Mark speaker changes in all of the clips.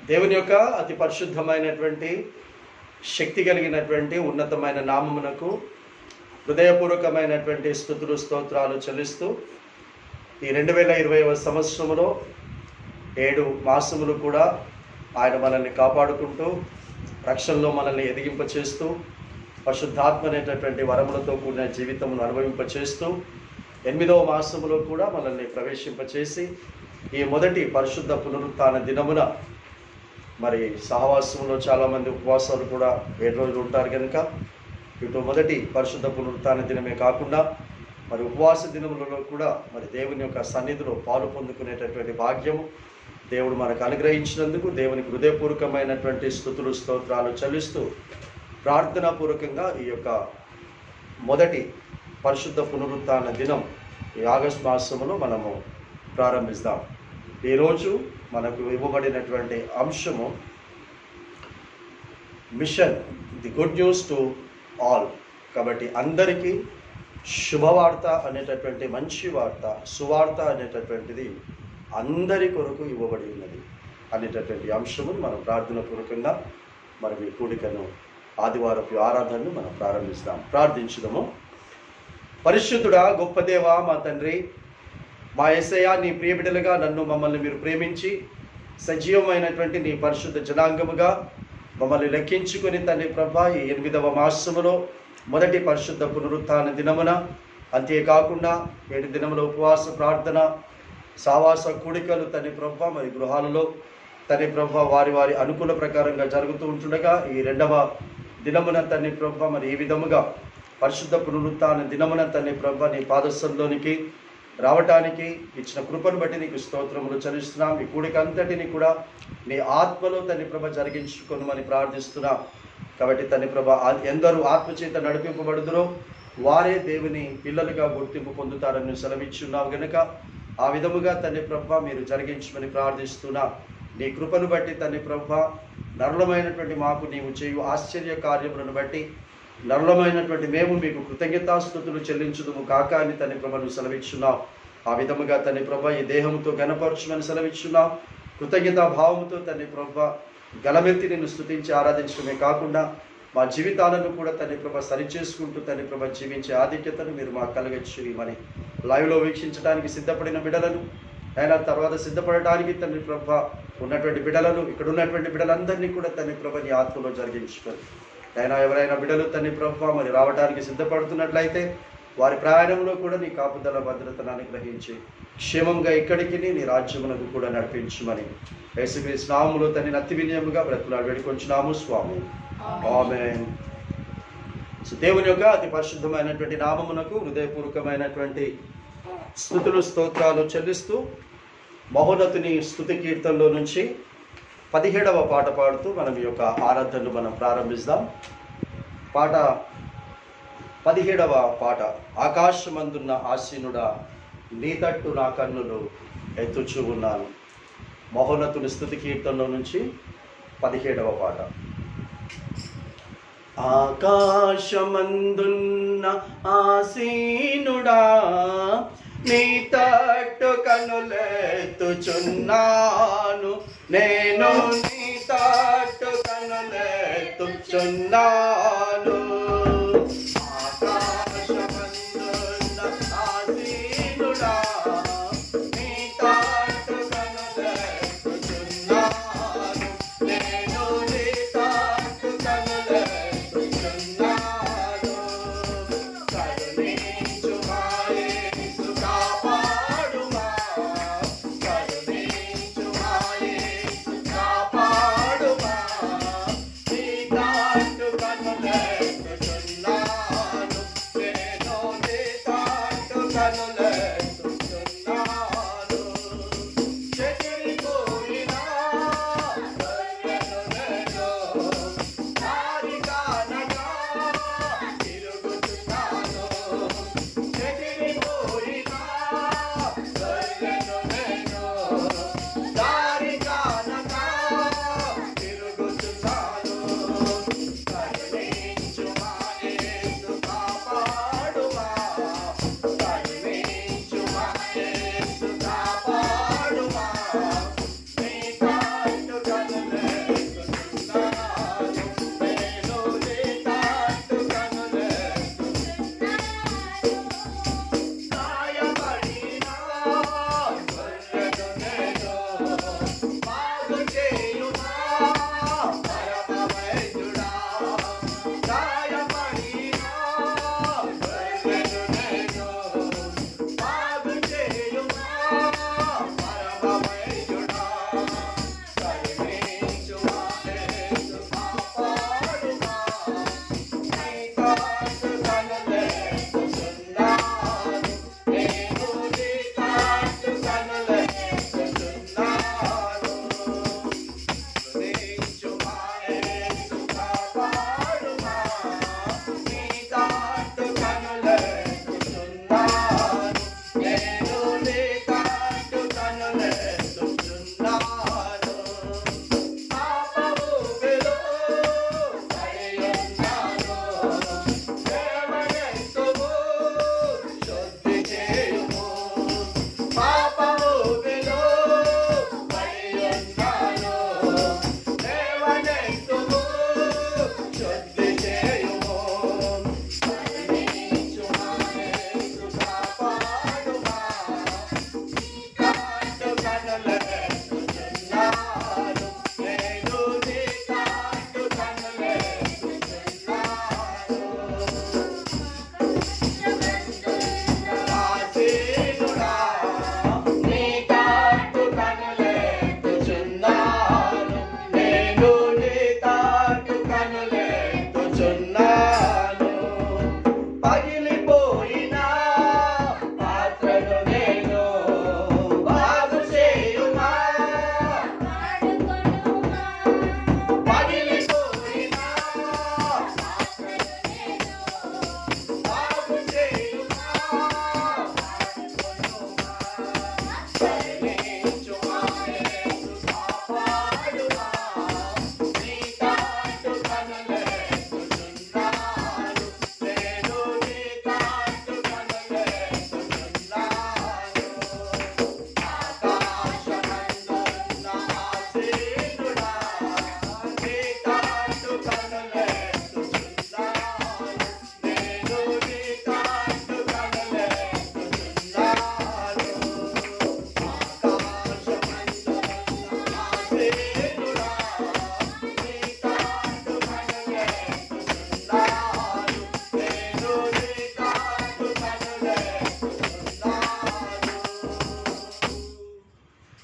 Speaker 1: దేవుని యొక్క అతి పరిశుద్ధమైనటువంటి శక్తి కలిగినటువంటి ఉన్నతమైన నామమునకు హృదయపూర్వకమైనటువంటి స్తుతులు స్తోత్రాలు చెల్లిస్తూ ఈ 2020వ సంవత్సరంలో 7 మాసములు కూడా ఆయన మనల్ని కాపాడుకుంటూ రక్షణలో మనల్ని ఎదిగింపచేస్తూ పరిశుద్ధాత్మ అనేటటువంటి వరములతో కూడిన జీవితమును అనుభవింపచేస్తూ 8వ మాసములో కూడా మనల్ని ప్రవేశింపచేసి ఈ మొదటి పరిశుద్ధ పునరుత్థాన దినమున మరి సహవాసంలో చాలామంది ఉపవాసాలు కూడా 7 రోజులు ఉంటారు కనుక ఇటు మొదటి పరిశుద్ధ పునరుత్థాన దినమే కాకుండా మరి ఉపవాస దినములలో కూడా మరి దేవుని యొక్క సన్నిధిలో పాలు పొందుకునేటటువంటి భాగ్యము దేవుడు మనకు అనుగ్రహించినందుకు దేవునికి హృదయపూర్వకమైనటువంటి స్తుతులు స్తోత్రాలు చెల్లిస్తూ ప్రార్థనాపూర్వకంగా ఈ యొక్క మొదటి పరిశుద్ధ పునరుత్థాన దినం ఈ ఆగస్టు మాసంలో మనము ప్రారంభిస్తాం. ఈరోజు మనకు ఇవ్వబడినటువంటి అంశము mission the good news to all. కాబట్టి అందరికీ శుభవార్త అనేటటువంటి మంచి వార్త, సువార్త అనేటటువంటిది అందరి కొరకు ఇవ్వబడి ఉన్నది అనేటటువంటి అంశమును మనం ప్రార్థన పూర్వకంగా మరి మీ కూడికను ఆదివారపు ఆరాధనను మనం ప్రారంభిస్తాం. ప్రార్థించుదాము. పరిశుద్ధుడా, గొప్ప దేవా, మా తండ్రి, మా యేసయ్య, నీ ప్రియబిడ్డలుగా మమ్మల్ని మీరు ప్రేమించి సజీవమైనటువంటి నీ పరిశుద్ధ జనాంగముగా మమ్మల్ని లెక్కించుకొని తండ్రి ప్రభా ఈ 8వ మాసములో మొదటి పరిశుద్ధ పునరుత్థాన దినమున అంతేకాకుండా 7 దినముల ఉపవాస ప్రార్థన సావాస కూడికలు తండ్రి ప్రభా మరి గృహాలలో తండ్రి ప్రభా వారి వారి అనుకూల ప్రకారంగా జరుగుతూ ఉంటుండగా ఈ 2వ దినమున తండ్రి ప్రభా మరి ఈ విధముగా పరిశుద్ధ పునరుత్థాన దినమున తండ్రి ప్రభా నీ పాదస్థంలోనికి రావటానికి ఇచ్చిన కృపను బట్టి నీకు స్తోత్రములు చెల్లిస్తున్నాం. ఈ కూడిక అంతటిని కూడా నీ ఆత్మలో తండ్రి ప్రభ జరిగించుకొనమని ప్రార్థిస్తున్నాం. కాబట్టి తండ్రి ప్రభ ఎందరూ ఆత్మచేత నడిపింపబడుదురో వారే దేవుని పిల్లలుగా గుర్తింపు పొందుతారని సెలవిచ్చున్నావు గనుక ఆ విధముగా తండ్రి ప్రభ మీరు జరిగించమని ప్రార్థిస్తున్నా. నీ కృపను బట్టి తండ్రి ప్రభ నరులమైనటువంటి మాకు నీవు చేయు ఆశ్చర్య కార్యములను బట్టి నరులమైనటువంటి మేము మీకు కృతజ్ఞతాస్తుతులు చెల్లించుదుము కాక అని తండ్రి ప్రభను సెలవిచ్చున్నాం. ఆ విధముగా తండ్రి ప్రభ ఈ దేహంతో ఘనపరచుమని సెలవిచ్చున్నాం. కృతజ్ఞతా భావముతో తండ్రి ప్రభ గలమెత్తి నిన్ను స్తుతించి ఆరాధించడమే కాకుండా మా జీవితాలను కూడా తండ్రి ప్రభ సరిచేసుకుంటూ తండ్రి ప్రభ జీవించే ఆధిక్యతను మీరు మాకు కలగచ్చుమని లైవ్లో వీక్షించడానికి సిద్ధపడిన బిడ్డలను అయినా తర్వాత సిద్ధపడటానికి తండ్రి ప్రభ ఉన్నటువంటి బిడ్డలను ఇక్కడ ఉన్నటువంటి బిడ్డలందరినీ కూడా తండ్రి ప్రభ నీ ఆత్మలో జరిగించుకొని అయినా ఎవరైనా బిడ్డలు తండ్రి ప్రభ మరి రావడానికి సిద్ధపడుతున్నట్లయితే వారి ప్రయాణంలో కూడా నీ కాపుదల భద్రతను అనుగ్రహించి క్షేమంగా ఇక్కడికి నీ రాజ్యమునకు కూడా నడిపించమని యేసుక్రీస్తు నామములో తండ్రి అతి వినయముగా బ్రతుకులాడి వేడుకొంచున్నాము స్వామి. ఆమేన్. సో దేవుని యొక్క అతి పరిశుద్ధమైనటువంటి నామమునకు హృదయపూర్వకమైనటువంటి స్తుతులు స్తోత్రాలు చెల్లిస్తూ మహోన్నతుని స్తుతి కీర్తనలో నుంచి 17వ పాట పాడుతూ మనం ఈ యొక్క ఆరాధనను మనం ప్రారంభిస్తాం. పాట 17వ పాట. ఆకాశమందున్న ఆసీనుడా నీ తట్టు నా కన్నులు ఎత్తుచూ ఉన్నాను. మహోన్నతుని స్తుతి కీర్తనలో నుంచి 17వ పాట. ఆకాశమందున్న ఆసీనుడా నీ తట్టు కనులెత్తుచున్నాను, నేను నీ తట్టు కనులెత్తుచున్నాను. ఆకాశమందున్న ఆసీనుడా నీ తట్టు కనులెత్తుచున్నాను, నేను నీ తట్టు కనులెత్తుచున్నాను. కరుణించు మా యేసు కాపాడుమా, కరుణించు మా యేసు కాపాడుమా, నీ తట్టు కనులెత్తుచున్నాను.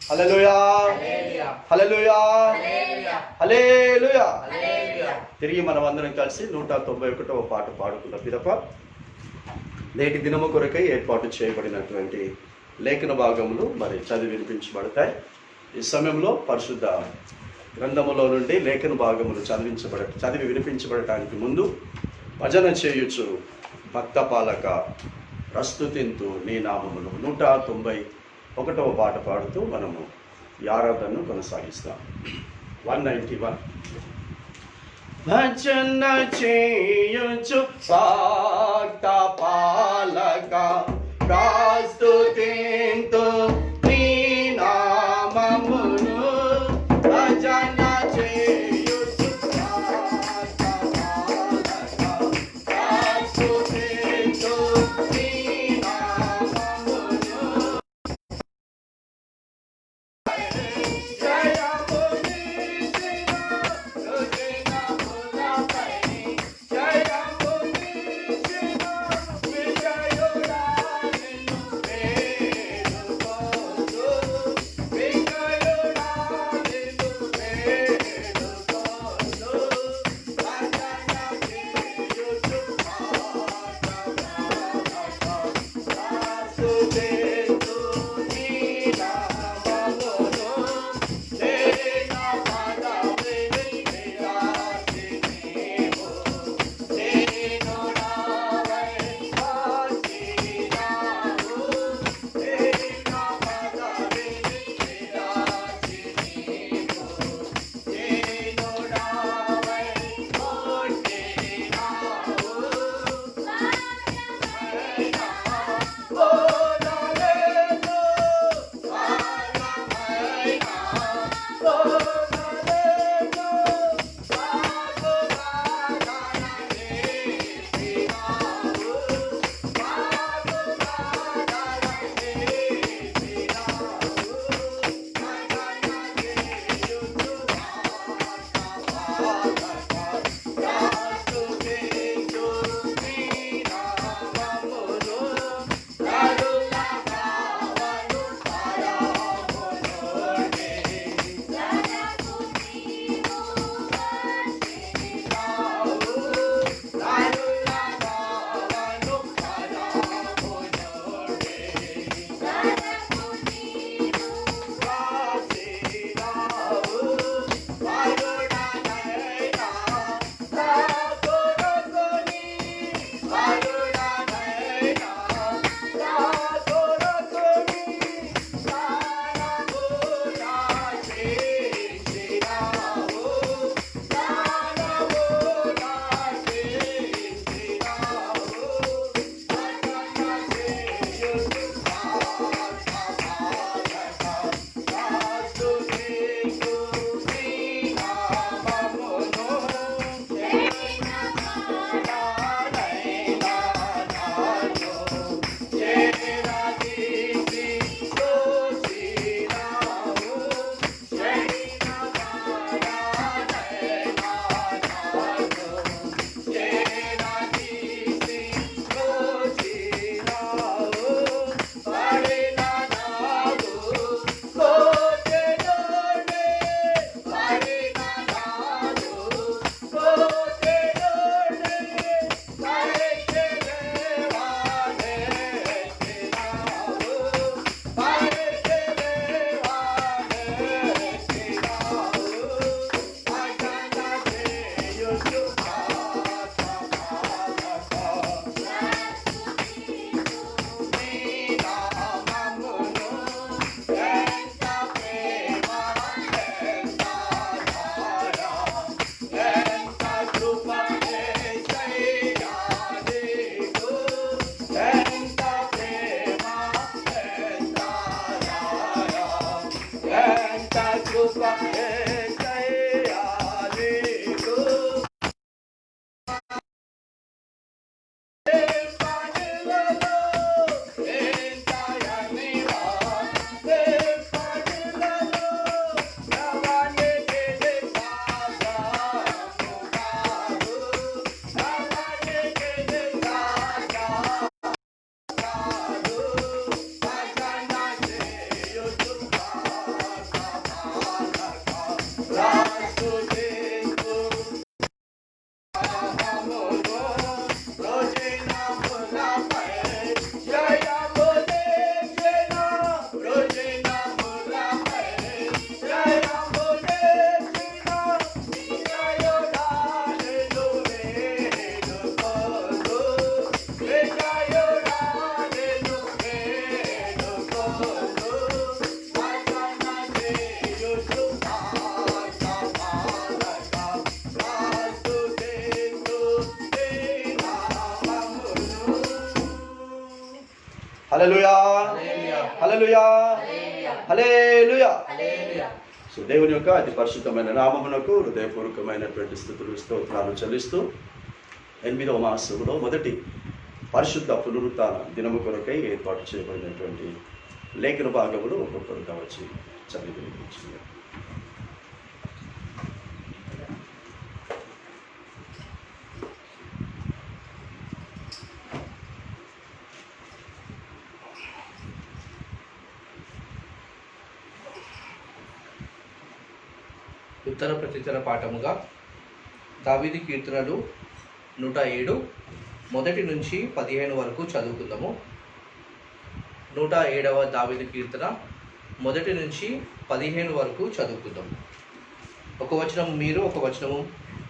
Speaker 1: హల్లెలూయా, హల్లెలూయా, హల్లెలూయా. తిరిగి మనం అందరం కలిసి 191వ పాట పాడుకున్న పిదప నేటి దినము కొరకై ఏర్పాటు చేయబడినటువంటి లేఖన భాగములు మరి చదివి వినిపించబడతాయి. ఈ సమయంలో పరిశుద్ధ గ్రంథములో నుండి లేఖన భాగములు చదివి వినిపించబడటానికి ముందు భజన చేయుచు భక్త పాలక ప్రస్తుతింతు నీ నామమును 191వ పాట పాడుతూ మనము ఈ ఆరాధనను కొనసాగిస్తాం. 191. భజన చేయుచు భక్త పాలక ప్రస్తుతింతు నీ నామమును. భజన చేయుచు భక్త పాలక ప్రస్తుతింతు నీ నామమును. హల్లెలూయా, హల్లెలూయా, హల్లెలూయా. సో దేవుని యొక్క అతి పరిశుద్ధమైన నామమునకు హృదయపూర్వకమైనటువంటి స్థుతులు స్తోత్రాలు చెల్లిస్తూ 8వ మాసములో మొదటి పరిశుద్ధ పునరుత్థాన దినము కొరకై ఏర్పాటు చేయబడినటువంటి లేఖన భాగములు ఒక్కొక్కరుగా వచ్చి చదివి వినిపించింది.
Speaker 2: ఉత్తర ప్రత్యుత్తర పాఠముగా దావీదు కీర్తనలు 107 మొదటి నుంచి 15 వరకు చదువుకుందాము. 107వ దావీదు కీర్తన మొదటి నుంచి 15 వరకు చదువుకుందాం. ఒక వచనం మీరు, ఒక వచనము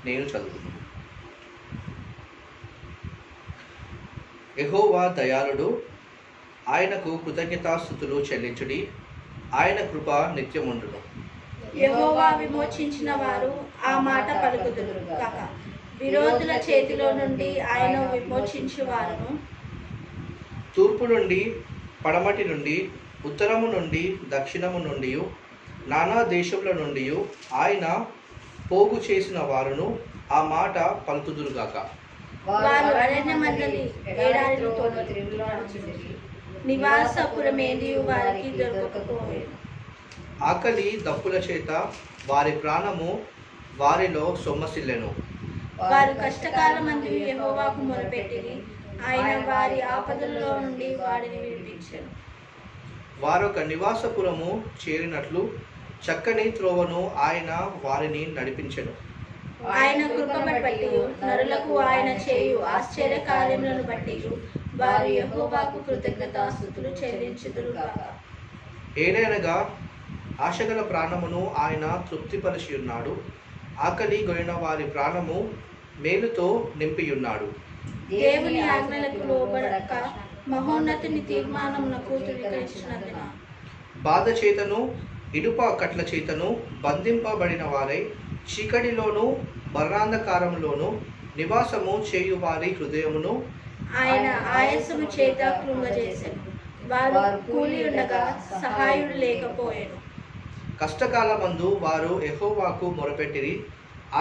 Speaker 2: నేను చదువుకుందాం. యెహోవా దయాళుడు, ఆయనకు కృతజ్ఞతాస్తుతులు చెల్లించుడి, ఆయన కృప నిత్యముండును.
Speaker 3: యెహోవా విమోచించిన వారు ఆ మాట పలుకుదురు కాక, విరోధుల చేతిలో నుండి ఆయన విమోచించు వారును.
Speaker 2: తూర్పు నుండి పడమటి నుండి ఉత్తరము నుండి దక్షిణము నుండి నానా దేశముల నుండి ఆయన పోగు చేసిన వారును ఆ మాట పలుకుదురుగాక.
Speaker 3: వారు అరణ్యమందలి ఎడారిలో తిరుగులాడుచుండిరి, నివాసపురమేది వారికి దొరకకపోయెను.
Speaker 2: ఆకలి దప్పుల చేత వారి ప్రాణము వారిలో సొమ్మసిల్లెను.
Speaker 3: వారు కష్టకాలమందు యెహోవాకు మొరపెట్టిరి, ఆయన వారి ఆపదలలో నుండి వారిని విడిపించెను.
Speaker 2: వారొక నివాసపురము చేరినట్లు చక్కని త్రోవను ఆయన వారిని నడిపించెను.
Speaker 3: ఆయన కృపను బట్టి నరులకు ఆయన చేయు ఆశ్చర్య కార్యములను బట్టి వారు యెహోవాకు కృతజ్ఞతాస్తుతులు చెల్లించుదురుగాక.
Speaker 2: ఏలైనగా ఆశగల ప్రాణమును ఆయన తృప్తిపరిచి ఉన్నాడు, ఆకలి గొయిన వారి ప్రాణము మేలుతో నింపియున్నాడు.
Speaker 3: దేవుని ఆజ్ఞలకు లోబడక మహోన్నతుని తీర్మానమునకు ధృవీకరించినందున
Speaker 2: బాధ చేతను ఇడుప కట్ల చేతను బంధింపబడిన వారై చీకటిలోను మరణాంధకారములోను నివాసము చేయు వారి హృదయమును
Speaker 3: ఆయన ఆయాసము చేత కృంగజేసెను. వారు కూలి ఉండగా సహాయుడు లేకపోయెను.
Speaker 2: కష్టకాలమందు వారు యెహోవాకు మొరపెట్టిరి,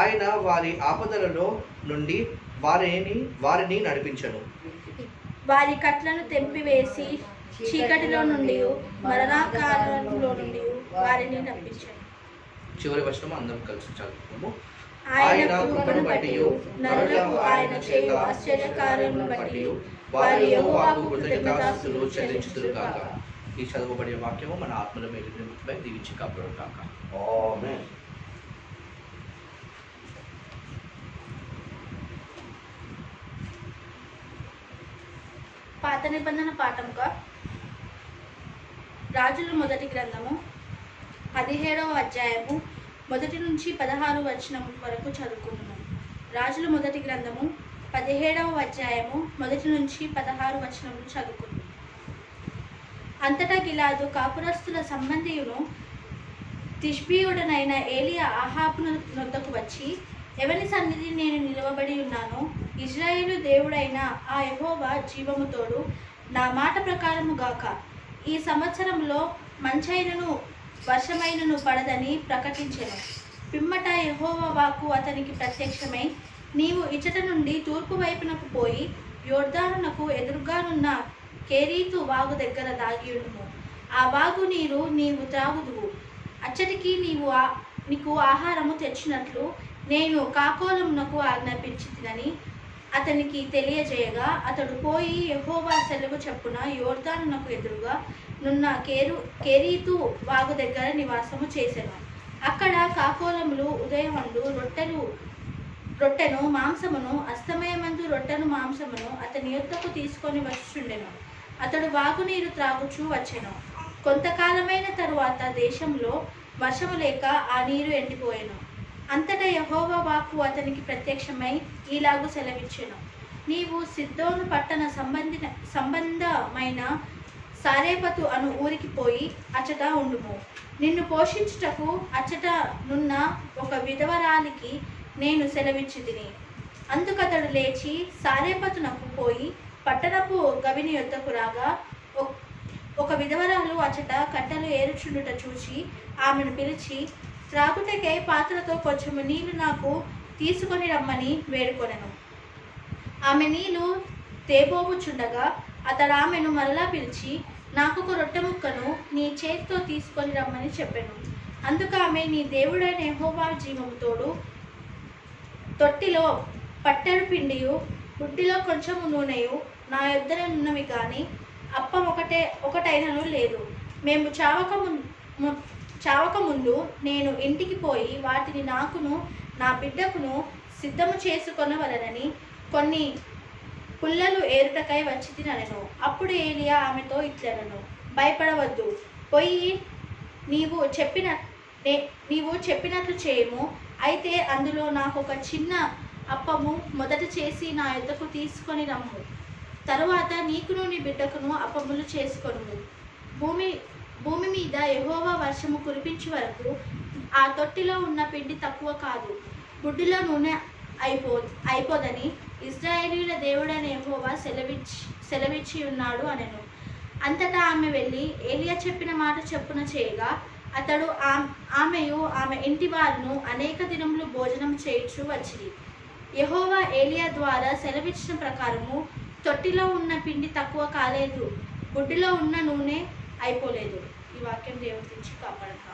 Speaker 2: ఆయన వారి ఆపదలలో నుండి వారిని నడిపించెను.
Speaker 3: వారి కట్లను తెంపివేసి చీకటిలో నుండి మరణాకారంలో నుండి వారిని నడిపించెను.
Speaker 2: చివరి వచనం అందరం కలిసి చదువుతాము.
Speaker 3: ఆయన కృపను బట్టి నరులకు ఆయన చేయు ఆశ్చర్య కార్యములను బట్టి వారు యెహోవాకు కృతజ్ఞతాస్తుతులు చెల్లించుదురుగాక.
Speaker 2: ఈ చదవబడే వాక్యము మన ఆత్మల మేలుపై దీవించి కాపాడుగాక.
Speaker 1: ఆమేన్.
Speaker 3: పాత నిబంధన పాఠముగా రాజుల మొదటి గ్రంథము 17వ అధ్యాయము మొదటి నుంచి 16 వచనం వరకు చదువుకుంటున్నాము. రాజుల మొదటి గ్రంథము 17వ అధ్యాయము మొదటి నుంచి 16 వచనములు చదువుకుంటున్నాము. అంతటా గిలాదు కాపురస్తుల సంబంధియును తిష్బీయుడనైన ఏలియా అహాబు నొద్దకు వచ్చి, ఎవరి సన్నిధి నేను నిలవబడి ఉన్నానో, ఇజ్రాయేలు దేవుడైన ఆ యెహోవా జీవముతోడు నా మాట ప్రకారము గాక, ఈ సంవత్సరంలో మంచైనను వర్షమైనను పడదని ప్రకటించెను. పిమ్మట యెహోవా వాక్కు అతనికి ప్రత్యక్షమై, నీవు ఇచ్చట నుండి తూర్పు వైపునకు పోయి యొర్దానునకు ఎదురుగానున్న కేరీతు వాగు దగ్గర దాగియుండుము. ఆ వాగు నీరు నీవు త్రాగుదువు. అచ్చటికి నీకు ఆహారము తెచ్చినట్లు నేను కాకోలమునకు ఆజ్ఞాపించితినని అతనికి తెలియజేయగా, అతడు పోయి యెహోవా సెలవు చెప్పున యొర్దానునకు ఎదురుగా నున్న కేరీతు వాగు దగ్గర నివాసము చేసెను. అక్కడ కాకోలములు ఉదయమందు రొట్టెను మాంసమును, అస్తమయమందు రొట్టెను మాంసమును అతని యొద్దకు తీసుకొని వచ్చుచుండెను. అతడు వాగునీరు త్రాగుచూ వచ్చెను. కొంతకాలమైన తరువాత దేశంలో వర్షము లేక ఆ నీరు ఎండిపోయెను. అంతటా యెహోవా వాక్కు అతనికి ప్రత్యక్షమై ఈలాగు సెలవిచ్చెను, నీవు సిద్దోను పట్టణ సంబంధమైన సారేపతు అను ఊరికి పోయి అచ్చట ఉండుము. నిన్ను పోషించుటకు అచ్చట నున్న ఒక విధవరాలికి నేను సెలవిచ్చితిని. అందుకతడు లేచి సారేపతునకు పోయి పట్టణపు గవిని యొద్దకు రాగా, ఒక విధవరాలు అచ్చట కట్టెలు ఏరుచుండుట చూచి ఆమెను పిలిచి, త్రాగుటకై పాత్రతో కొంచెము నీళ్లు నాకు తీసుకొని రమ్మని వేడుకొనెను. ఆమె నీళ్లు తేబోవుచుండగా అతడు ఆమెను మరలా పిలిచి, నాకొక రొట్టె ముక్కను నీ చేతితో తీసుకొని రమ్మని చెప్పెను. అందుకు ఆమె, నీ దేవుడైన యెహోవా జీవము తోడు, తొట్టిలో పట్టెడు పిండియు బుడ్డిలో కొంచెము నూనెయు నా యొద్దనే ఉన్నవి కానీ అప్పం ఒకటైనను లేదు. మేము చావక ముందు నేను ఇంటికి పోయి వాటిని నాకును నా బిడ్డకును సిద్ధము చేసుకొనవలనని కొన్ని పుల్లలు ఏరుటకై వచ్చి తినను. అప్పుడు ఏలియా ఆమెతో ఇట్లనెను, భయపడవద్దు, పోయి నీవు చెప్పినట్లు చేయము. అయితే అందులో నాకు ఒక చిన్న అప్పము మొదట చేసి నా యొద్దకు తీసుకొని రమ్ము. తరువాత నీకును నీ బిడ్డకును అప్పములు చేసుకొనుము. భూమి మీద యెహోవా వర్షము కురిపించే వరకు ఆ తొట్టిలో ఉన్న పిండి తక్కువ కాదు, బుడ్డిలో నూనె అయిపోదని ఇశ్రాయేలీయుల దేవుడైన యెహోవా సెలవిచ్చి ఉన్నాడు అనెను. అంతటా ఆమె వెళ్ళి ఏలియా చెప్పిన మాట చెప్పున చేయగా, అతడు ఆమెయు ఆమె ఇంటి వారును అనేక దినములు భోజనం చేయుచు వచ్చిరి. యెహోవా ఏలియా ద్వారా సెలవిచ్చిన ప్రకారము తొట్టిలో ఉన్న పిండి తక్కువ కాలేదు, బుడ్డిలో ఉన్న నూనె అయిపోలేదు. ఈ వాక్యం దేవుడి నుంచి కాపాడక.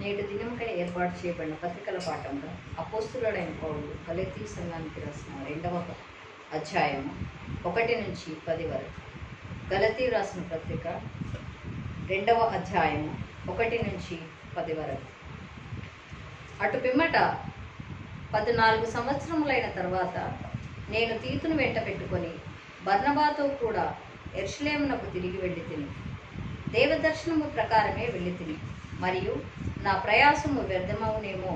Speaker 4: నేటి దినముకై ఏర్పాటు చేయబడిన పత్రికల పాఠంగా అపోస్తులుడైన పౌలు గలతీ సంఘానికి రాసిన 2వ అధ్యాయము 1 నుంచి 10 వరకు. గలతీ రాసిన పత్రిక 2వ అధ్యాయము 1 నుంచి 10 వరకు. అటు పిమ్మట 14 సంవత్సరములైన తర్వాత నేను తీతును వెంట పెట్టుకొని బర్నబాతో కూడా యెరూషలేమునకు తిరిగి వెళ్ళి తిని, దేవదర్శనము ప్రకారమే వెళ్ళి తిని, మరియు నా ప్రయాసము వ్యర్థమవునేమో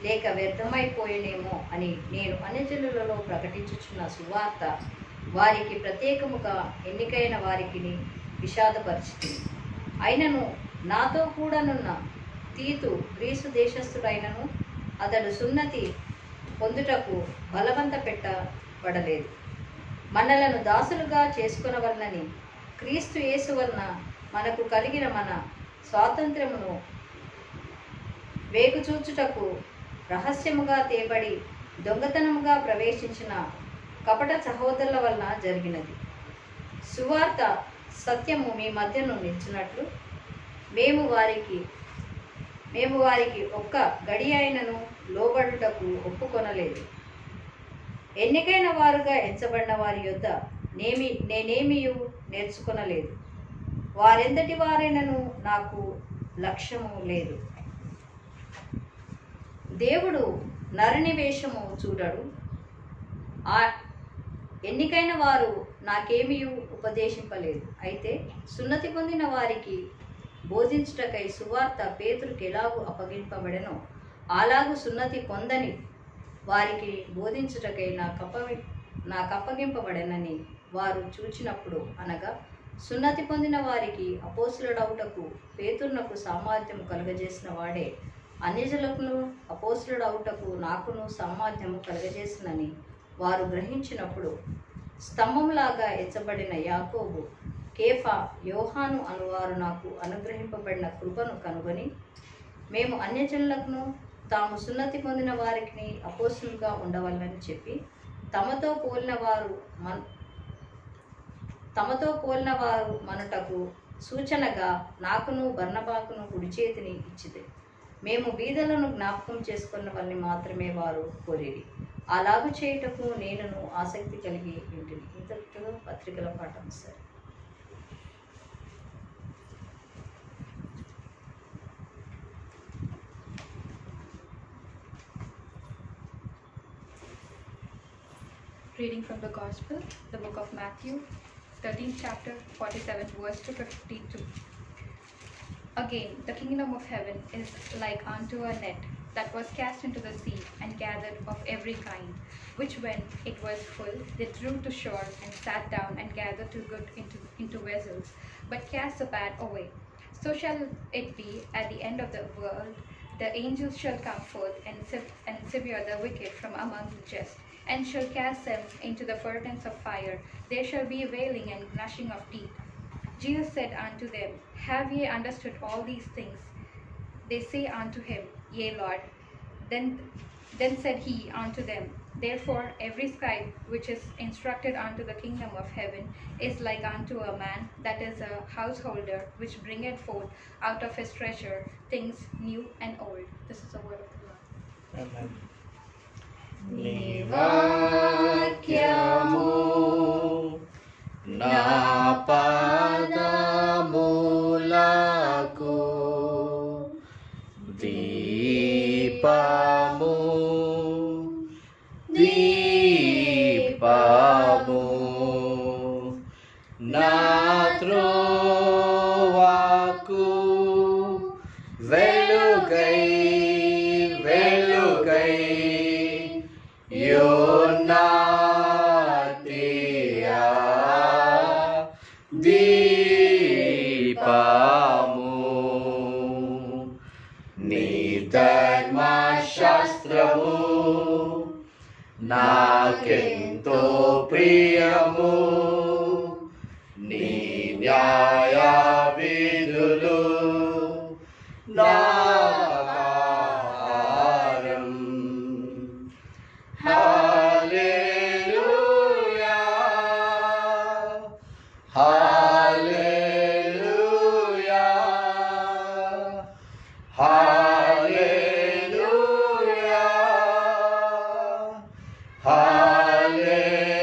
Speaker 4: లేక వ్యర్థమైపోయేనేమో అని నేను అన్యజనులలో ప్రకటించుచున్న సువార్త వారికి ప్రత్యేకముగా ఎన్నికైన వారికి విషాదపరిచింది. అయినను నాతో కూడానున్న తీతు గ్రీసు దేశస్థుడైనను అతడు సున్నతి పొందుటకు బలవంత పెట్టబడలేదు. మనలను దాసులుగా చేసుకొనవలనని క్రీస్తు యేసు వలన మనకు కలిగిన మన స్వాతంత్ర్యమును వేగుచూచుటకు రహస్యముగా తేబడి దొంగతనముగా ప్రవేశించిన కపట సహోదరుల వలన జరిగినది. సువార్త సత్యము మీ మధ్యను నిలిచినట్లు మేము వారికి ఒక్క గడి అయినను లోబడుటకు ఒప్పుకొనలేదు. ఎన్నికైన వారుగా ఎంచబడిన వారి యొద్ద నేనేమియు నేర్చుకొనలేదు. వారెంతటి వారైనను నాకు లక్ష్యము లేదు. దేవుడు నరుని వేషము చూడడు. ఎన్నికైన వారు నాకేమియు ఉపదేశింపలేదు. అయితే సున్నతి పొందిన వారికి బోధించుటకై సువార్త పేతురుకి ఎలాగూ అప్పగింపబడెనో అలాగూ సున్నతి పొందని వారికి బోధించుటకై నాకు అప్పగింపబడెనని వారు చూచినప్పుడు, అనగా సున్నతి పొందిన వారికి అపోస్తులుడవుటకు పేతురునకు సామర్థ్యము కలుగజేసిన వాడే అన్యజనులకు అపోస్తులుడవుటకు నాకును సామర్థ్యము కలుగజేసినని వారు గ్రహించినప్పుడు స్తంభంలాగా ఎచ్చబడిన యాకోబు, కేఫా, యోహాను అనువారు నాకు అనుగ్రహింపబడిన కృపను కనుగొని, మేము అన్యజనులకును తాము సున్నతి పొందిన వారికి అపోస్తులుగా ఉండవలనని చెప్పి తమతో పోలిన వారు మనుటకు సూచనగా నాకును బర్నబాకును కుడి చేతిని ఇచ్చితే, మేము బీదలను జ్ఞాపకం చేసుకున్న వాళ్ళని మాత్రమే వారు కోరిరి. అలాగు చేయుటకు నేనును ఆసక్తి కలిగి ఇంటిని. ఇంతటితో పత్రికల పాఠం సరే.
Speaker 5: Reading from the Gospel, the book of Matthew, 13th chapter, 47th verse to 52. Again, the kingdom of heaven is like unto a net that was cast into the sea and gathered of every kind, which when it was full, they drew to shore and sat down and gathered to good into vessels, but cast the bad away. So shall it be at the end of the world. The angels shall come forth and sever the wicked from among the just, and shall cast them into the furnace of fire. There shall be wailing and gnashing of teeth. Jesus said unto them, Have ye understood all these things? They say unto him, Yea, Lord. Then said he unto them, Therefore every scribe which is instructed unto the kingdom of heaven is like unto a man that is a householder, which bringeth forth out of his treasure things new and old. This is the word of the Lord.
Speaker 2: Amen.
Speaker 4: నీ వాక్యము నా పాదములకు దీపము దీపము నా త్రోవకు వెలుగై వెలుగై యోనాతియా దీపము నీ ధర్మశాస్త్రము నాకెంతో ప్రియము నీ న్యాయ విధులు నా ఆహారం. హల్లెలూయా హల్లెలూయా హల్లెలూయా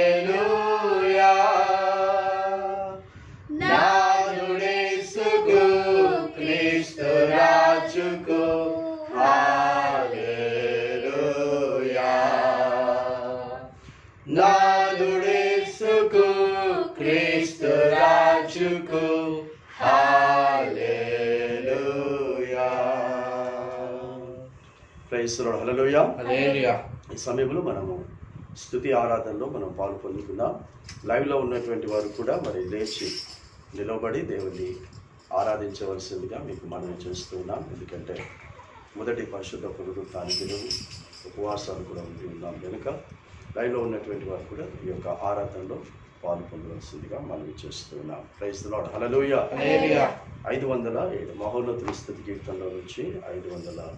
Speaker 4: హల్లెలూయా నాదుడేసుకు క్రీస్తు రాజుకు హల్లెలూయా నాదుడేసుకు క్రీస్తు రాజుకు hallelujah.
Speaker 1: Praise the lord. Hallelujah.
Speaker 2: Hallelujah.
Speaker 1: ఈ సమయంలో మనము స్తుతి ఆరాధనలో మనం పాలు పొందుకుందాం. లైవ్లో ఉన్నటువంటి వారు కూడా మరి లేచి నిలబడి దేవుని ఆరాధించవలసిందిగా మీకు మనవి చేస్తున్నాం. ఎందుకంటే మొదటి పరిశుద్ధ పునరుత్థాన దినము, ఉపవాసాలు కూడా ఉండి ఉన్నాం కనుక లైవ్లో ఉన్నటువంటి వారు కూడా ఈ యొక్క ఆరాధనలో పాలు పొందవలసిందిగా మనవి చేస్తున్నాం. Praise the lord. Hallelujah.
Speaker 2: Hallelujah.
Speaker 1: 507 మహోన్నతుల స్తుతి కీర్తనలో నుంచి 507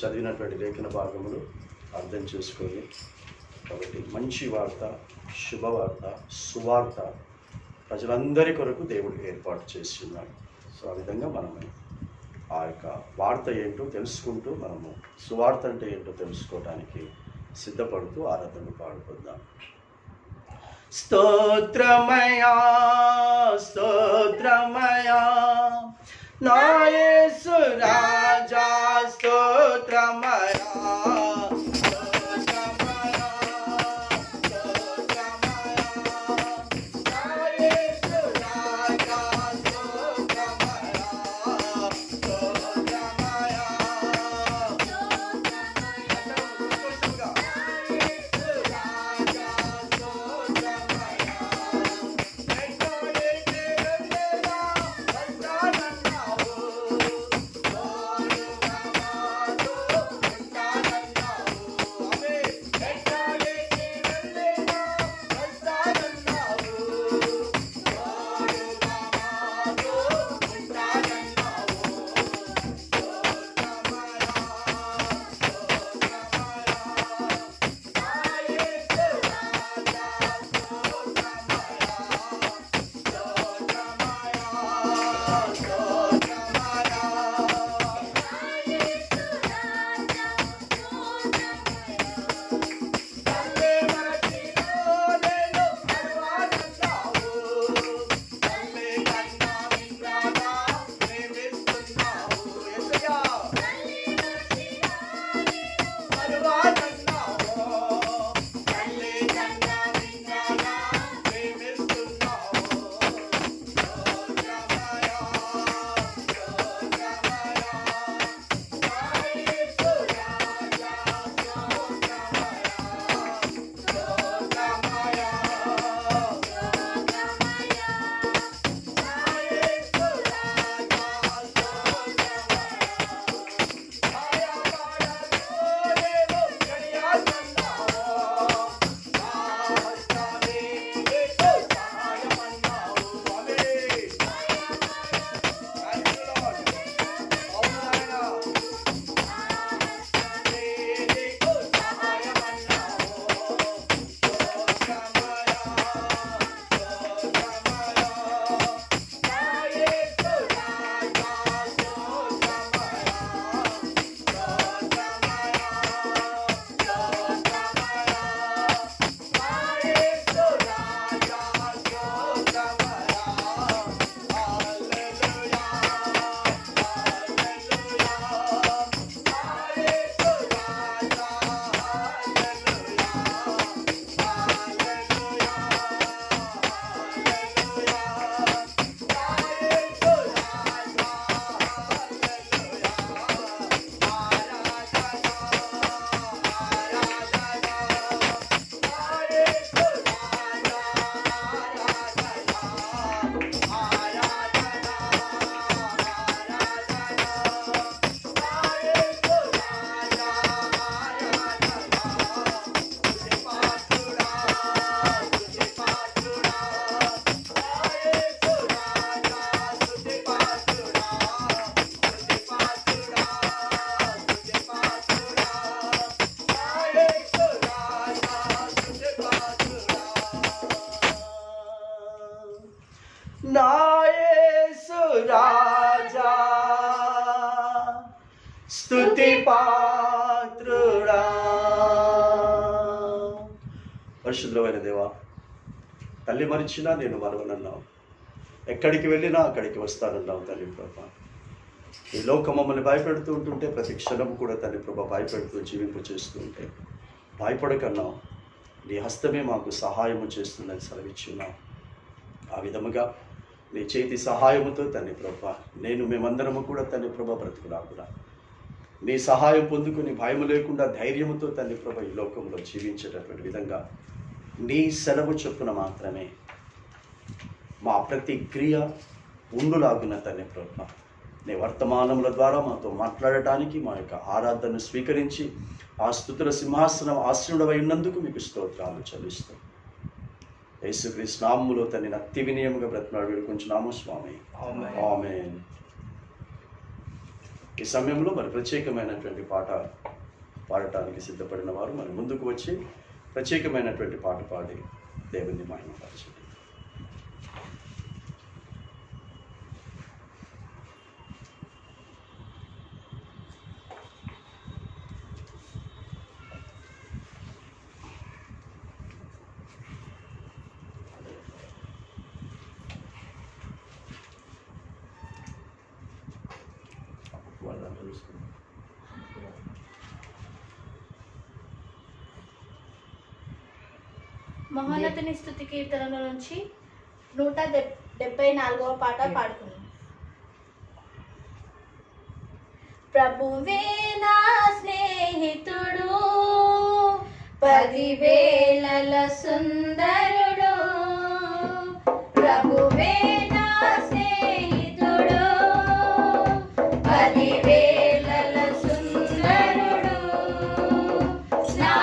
Speaker 1: చదివినటువంటి లేఖన భాగములు అర్థం చేసుకొని, కాబట్టి మంచి వార్త, శుభవార్త, సువార్త ప్రజలందరి కొరకు దేవుడు ఏర్పాటు చేసి ఉన్నాడు. సో ఆ విధంగా మనము ఆ యొక్క వార్త ఏంటో తెలుసుకుంటూ మనము సువార్త అంటే ఏంటో తెలుసుకోవడానికి సిద్ధపడుతూ ఆరాధనలు పాడుకుందాం. స్తోత్రమయా స్తోత్రమయా నా యేసు రాజా, స్తోత్రమయా స్తోత్రమయా స్తోత్రమయా నా యేసు రాజా, స్తోత్రమయా స్తోత్రమయా నా యేసు రాజా స్తుతి పాత్రుడా. పరిశుద్ధమైన దేవా, తల్లి మరిచినా నేను మరవనన్నావు, ఎక్కడికి వెళ్ళినా అక్కడికి వస్తానన్నావు తల్లి ప్రభా. ఈ లోకం మమ్మల్ని భయపెడుతూ ఉంటుంటే ప్రతి క్షణం కూడా తల్లి ప్రభా భయపెడుతూ జీవింపు చేస్తూ ఉంటే భయపడకన్నావు, నీ హస్తమే మాకు సహాయము చేస్తుందని సెలవిచ్చున్నావు. ఆ విధముగా నీ చేతి సహాయముతో తండ్రి ప్రభా మేమందరము కూడా తండ్రి ప్రభా బ్రతుకురాకురా నీ సహాయం పొందుకుని భయం లేకుండా ధైర్యముతో తండ్రి ప్రభా ఈ లోకంలో జీవించేటటువంటి విధంగా నీ సెలవు చొప్పున మాత్రమే మా ప్రతి క్రియ ఉండులాగున తండ్రి ప్రభా నీ వర్తమానముల ద్వారా మాతో మాట్లాడటానికి మా యొక్క ఆరాధనను స్వీకరించి ఆ స్తుతుల సింహాసనం ఆశ్రయుడవై ఉన్నందుకు మీకు స్తోత్రాలు చెల్లిస్తాం. యేసుక్రీస్తు నామములో తన్ని అతి వినయముగా బ్రతిమాడు వేడుకుంటున్నాము స్వామి. ఆమేన్. ఈ సమయంలో మరి ప్రత్యేకమైనటువంటి పాట పాడటానికి సిద్ధపడిన వారు మరి ముందుకు వచ్చి ప్రత్యేకమైనటువంటి పాట పాడి దేవుని మహిమపరచండి.
Speaker 3: మహోన్నతుని స్తుతి కీర్తనల నుంచి 174వ పాట పాడుకుందాం. ప్రభువే నా స్నేహితుడు, 10,000ల సుందరుడు. ప్రభువే నా స్నేహితుడు, 10,000ల సుందరుడు. నా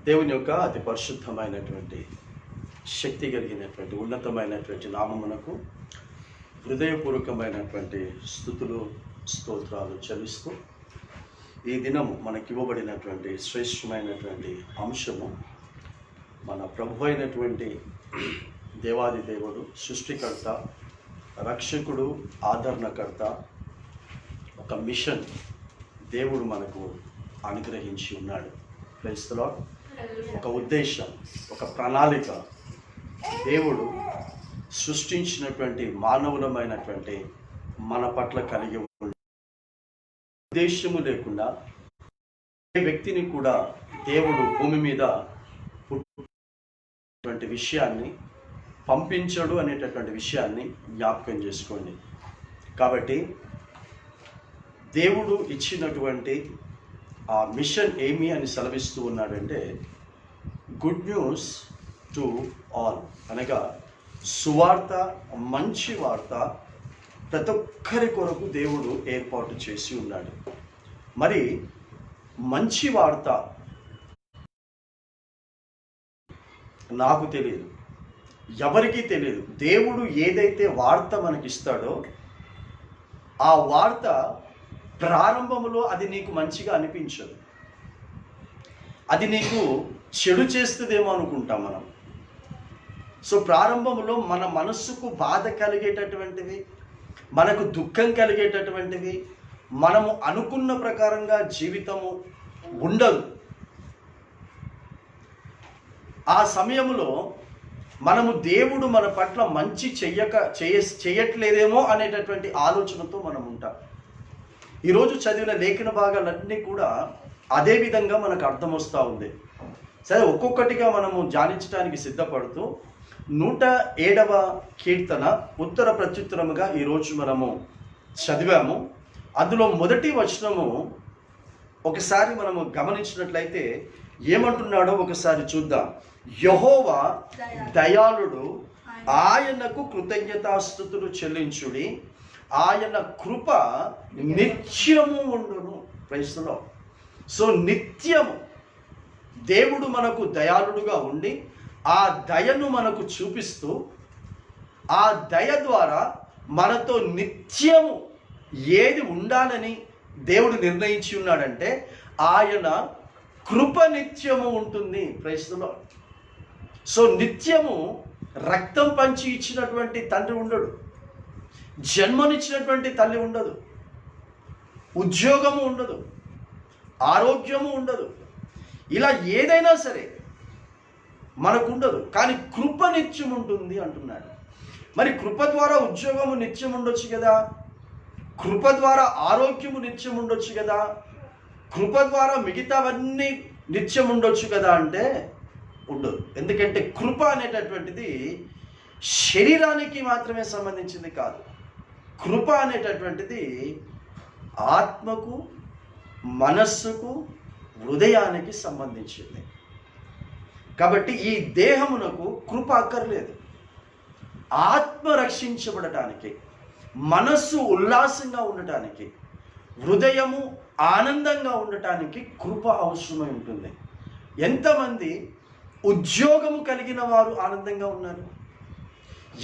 Speaker 1: దేవుని యొక్క అతి పరిశుద్ధమైనటువంటి శక్తి కలిగినటువంటి ఉన్నతమైనటువంటి నామమునకు హృదయపూర్వకమైనటువంటి స్తుతులు స్తోత్రాలు చెల్లిస్తూ ఈ దినము మనకి ఇవ్వబడినటువంటి శ్రేష్టమైనటువంటి అంశము మన ప్రభు అయినటువంటి దేవాది దేవుడు, సృష్టికర్త, రక్షకుడు, ఆదరణకర్త ఒక మిషన్ దేవుడు మనకు అనుగ్రహించి ఉన్నాడు. Praise the lord. ఒక ఉద్దేశం, ఒక ప్రణాళిక దేవుడు సృష్టించినటువంటి మానవులమైనటువంటి మన పట్ల కలిగి ఉన్న ఉద్దేశము లేకుండా ఏ వ్యక్తిని కూడా దేవుడు భూమి మీద పుట్టినటువంటి విషయాన్ని పంపించడు అనేటటువంటి విషయాన్ని జ్ఞాపకం చేసుకోండి. కాబట్టి దేవుడు ఇచ్చినటువంటి ఆ మిషన్ ఏమి అని సెలవిస్తూ ఉన్నాడంటే గుడ్ న్యూస్ టు ఆల్, అనగా సువార్త, మంచి వార్త ప్రతి ఒక్కరి కొరకు దేవుడు ఏర్పాటు చేసి ఉన్నాడు. మరి మంచి వార్త నాకు తెలియదు, ఎవరికీ తెలియదు. దేవుడు ఏదైతే వార్త మనకిస్తాడో ఆ వార్త ప్రారంభంలో అది నీకు మంచిగా అనిపించదు, అది నీకు చెడు చేస్తుందేమో అనుకుంటాం మనం. సో ప్రారంభంలో మన మనస్సుకు బాధ కలిగేటటువంటివి, మనకు దుఃఖం కలిగేటటువంటివి, మనము అనుకున్న ప్రకారంగా జీవితము ఉండదు. ఆ సమయంలో మనము దేవుడు మన పట్ల మంచి చేయట్లేదేమో అనేటటువంటి ఆలోచనతో మనం ఉంటాం. ఈరోజు చదివిన లేఖన భాగాలన్నీ కూడా అదే విధంగా మనకు అర్థం వస్తూ ఉంది. సరే, ఒక్కొక్కటిగా మనము ధ్యానించడానికి సిద్ధపడుతూ 107వ కీర్తన ఉత్తర ప్రత్యుత్తరముగా ఈరోజు మనము చదివాము. అందులో మొదటి వచనము ఒకసారి మనము గమనించినట్లయితే ఏమంటున్నాడో ఒకసారి చూద్దాం. యెహోవా దయాళుడు, ఆయనకు కృతజ్ఞతాస్తుతులు చెల్లించుడి, ఆయన కృప నిత్యము ఉండును. Praise the lord. సో నిత్యము దేవుడు మనకు దయాళుడుగా ఉండి ఆ దయను మనకు చూపిస్తూ ఆ దయ ద్వారా మనతో నిత్యము ఏది ఉండాలని దేవుడు నిర్ణయించి ఉన్నాడంటే ఆయన కృప నిత్యము ఉంటుంది. Praise the lord. సో నిత్యము రక్తం పంచి ఇచ్చినటువంటి తండ్రి ఉండడు, జన్మనిచ్చినటువంటి తల్లి ఉండదు, ఉద్యోగము ఉండదు, ఆరోగ్యము ఉండదు, ఇలా ఏదైనా సరే మనకు ఉండదు. కానీ కృప నిత్యం ఉంటుంది అంటున్నాడు. మరి కృప ద్వారా ఉద్యోగము నిత్యం ఉండొచ్చు కదా, కృప ద్వారా ఆరోగ్యము నిత్యం ఉండొచ్చు కదా, కృప ద్వారా మిగతావన్నీ నిత్యం ఉండొచ్చు కదా అంటే ఉండదు. ఎందుకంటే కృప అనేటటువంటిది శరీరానికి మాత్రమే సంబంధించింది కాదు. కృప అనేటటువంటిది ఆత్మకు, మనస్సుకు, హృదయానికి సంబంధించింది. కాబట్టి ఈ దేహమునకు కృప అక్కర్లేదు. ఆత్మ రక్షించబడటానికి, మనస్సు ఉల్లాసంగా ఉండటానికి, హృదయము ఆనందంగా ఉండటానికి కృప అవసరమై ఉంటుంది. ఎంతమంది ఉద్యోగము కలిగిన వారు ఆనందంగా ఉన్నారు?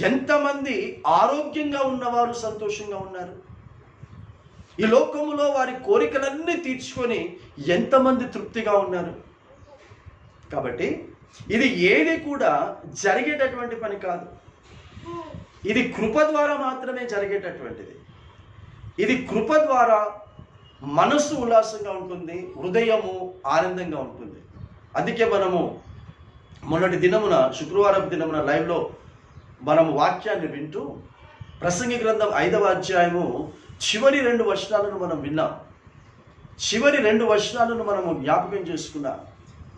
Speaker 1: ఎంతమంది ఆరోగ్యంగా ఉన్నవారు సంతోషంగా ఉన్నారు? ఈ లోకములో వారి కోరికలన్నీ తీర్చుకొని ఎంతమంది తృప్తిగా ఉన్నారు? కాబట్టి ఇది ఏది కూడా జరిగేటటువంటి పని కాదు. ఇది కృప ద్వారా మాత్రమే జరిగేటటువంటిది. ఇది కృప ద్వారా మనస్సు ఉల్లాసంగా ఉంటుంది, హృదయము ఆనందంగా ఉంటుంది. అందుకే మనము మొన్నటి దినమున, శుక్రవారం దినమున లైవ్లో మనము వాక్యాన్ని వింటూ ప్రసంగి గ్రంథం 5వ అధ్యాయము చివరి 2 వచనాలను మనం విన్నాం. చివరి 2 వచనాలను మనము జ్ఞాపకం చేసుకున్నాం.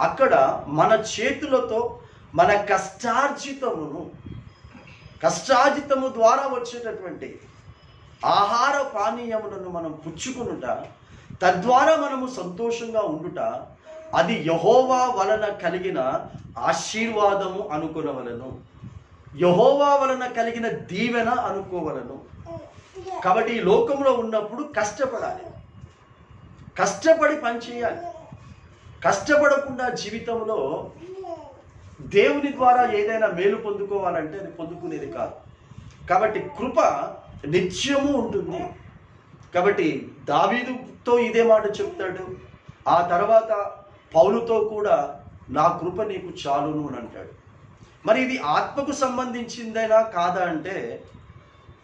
Speaker 1: అక్కడ మన చేతులతో మన కష్టార్జితము ద్వారా వచ్చేటటువంటి ఆహార పానీయములను మనం పుచ్చుకునుట, తద్వారా మనము సంతోషంగా ఉండుట, అది యెహోవా వలన కలిగిన ఆశీర్వాదము అనుకొనవలెను, యెహోవా వలన కలిగిన దీవెన అనుకోవలను. కాబట్టి ఈ లోకంలో ఉన్నప్పుడు కష్టపడాలి, కష్టపడి పని చేయాలి. కష్టపడకుండా జీవితంలో దేవుని ద్వారా ఏదైనా మేలు పొందుకోవాలంటే అది పొందుకునేది కాదు. కాబట్టి కృప నిత్యము ఉంటుంది. కాబట్టి దావీదుతో ఇదే మాట చెప్తాడు. ఆ తర్వాత పౌలుతో కూడా నా కృప నీకు చాలును అని అంటాడు. మరి ఇది ఆత్మకు సంబంధించిందైనా కాదా అంటే,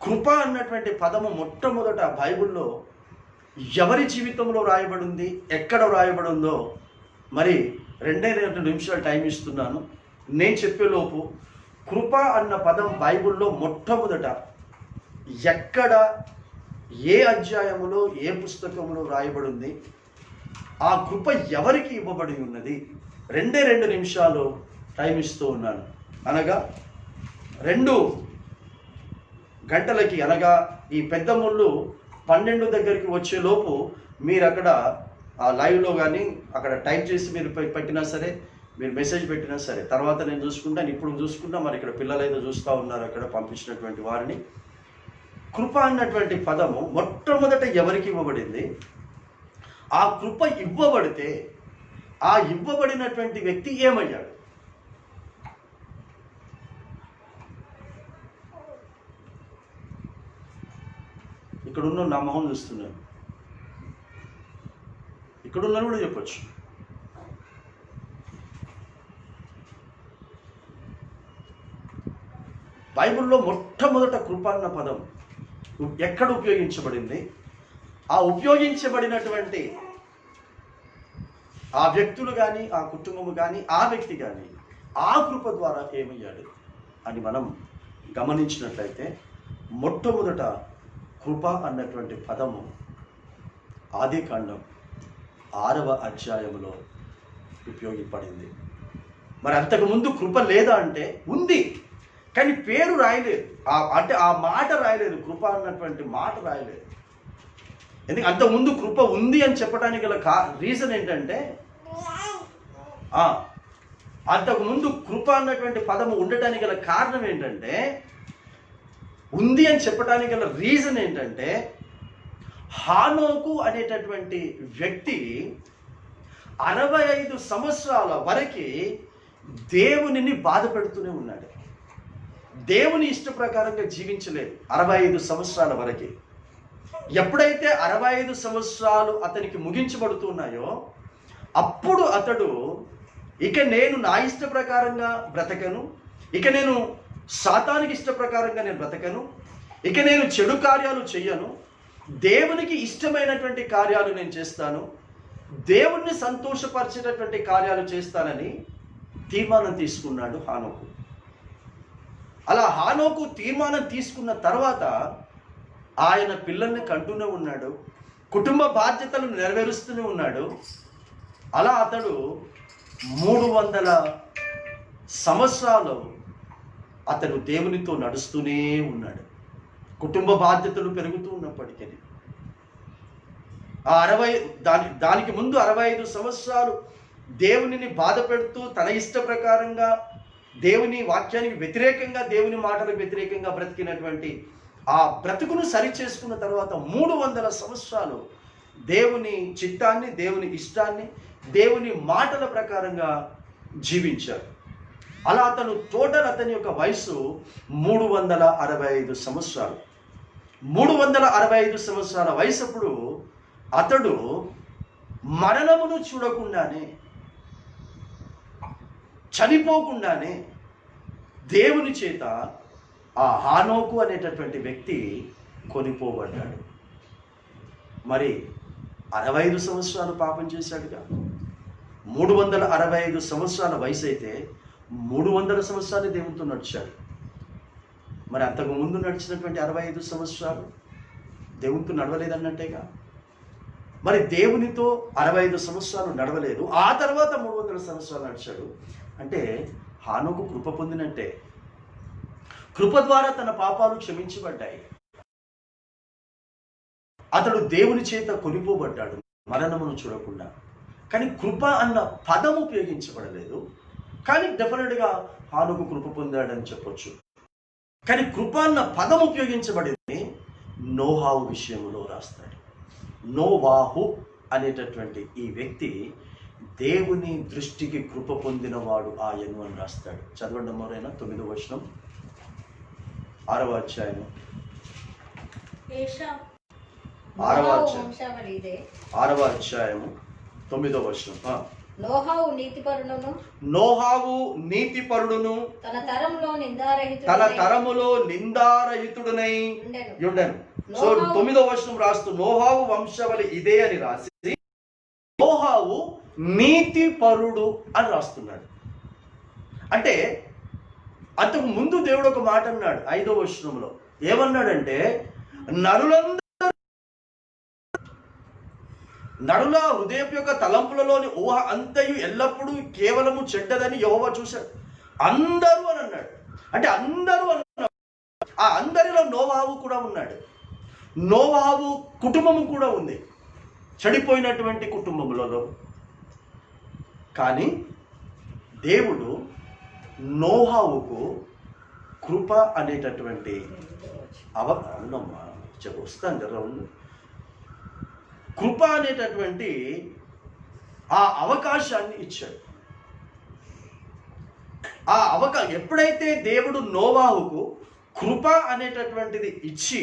Speaker 1: కృప అన్నటువంటి పదము మొట్టమొదట బైబిల్లో ఎవరి జీవితంలో రాయబడింది, ఎక్కడ రాయబడిందో మరి 2 నిమిషాలు టైం ఇస్తున్నాను. నేను చెప్పేలోపు కృప అన్న పదం బైబిల్లో మొట్టమొదట ఎక్కడ, ఏ అధ్యాయములో, ఏ పుస్తకంలో రాయబడింది, ఆ కృప ఎవరికి ఇవ్వబడి ఉన్నది, 2 నిమిషాలు టైం ఇస్తూ ఉన్నాను. అనగా 2 గంటలకి, అనగా ఈ పెద్ద ముళ్ళు 12 దగ్గరికి వచ్చేలోపు మీరు అక్కడ ఆ లైవ్లో కానీ అక్కడ టైప్ చేసి మీరు పెట్టినా సరే, మీరు మెసేజ్ పెట్టినా సరే, తర్వాత నేను చూసుకుంటాను. ఇప్పుడు చూసుకుంటా, మరి ఇక్కడ పిల్లలు అయితే చూస్తూ ఉన్నారు అక్కడ పంపించినటువంటి వారిని. కృప అన్నటువంటి పదము మొట్టమొదట ఎవరికి ఇవ్వబడింది, ఆ కృప ఇవ్వబడితే ఆ ఇవ్వబడినటువంటి వ్యక్తి ఏమయ్యాడు? ఇక్కడున్న నా మొహం చూస్తున్నాను, ఇక్కడున్న కూడా చెప్పచ్చు. బైబిల్లో మొట్టమొదట కృప అన్న పదం ఎక్కడ ఉపయోగించబడింది, ఆ ఉపయోగించబడినటువంటి ఆ వ్యక్తులు కానీ, ఆ కుటుంబము కానీ, ఆ వ్యక్తి కానీ ఆ కృప ద్వారా ఏమయ్యాడు అని మనం గమనించినట్లయితే, మొట్టమొదట కృప అన్నటువంటి పదము ఆదికాండం 6వ అధ్యాయంలో ఉపయోగపడింది. మరి అంతకుముందు కృప లేదా అంటే ఉంది, కానీ పేరు రాయలేదు. అంటే ఆ మాట రాయలేదు, కృప అన్నటువంటి మాట రాయలేదు. ఎందుకంటే అంతకుముందు కృప ఉంది అని చెప్పడానికి గల రీజన్ ఏంటంటే, అంతకుముందు కృప అన్నటువంటి పదము ఉండటానికి గల కారణం ఏంటంటే, ఉంది అని చెప్పడానికి గల రీజన్ ఏంటంటే, హానోకు అనేటటువంటి వ్యక్తి 65 సంవత్సరాల వరకు దేవునిని బాధ పెడుతూనే ఉన్నాడు. దేవుని ఇష్ట ప్రకారంగా జీవించలేదు 65 సంవత్సరాల వరకు. ఎప్పుడైతే 65 సంవత్సరాలు అతనికి ముగించబడుతున్నాయో అప్పుడు అతడు, ఇక నేను నా ఇష్ట ప్రకారంగా బ్రతకను, ఇక నేను సాతానికి ఇష్ట ప్రకారంగా నేను బ్రతకను, ఇక నేను చెడు కార్యాలు చెయ్యను, దేవునికి ఇష్టమైనటువంటి కార్యాలు నేను చేస్తాను, దేవుణ్ణి సంతోషపరిచేటటువంటి కార్యాలు చేస్తానని తీర్మానం తీసుకున్నాడు హానోకు. అలా హానోకు తీర్మానం తీసుకున్న తర్వాత ఆయన పిల్లల్ని కంటూనే ఉన్నాడు, కుటుంబ బాధ్యతలను నెరవేరుస్తూనే ఉన్నాడు. అలా అతడు 300 సంవత్సరాలు అతడు దేవునితో నడుస్తూనే ఉన్నాడు. కుటుంబ బాధ్యతలు పెరుగుతూ ఉన్నప్పటికీ దానికి ముందు 65 సంవత్సరాలు దేవునిని బాధ పెడుతూ తన ఇష్ట ప్రకారంగా దేవుని వాక్యానికి వ్యతిరేకంగా, దేవుని మాటలకు వ్యతిరేకంగా బ్రతికినటువంటి ఆ బ్రతుకును సరి చేసుకున్న తర్వాత 300 సంవత్సరాలు దేవుని చిత్తాన్ని, దేవుని ఇష్టాన్ని, దేవుని మాటల ప్రకారంగా జీవించారు. అలా అతను టోటల్ అతని యొక్క వయసు 365 సంవత్సరాలు. 365 సంవత్సరాల వయసప్పుడు అతడు మరణమును చూడకుండానే, చనిపోకుండానే దేవుని చేత ఆ హానోకు అనేటటువంటి వ్యక్తి కొనిపోబడ్డాడు. మరి 65 సంవత్సరాలు పాపం చేశాడుగా. 365 సంవత్సరాల వయసు అయితే 300 సంవత్సరాలు దేవునితో నడిచాడు. మరి అంతకు ముందు నడిచినటువంటి 65 సంవత్సరాలు దేవునితో నడవలేదన్నట్టేగా. మరి దేవునితో 65 సంవత్సరాలు నడవలేదు, ఆ తర్వాత 300 సంవత్సరాలు నడిచాడు అంటే హానోకు కృప పొందినట్టే. కృప ద్వారా తన పాపాలు క్షమించబడ్డాయి. అతడు దేవుని చేత కొనిపోబడ్డాడు మరణమును చూడకుండా. కానీ కృప అన్న పదం ఉపయోగించబడలేదు. కానీ డెఫినెట్గా హానోకు కృప పొందాడని చెప్పొచ్చు. కానీ కృప అన్న పదం ఉపయోగించబడింది నోహావు విషయంలో రాస్తాడు. నోవాహు అనేటటువంటి ఈ వ్యక్తి దేవుని దృష్టికి కృప పొందినవాడు ఆయను అని రాస్తాడు. చదవండి మరైనా 9వ వచనం, 6వ అధ్యాయం,
Speaker 3: ఏషా
Speaker 1: 6వ
Speaker 4: నోహావు
Speaker 1: అధ్యాయం,
Speaker 4: వంశావళి ఇదే.
Speaker 1: 6వ అధ్యాయము 9వ వచనం.
Speaker 4: నోహావు నీతిపరుడును
Speaker 1: నోహావు నీతిపరుడును
Speaker 4: తన తరంలో
Speaker 1: తన
Speaker 4: నిందారహితుడై
Speaker 1: తరములో నిందారహితుడనై
Speaker 4: ఉండెను.
Speaker 1: ఉండెను. సో 9వ వచనం రాస్తూ నోహావు వంశావళి ఇదే అని రాసి నోహావు నీతిపరుడు అని రాస్తున్నాడు. అంటే అంతకు ముందు దేవుడు ఒక మాట అన్నాడు 5వ వచనంలో. ఏమన్నాడంటే నరుల హృదయపు యొక్క తలంపులలోని ఊహ అంతయు ఎల్లప్పుడూ కేవలము చెడ్డదని యెహోవా చూశాడు. అందరూ అని అన్నాడు. అంటే అందరూ అన్నాడు. ఆ అందరిలో నోవాహు కూడా ఉన్నాడు. నోవాహు కుటుంబము కూడా ఉంది, చెడిపోయినటువంటి కుటుంబములలో. కానీ దేవుడు నోవాహుకు కృప అనేటటువంటి అవునమ్మా వస్తాను కదా, కృప అనేటటువంటి ఆ అవకాశాన్ని ఇచ్చాడు. ఆ ఎప్పుడైతే దేవుడు నోవాహుకు కృప అనేటటువంటిది ఇచ్చి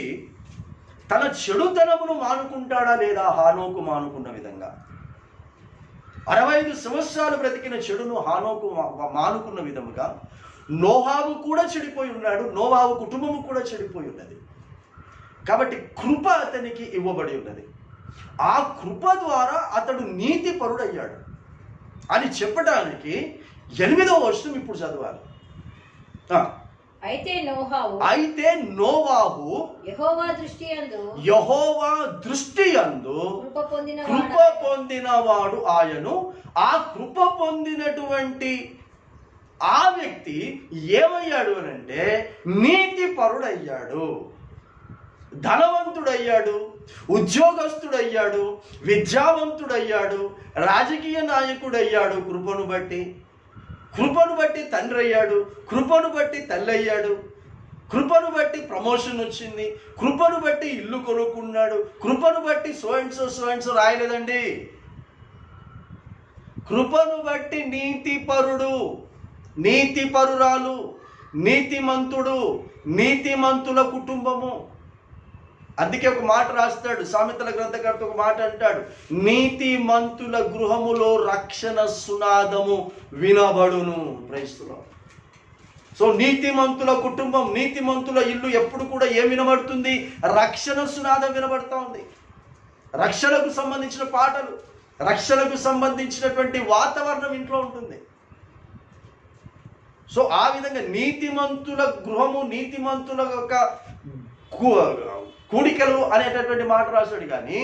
Speaker 1: తన చెడుతనమును మానుకుంటాడా లేదా, హానోకు మానుకున్న విధంగా 65 సంవత్సరాలు బ్రతికిన చెడును హానోకు మానుకున్న విధముగా నోవాహు కూడా చెడిపోయి ఉన్నాడు. నోవాహు కుటుంబము కూడా చెడిపోయి ఉన్నది. కాబట్టి కృప అతనికి ఇవ్వబడి ఉన్నది. ఆ కృప ద్వారా అతడు నీతిపరుడయ్యాడు అని చెప్పడానికి 8వ వచనం ఇప్పుడు చదవాలి.
Speaker 4: అయితే నోవాహు
Speaker 1: యెహోవా దృష్టి యందు కృప పొందినవాడు ఆయను. ఆ కృప పొందినటువంటి ఆ వ్యక్తి ఏమయ్యాడు అని అంటే నీతిపరుడయ్యాడు, ధనవంతుడయ్యాడు, ఉద్యోగస్తుడయ్యాడు, విద్యావంతుడయ్యాడు, రాజకీయ నాయకుడయ్యాడు. కృపను బట్టి తండ్రి అయ్యాడు, కృపను బట్టి తల్లి అయ్యాడు, కృపను బట్టి ప్రమోషన్ వచ్చింది, కృపను బట్టి ఇల్లు కొనుక్కున్నాడు, కృపను బట్టి సో అండ్ సో రాయలేదండి. కృపను బట్టి నీతిపరుడు, నీతిపరురాలు, నీతిమంతుడు, నీతిమంతుల కుటుంబము. అందుకే ఒక మాట రాస్తాడు, సామెతల గ్రంథకర్త ఒక మాట అంటాడు, నీతిమంతుల గృహములో రక్షణ సునాదము వినబడును. క్రైస్తవులు. సో నీతిమంతుల కుటుంబం, నీతిమంతుల ఇల్లు ఎప్పుడు కూడా ఏం వినబడుతుంది? రక్షణ సునాదం వినబడుతూ ఉంది. రక్షణకు సంబంధించిన పాటలు, రక్షణకు సంబంధించినటువంటి వాతావరణం ఇంట్లో ఉంటుంది. సో ఆ విధంగా నీతిమంతుల గృహము, నీతిమంతుల యొక్క కూడికలు అనేటటువంటి మాట రాశాడు. కానీ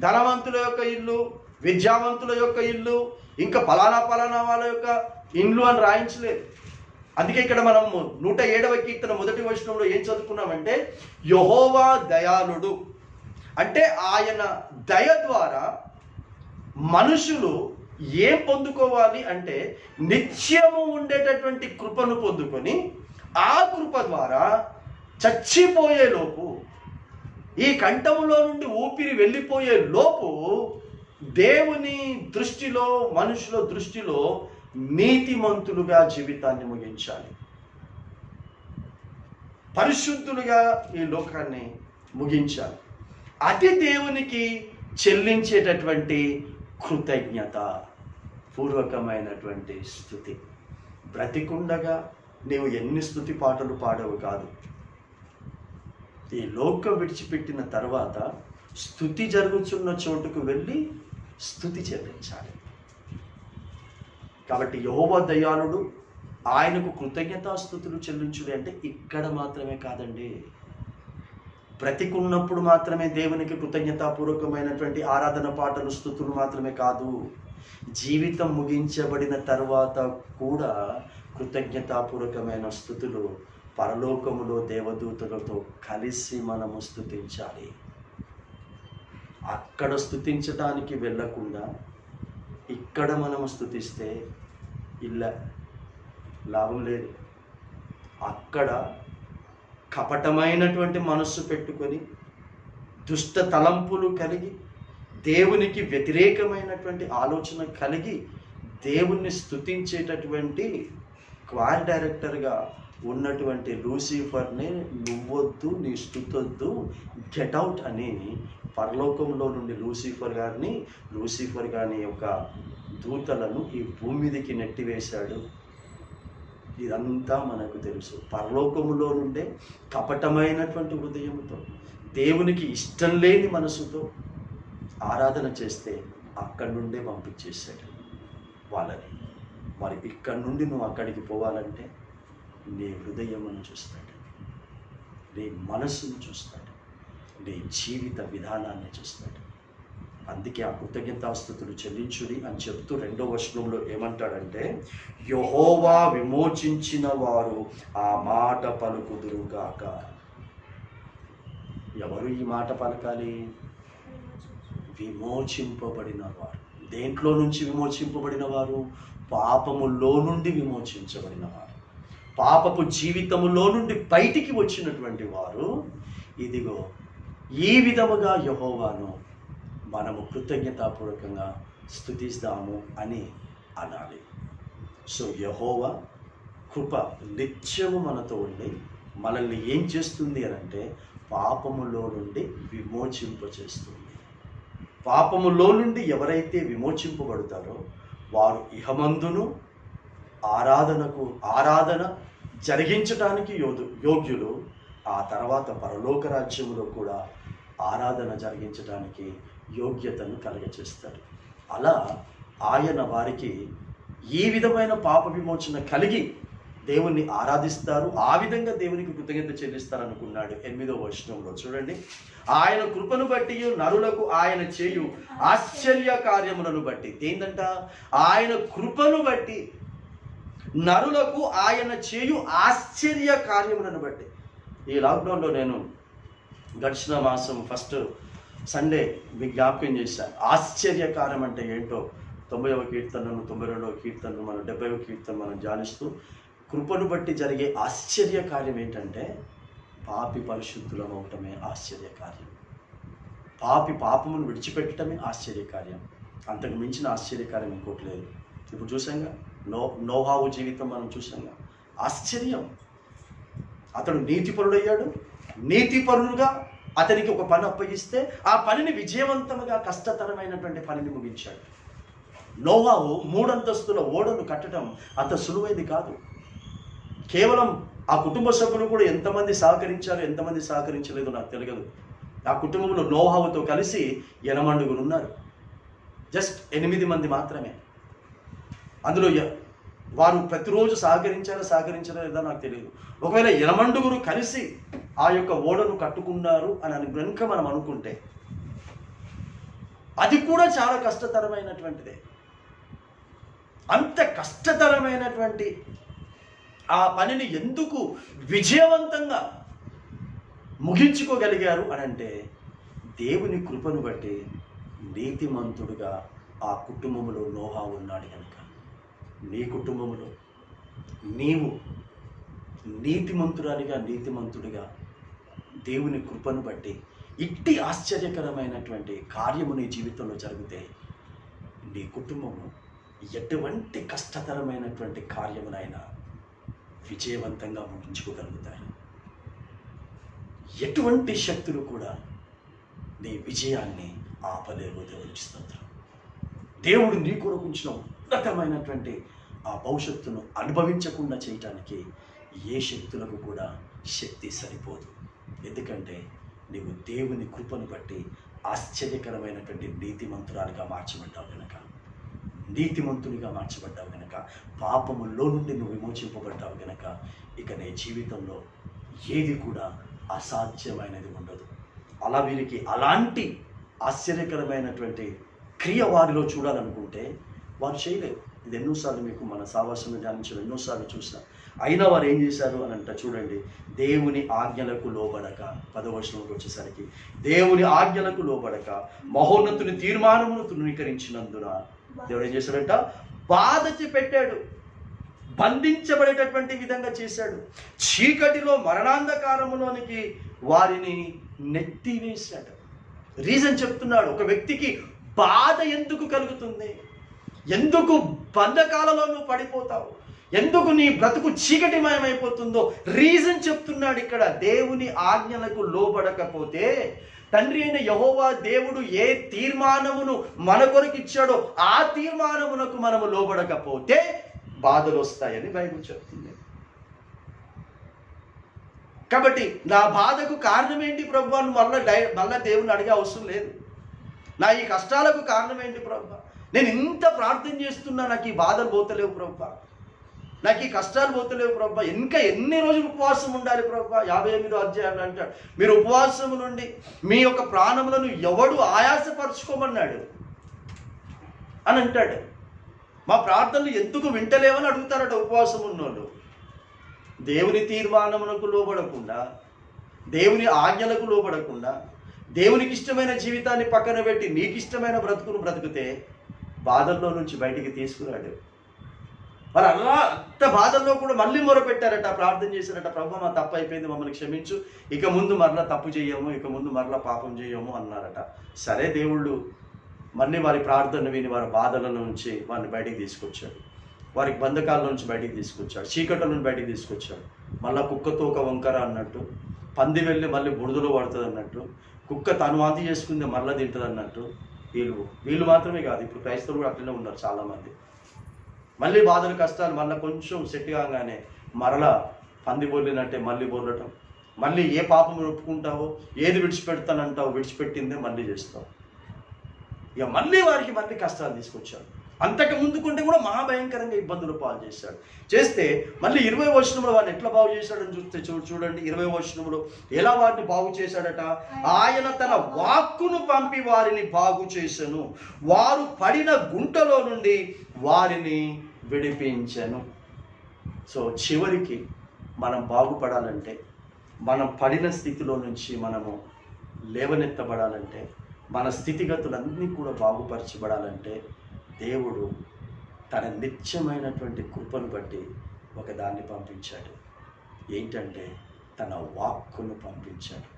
Speaker 1: ధనవంతుల యొక్క ఇల్లు, విద్యావంతుల యొక్క ఇల్లు, ఇంకా పలానా వాళ్ళ యొక్క ఇండ్లు అని రాయించలేదు. అందుకే ఇక్కడ మనం 107వ కీర్తన 1వ వచనంలో ఏం చదువుకున్నామంటే యెహోవా దయాళుడు. అంటే ఆయన దయ ద్వారా మనుషులు ఏం పొందుకోవాలి అంటే నిత్యము ఉండేటటువంటి కృపను పొందుకొని ఆ కృప ద్వారా చచ్చిపోయే లోపు, ఈ కంఠములో నుండి ఊపిరి వెళ్ళిపోయే లోపు దేవుని దృష్టిలో, మనుషుల దృష్టిలో నీతిమంతులుగా జీవితాన్ని ముగించాలి, పరిశుద్ధులుగా ఈ లోకాన్ని ముగించాలి. అది దేవునికి చెల్లించేటటువంటి కృతజ్ఞత పూర్వకమైనటువంటి స్తుతి. బ్రతికుండగా నీవు ఎన్ని స్తుతి పాటలు పాడవు కాదు, ఈ లోకం విడిచిపెట్టిన తర్వాత స్తుతి జరుగుతున్న చోటుకు వెళ్ళి స్తుతి చెల్లించాలి. కాబట్టి యెహోవా దయాళుడు, ఆయనకు కృతజ్ఞతాస్తుతులు చెల్లించుడు అంటే ఇక్కడ మాత్రమే కాదండి, బ్రతికున్నప్పుడు మాత్రమే దేవునికి కృతజ్ఞతాపూర్వకమైనటువంటి ఆరాధన పాటలు, స్తుతులు మాత్రమే కాదు, జీవితం ముగించబడిన తర్వాత కూడా కృతజ్ఞతాపూర్వకమైన స్తుతులు పరలోకములో దేవదూతలతో కలిసి మనము స్తుతించాలి. అక్కడ స్తుతించడానికి వెళ్ళకుండా ఇక్కడ మనము స్తుతిస్తే లాభం లేదు. అక్కడ కపటమైనటువంటి మనస్సు పెట్టుకొని దుష్ట తలంపులు కలిగి దేవునికి వ్యతిరేకమైనటువంటి ఆలోచన కలిగి దేవుణ్ణి స్తుతించేటటువంటి క్వార్ డైరెక్టర్గా ఉన్నటువంటి లూసిఫర్ని నువ్వొద్దు, నీ స్తుతొద్దు, గెట్ అవుట్ అని పరలోకంలో నుండి లూసిఫర్ గారి యొక్క దూతలను ఈ భూమి మీదకి నెట్టివేశాడు. ఇదంతా మనకు తెలుసు. పరలోకములో నుండే కపటమైనటువంటి హృదయంతో, దేవునికి ఇష్టం లేని మనసుతో ఆరాధన చేస్తే అక్కడి నుండే పంపించేశాడు వాళ్ళని. మరి ఇక్కడి నుండి నువ్వు అక్కడికి పోవాలంటే నీ హృదయమును చూస్తాడు, నీ మనస్సును చూస్తాడు, నీ జీవిత విధానాన్ని చూస్తాడు. అందుకే ఆ కృతజ్ఞతాస్తుతులు చెల్లించుడి అని చెప్తూ 2వ వచనంలో ఏమంటాడంటే, యెహోవా విమోచించిన వారు ఆ మాట పలుకుదురుగాక. ఎవరు ఈ మాట పలకాలి? విమోచింపబడిన వారు. దేంట్లో నుంచి విమోచింపబడిన వారు? పాపములో నుండి విమోచించబడిన వారు, పాపపు జీవితములో నుండి బయటికి వచ్చినటువంటి వారు. ఇదిగో ఈ విధముగా యెహోవాను మనము కృతజ్ఞతాపూర్వకంగా స్తుతిస్తాము అని అనాలి. సో యెహోవా కృప నిత్యము మనతో ఉండి మనల్ని ఏం చేస్తుంది అని అంటే పాపములో నుండి విమోచింపచేస్తుంది. పాపములో నుండి ఎవరైతే విమోచింపబడతారో వారు ఇహమందును ఆరాధన జరిగించడానికి యోగ్యులు. ఆ తర్వాత పరలోక రాజ్యములో కూడా ఆరాధన జరిగించడానికి యోగ్యతను కలుగచేస్తాడు. అలా ఆయన వారికి ఈ విధమైన పాప విమోచన కలిగి దేవుణ్ణి ఆరాధిస్తారు. ఆ విధంగా దేవునికి కృతజ్ఞత చెల్లిస్తారు అనుకున్నాడు. 8వ వచనంలో చూడండి, ఆయన కృపను బట్టి నరులకు ఆయన చేయు ఆశ్చర్య కార్యములను బట్టి. ఏంటంట? ఆయన కృపను బట్టి నరులకు ఆయన చేయు ఆశ్చర్య కార్యములను బట్టి. ఈ లాక్డౌన్లో నేను గడిచిన మాసం ఫస్ట్ సండే మీకు జ్ఞాపకం చేశాను. ఆశ్చర్యకార్యం అంటే ఏంటో 90వ కీర్తనను 92వ కీర్తనను మనం 70వ కీర్తన మనం ధ్యానిస్తూ కృపను బట్టి జరిగే ఆశ్చర్య కార్యం ఏంటంటే పాపి పరిశుద్ధులం అవటమే ఆశ్చర్యకార్యం. పాపమును విడిచిపెట్టడమే ఆశ్చర్యకార్యం. అంతకు మించిన ఆశ్చర్యకార్యం ఇంకోటి లేదు. ఇప్పుడు చూసాంగా నోహావు జీవితం మనం చూసాంగా. ఆశ్చర్యం. అతడు నీతిపరుడయ్యాడు. నీతిపరుడుగా అతనికి ఒక పని అప్పగిస్తే ఆ పనిని విజయవంతంగా కష్టతరమైనటువంటి పనిని ముగించాడు. నోహావు 3 అంతస్తుల ఓడను కట్టడం అంత సులువైంది కాదు. కేవలం ఆ కుటుంబ సభ్యులు కూడా ఎంతమంది సహకరించారో ఎంతమంది సహకరించలేదో నాకు తెలియదు. ఆ కుటుంబంలో నోహావుతో కలిసి 8 ఉన్నారు. జస్ట్ 8 మంది మాత్రమే. అందులో వారు ప్రతిరోజు సహకరించలేదో నాకు తెలియదు. ఒకవేళ 8 కలిసి ఆ యొక్క ఓడను కట్టుకున్నారు అని కనుక మనం అనుకుంటే అది కూడా చాలా కష్టతరమైనటువంటిదే. అంత కష్టతరమైనటువంటి ఆ పనిని ఎందుకు విజయవంతంగా ముగించుకోగలిగారు అని అంటే దేవుని కృపను బట్టి నీతిమంతుడుగా ఆ కుటుంబంలో నోహా ఉన్నాడు కనుక. నీ కుటుంబంలో నీవు నీతిమంతుడిగా దేవుని కృపను బట్టి ఇట్టి ఆశ్చర్యకరమైనటువంటి కార్యము నీ జీవితంలో జరిగితే నీ కుటుంబము ఎటువంటి కష్టతరమైనటువంటి కార్యమునైనా విజయవంతంగా ముగించుకోగలుగుతాయి. ఎటువంటి శక్తులు కూడా నీ విజయాన్ని ఆపలేవు. దేవునికి స్తోత్రం. దేవుడు నీ కొరకు ఉంచిన ఉన్నతమైనటువంటి ఆ భవిష్యత్తును అనుభవించకుండా చేయటానికి ఏ శక్తులకు కూడా శక్తి సరిపోదు. ఎందుకంటే నీవు దేవుని కృపను బట్టి ఆశ్చర్యకరమైనటువంటి నీతిమంతురాలుగా మార్చబడ్డావు కనుక, నీతిమంతునిగా మార్చబడ్డావు కనుక, పాపములో నుండి నువ్వు విమోచింపబడ్డావు కనుక ఇక నీ జీవితంలో ఏది కూడా అసాధ్యమైనది ఉండదు. అలా వీరికి అలాంటి ఆశ్చర్యకరమైనటువంటి క్రియ వారిలో చూడాలనుకుంటే వారు చేయలేరు. ఇది ఎన్నోసార్లు మీకు మన సావాసంలో ధ్యానించడం ఎన్నోసార్లు చూసినా. అయినా వారు ఏం చేశారు అని అంటే చూడండి, దేవుని ఆజ్ఞలకు లోబడక, 10వ వచనంలోకి వచ్చేసరికి దేవుని ఆజ్ఞలకు లోబడక మహోన్నతుని తీర్మానమును తృణీకరించినందున దేవుడు ఏం చేశాడంట? బాధచి పెట్టాడు, బంధించబడేటటువంటి విధంగా చేశాడు. చీకటిలో మరణాంధకారములోనికి వారిని నెట్టివేశాడు. రీజన్ చెప్తున్నాడు. ఒక వ్యక్తికి బాధ ఎందుకు కలుగుతుంది? ఎందుకు బంధకాలలో నువ్వు పడిపోతావు? ఎందుకు నీ బ్రతుకు చీకటిమయమైపోతుందో రీజన్ చెప్తున్నాడు ఇక్కడ. దేవుని ఆజ్ఞలకు లోబడకపోతే, తండ్రి అయిన యెహోవా దేవుడు ఏ తీర్మానమును మన కొరకు ఇచ్చాడో ఆ తీర్మానమునకు మనము లోబడకపోతే బాధలు వస్తాయని బైబిల్ చెప్తుంది. కాబట్టి నా బాధకు కారణం ఏంటి ప్రభు అని మళ్ళా దేవుని అడిగే అవసరం లేదు. నా ఈ కష్టాలకు కారణం ఏంటి ప్రభు? నేను ఇంత ప్రార్థన చేస్తున్నా, నాకు ఈ బాధలు పోతలేవు ప్రభు, నాకు ఈ కష్టాలు పోతలేవు ప్రభు, ఇంకా ఎన్ని రోజులు ఉపవాసం ఉండాలి ప్రభు? 58వ అధ్యాయం అంటాడు, మీరు ఉపవాసము నుండి మీ యొక్క ప్రాణములను ఎవడు ఆయాసపరచుకోమన్నాడు అని అంటాడు. మా ప్రార్థనలు ఎందుకు వింటలేవని అడుగుతారట ఉపవాసం ఉన్నోళ్ళు. దేవుని తీర్మానమునకు లోబడకుండా, దేవుని ఆజ్ఞలకు లోబడకుండా, దేవునికి ఇష్టమైన జీవితాన్ని పక్కన పెట్టి నీకు ఇష్టమైన బ్రతుకును బ్రతికితే బాధల్లో నుంచి బయటికి తీసుకురాడు. మరి అలా అంత బాధల్లో కూడా మళ్ళీ మొరపెట్టారట, ప్రార్థన చేశారట, ప్రభు మా తప్పు అయిపోయింది, మమ్మల్ని క్షమించు, ఇక ముందు మరలా తప్పు చేయము, ఇక ముందు మరలా పాపం చేయము అన్నారట. సరే, దేవుళ్ళు మళ్ళీ వారి ప్రార్థన విని వారి బాధల నుంచి వారిని బయటికి తీసుకొచ్చాడు, వారికి బంధకాల నుంచి బయటికి తీసుకొచ్చాడు, చీకట్ల నుంచి బయటికి తీసుకొచ్చాడు. మళ్ళీ కుక్కతో ఒక వంకర అన్నట్టు, పంది వెళ్ళి మళ్ళీ బురదలో పడుతుంది అన్నట్టు, కుక్క తను వాంతి చేసుకుంది మళ్ళీ తింటుంది అన్నట్టు, వీళ్ళు మాత్రమే కాదు, ఇప్పుడు క్రైస్తవులు కూడా అట్లనే ఉన్నారు చాలామంది. మళ్ళీ బాధలు కష్టాలు మళ్ళీ కొంచెం సెట్ కాగానే మరలా పంది బొర్లినట్టే మళ్ళీ బొర్లటం, మళ్ళీ ఏ పాపం ఒప్పుకుంటావో, ఏది విడిచిపెడతానంటావో విడిచిపెట్టిందే మళ్ళీ చేస్తావు. ఇక మళ్ళీ వారికి మళ్ళీ కష్టాలు తీసుకొచ్చాడు. అంతకు ముందుకుంటే కూడా మహాభయంకరంగా ఇబ్బందులు పాలు చేశాడు. చేస్తే మళ్ళీ 20వ వచనంలో వారిని ఎట్లా బాగు చేశాడని చూస్తే చూడండి. 20వ వచనంలో ఎలా వారిని బాగు చేశాడట? ఆయన తన వాక్కును పంపి వారిని బాగు చేశాను, వారు పడిన గుంటలో నుండి వారిని విడిపించాను. సో చివరికి మనం బాగుపడాలంటే, మనం పడిన స్థితిలో నుంచి మనము లేవనెత్తబడాలంటే, మన స్థితిగతులన్నీ కూడా బాగుపరచబడాలంటే దేవుడు తన నిత్యమైనటువంటి కృపను బట్టి ఒకదాన్ని పంపించాడు. ఏంటంటే తన వాక్కును పంపించాడు.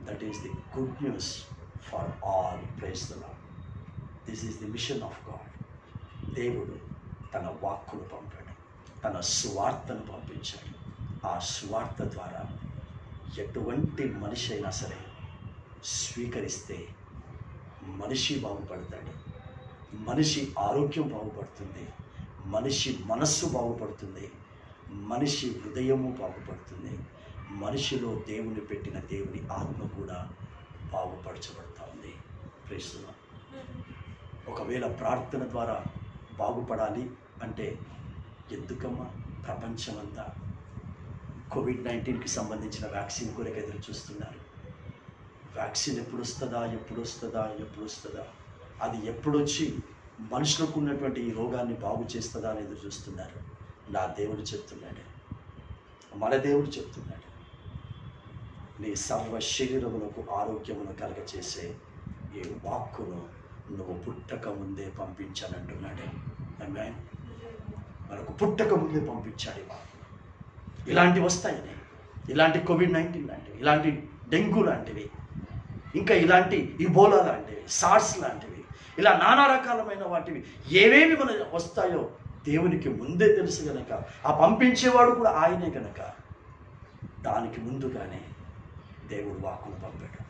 Speaker 1: That is the good news for all. Praise the lord. This is the mission of God. దేవుడు తన వాక్కును పంపాడు, తన సువార్తను పంపించాడు. ఆ సువార్త ద్వారా ఎటువంటి మనిషి అయినా సరే స్వీకరిస్తే మనిషి బాగుపడతాడు, మనిషి ఆరోగ్యం బాగుపడుతుంది, మనిషి మనస్సు బాగుపడుతుంది, మనిషి హృదయము బాగుపడుతుంది, మనిషిలో దేవుని పెట్టిన దేవుని ఆత్మ కూడా బాగుపరచబడతా ఉంది. Praise the lord. ఒకవేళ ప్రార్థన ద్వారా బాగుపడాలి అంటే ఎందుకమ్మా ప్రపంచమంతా కోవిడ్-19కి సంబంధించిన వ్యాక్సిన్ కొరకు ఎదురు చూస్తున్నారు. వ్యాక్సిన్ ఎప్పుడు వస్తుందా, అది ఎప్పుడొచ్చి మనుషులకు ఉన్నటువంటి ఈ రోగాన్ని బాగు చేస్తుందా అని ఎదురు చూస్తున్నారు. నా దేవుడు చెప్తున్నాడు, మన దేవుడు చెప్తున్నాడు, నీ సర్వ శరీరములకు ఆరోగ్యమును కలగచేసే ఈ వాక్కును నువ్వు పుట్టక ముందే పంపించానంటున్నాడు. ఆమేన్. మనకు పుట్టక ముందే పంపించాడు. ఇలాంటివి వస్తాయని, ఇలాంటి కోవిడ్-19 లాంటివి, ఇలాంటి డెంగ్యూ లాంటివి, ఇంకా ఇలాంటి ఇబోలా లాంటివి, సార్స్ లాంటివి, ఇలా నానా రకాలమైన వాటివి ఏవేవి మన వస్తాయో దేవునికి ముందే తెలుసు గనక, ఆ పంపించేవాడు కూడా ఆయనే గనక దానికి ముందుగానే దేవుడు వాక్కును పంపాడు.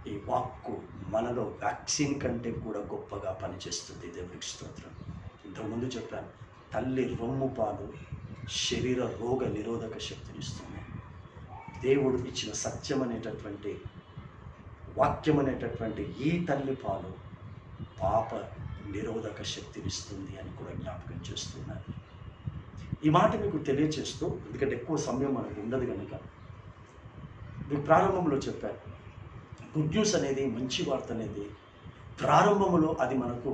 Speaker 1: ఈ వాక్కు మనలో వ్యాక్సిన్ కంటే కూడా గొప్పగా పనిచేస్తుంది. దేవునికి స్తోత్రం. ఇంతకుముందు చెప్పాను, తల్లి రొమ్ము పాలు శరీర రోగ నిరోధక శక్తినిస్తుంది. దేవుడు ఇచ్చిన సత్యం అనేటటువంటి వాక్యం అనేటటువంటి ఈ తల్లి పాలు పాప నిరోధక శక్తినిస్తుంది అని కూడా జ్ఞాపకం చేస్తున్నాను. ఈ మాట మీకు తెలియచేస్తూ, ఎందుకంటే ఎక్కువ సమయం మనకు ఉండదు కనుక మీకు ప్రారంభంలో చెప్పాను, గుడ్ న్యూస్ అనేది, మంచి వార్త అనేది ప్రారంభంలో అది మనకు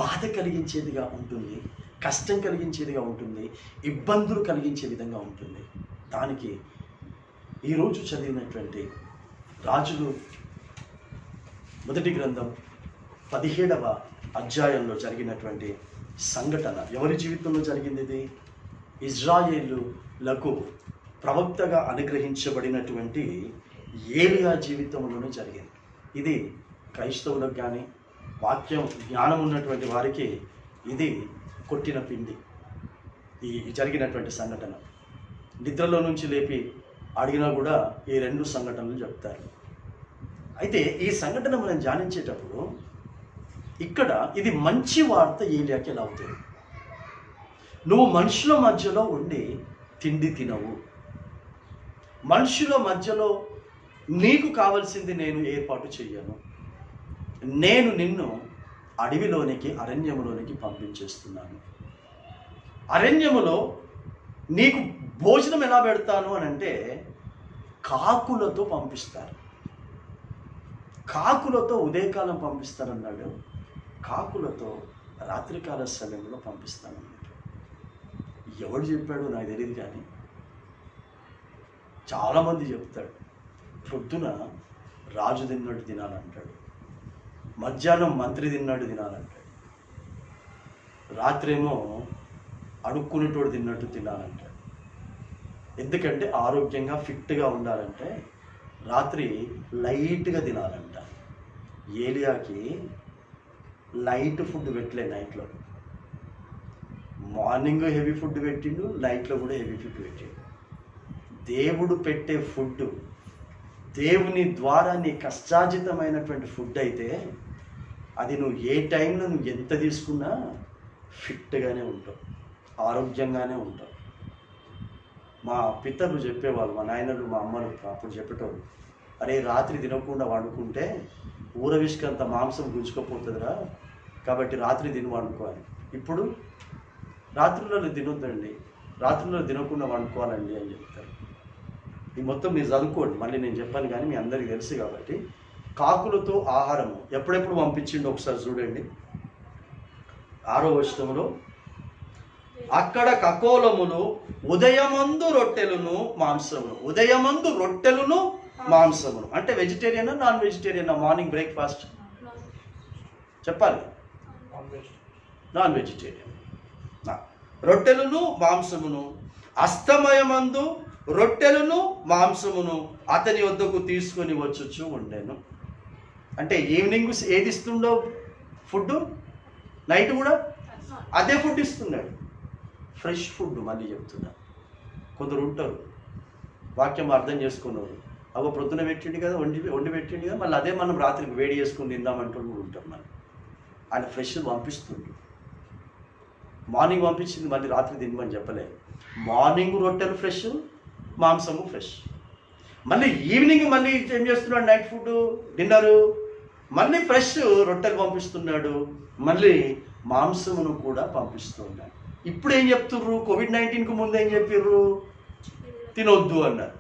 Speaker 1: బాధ కలిగించేదిగా ఉంటుంది, కష్టం కలిగించేదిగా ఉంటుంది, ఇబ్బందులు కలిగించే విధంగా ఉంటుంది. దానికి ఈరోజు చదివినటువంటి రాజులు మొదటి గ్రంథం 17వ అధ్యాయంలో జరిగినటువంటి సంఘటన ఎవరి జీవితంలో జరిగింది? ఇది ఇజ్రాయేలులకు ప్రవక్తగా అనుగ్రహించబడినటువంటి ఏలియా జీవితంలోనే జరిగింది. ఇది క్రైస్తవులకు కానీ వాక్యం జ్ఞానం ఉన్నటువంటి వారికి ఇది కొట్టిన పిండి, ఈ జరిగినటువంటి సంఘటన. నిద్రలో నుంచి లేపి అడిగినా కూడా ఈ 2 సంఘటనలు చెప్తారు. అయితే ఈ సంఘటన మనం ధ్యానించేటప్పుడు ఇక్కడ ఇది మంచి వార్త ఏలియాకి ఎలా అవుతుంది? నువ్వు మనుషుల మధ్యలో ఉండి తిండి తినవు, మనుషుల మధ్యలో నీకు కావలసింది నేను ఏర్పాటు చెయ్యను, నేను నిన్ను అడవిలోనికి అరణ్యములోనికి పంపించేస్తున్నాను. అరణ్యములో నీకు భోజనం ఎలా పెడతాను అని అంటే కాకులతో పంపిస్తారు. కాకులతో ఉదయకాలం పంపిస్తానన్నాడు, కాకులతో రాత్రికాల సమయంలో పంపిస్తానన్నాడు. ఎవడు చెప్పాడో నాకు తెలియదు, కానీ చాలామంది చెప్తాడు. పొద్దున రాజు తిన్నాడు తినాలంటాడు, మధ్యాహ్నం మంత్రి తిన్నాడు తినాలంటాడు, రాత్రేమో అడుక్కునేటోడు తిన్నట్టు తినాలంటాడు. ఎందుకంటే ఆరోగ్యంగా ఫిట్గా ఉండాలంటే రాత్రి లైట్గా తినాలంట. ఏలియాకి లైట్ ఫుడ్ పెట్టలే, నైట్లో మార్నింగ్ హెవీ ఫుడ్ పెట్టిండు, నైట్లో కూడా హెవీ ఫుడ్ పెట్టిండు. దేవుడు పెట్టే ఫుడ్, దేవుని ద్వారా నీ కష్టార్జితమైనటువంటి ఫుడ్ అయితే అది నువ్వు ఏ టైంలో నువ్వు ఎంత తీసుకున్నా ఫిట్గానే ఉంటావు, ఆరోగ్యంగానే ఉంటావు. మా పితరులు చెప్పేవాళ్ళు, మా నాయనలు మా అమ్మలు అప్పుడు చెప్పేటోళ్ళు, అరే రాత్రి తినకుండా వండుకుంటే ఊరవిష్కంత మాంసం గుంజుకపోతుందిరా, కాబట్టి రాత్రి తిని వండుకోవాలి. ఇప్పుడు రాత్రులలో తినొద్దండి, రాత్రులలో తినకుండా వండుకోవాలండి అని చెప్తారు. ఈ మొత్తం మీరు చదువుకోండి, మళ్ళీ నేను చెప్పాను కానీ మీ అందరికీ తెలుసు కాబట్టి. కాకులతో ఆహారము ఎప్పుడెప్పుడు పంపించిండో ఒకసారి చూడండి. 6వ వచనంలో, అక్కడ కకోలములు ఉదయమందు రొట్టెలును మాంసమును, ఉదయమందు రొట్టెలును మాంసమును. అంటే వెజిటేరియనా నాన్ వెజిటేరియనా? మార్నింగ్ బ్రేక్ఫాస్ట్ చెప్పాలి, నాన్ వెజిటేరియన్. రొట్టెలును మాంసమును, అస్తమయమందు రొట్టెలును మాంసమును అతని వద్దకు తీసుకొని వచ్చుచు ఉండెను. అంటే ఈవినింగ్ ఏది ఇస్తుండో ఫుడ్, నైట్ కూడా అదే ఫుడ్ ఇస్తున్నాడు, ఫ్రెష్ ఫుడ్. మళ్ళీ చెప్తున్నా, కొందరు ఉంటారు వాక్యం అర్థం చేసుకున్నారు, అవ ప్రొద్దున పెట్టిండు కదా, వండి పెట్టిండు కదా, మళ్ళీ అదే మనం రాత్రికి వేడి చేసుకుని తిందామంటూ ఉంటాం. మనం ఆయన ఫ్రెష్ పంపిస్తుండ్రు. మార్నింగ్ పంపించింది మళ్ళీ రాత్రి తినమని చెప్పలేదు. మార్నింగ్ రొట్టెలు ఫ్రెష్, మాంసము ఫ్రెష్. మళ్ళీ ఈవినింగ్ మళ్ళీ ఏం చేస్తున్నాడు, నైట్ ఫుడ్ డిన్నరు, మళ్ళీ ఫ్రెష్ రొట్టెలు పంపిస్తున్నాడు, మళ్ళీ మాంసమును కూడా పంపిస్తున్నాడు. ఇప్పుడు ఏం చెప్తుర్రు? కోవిడ్-19కు ముందు ఏం చెప్పిర్రు? తినొద్దు అన్నారు,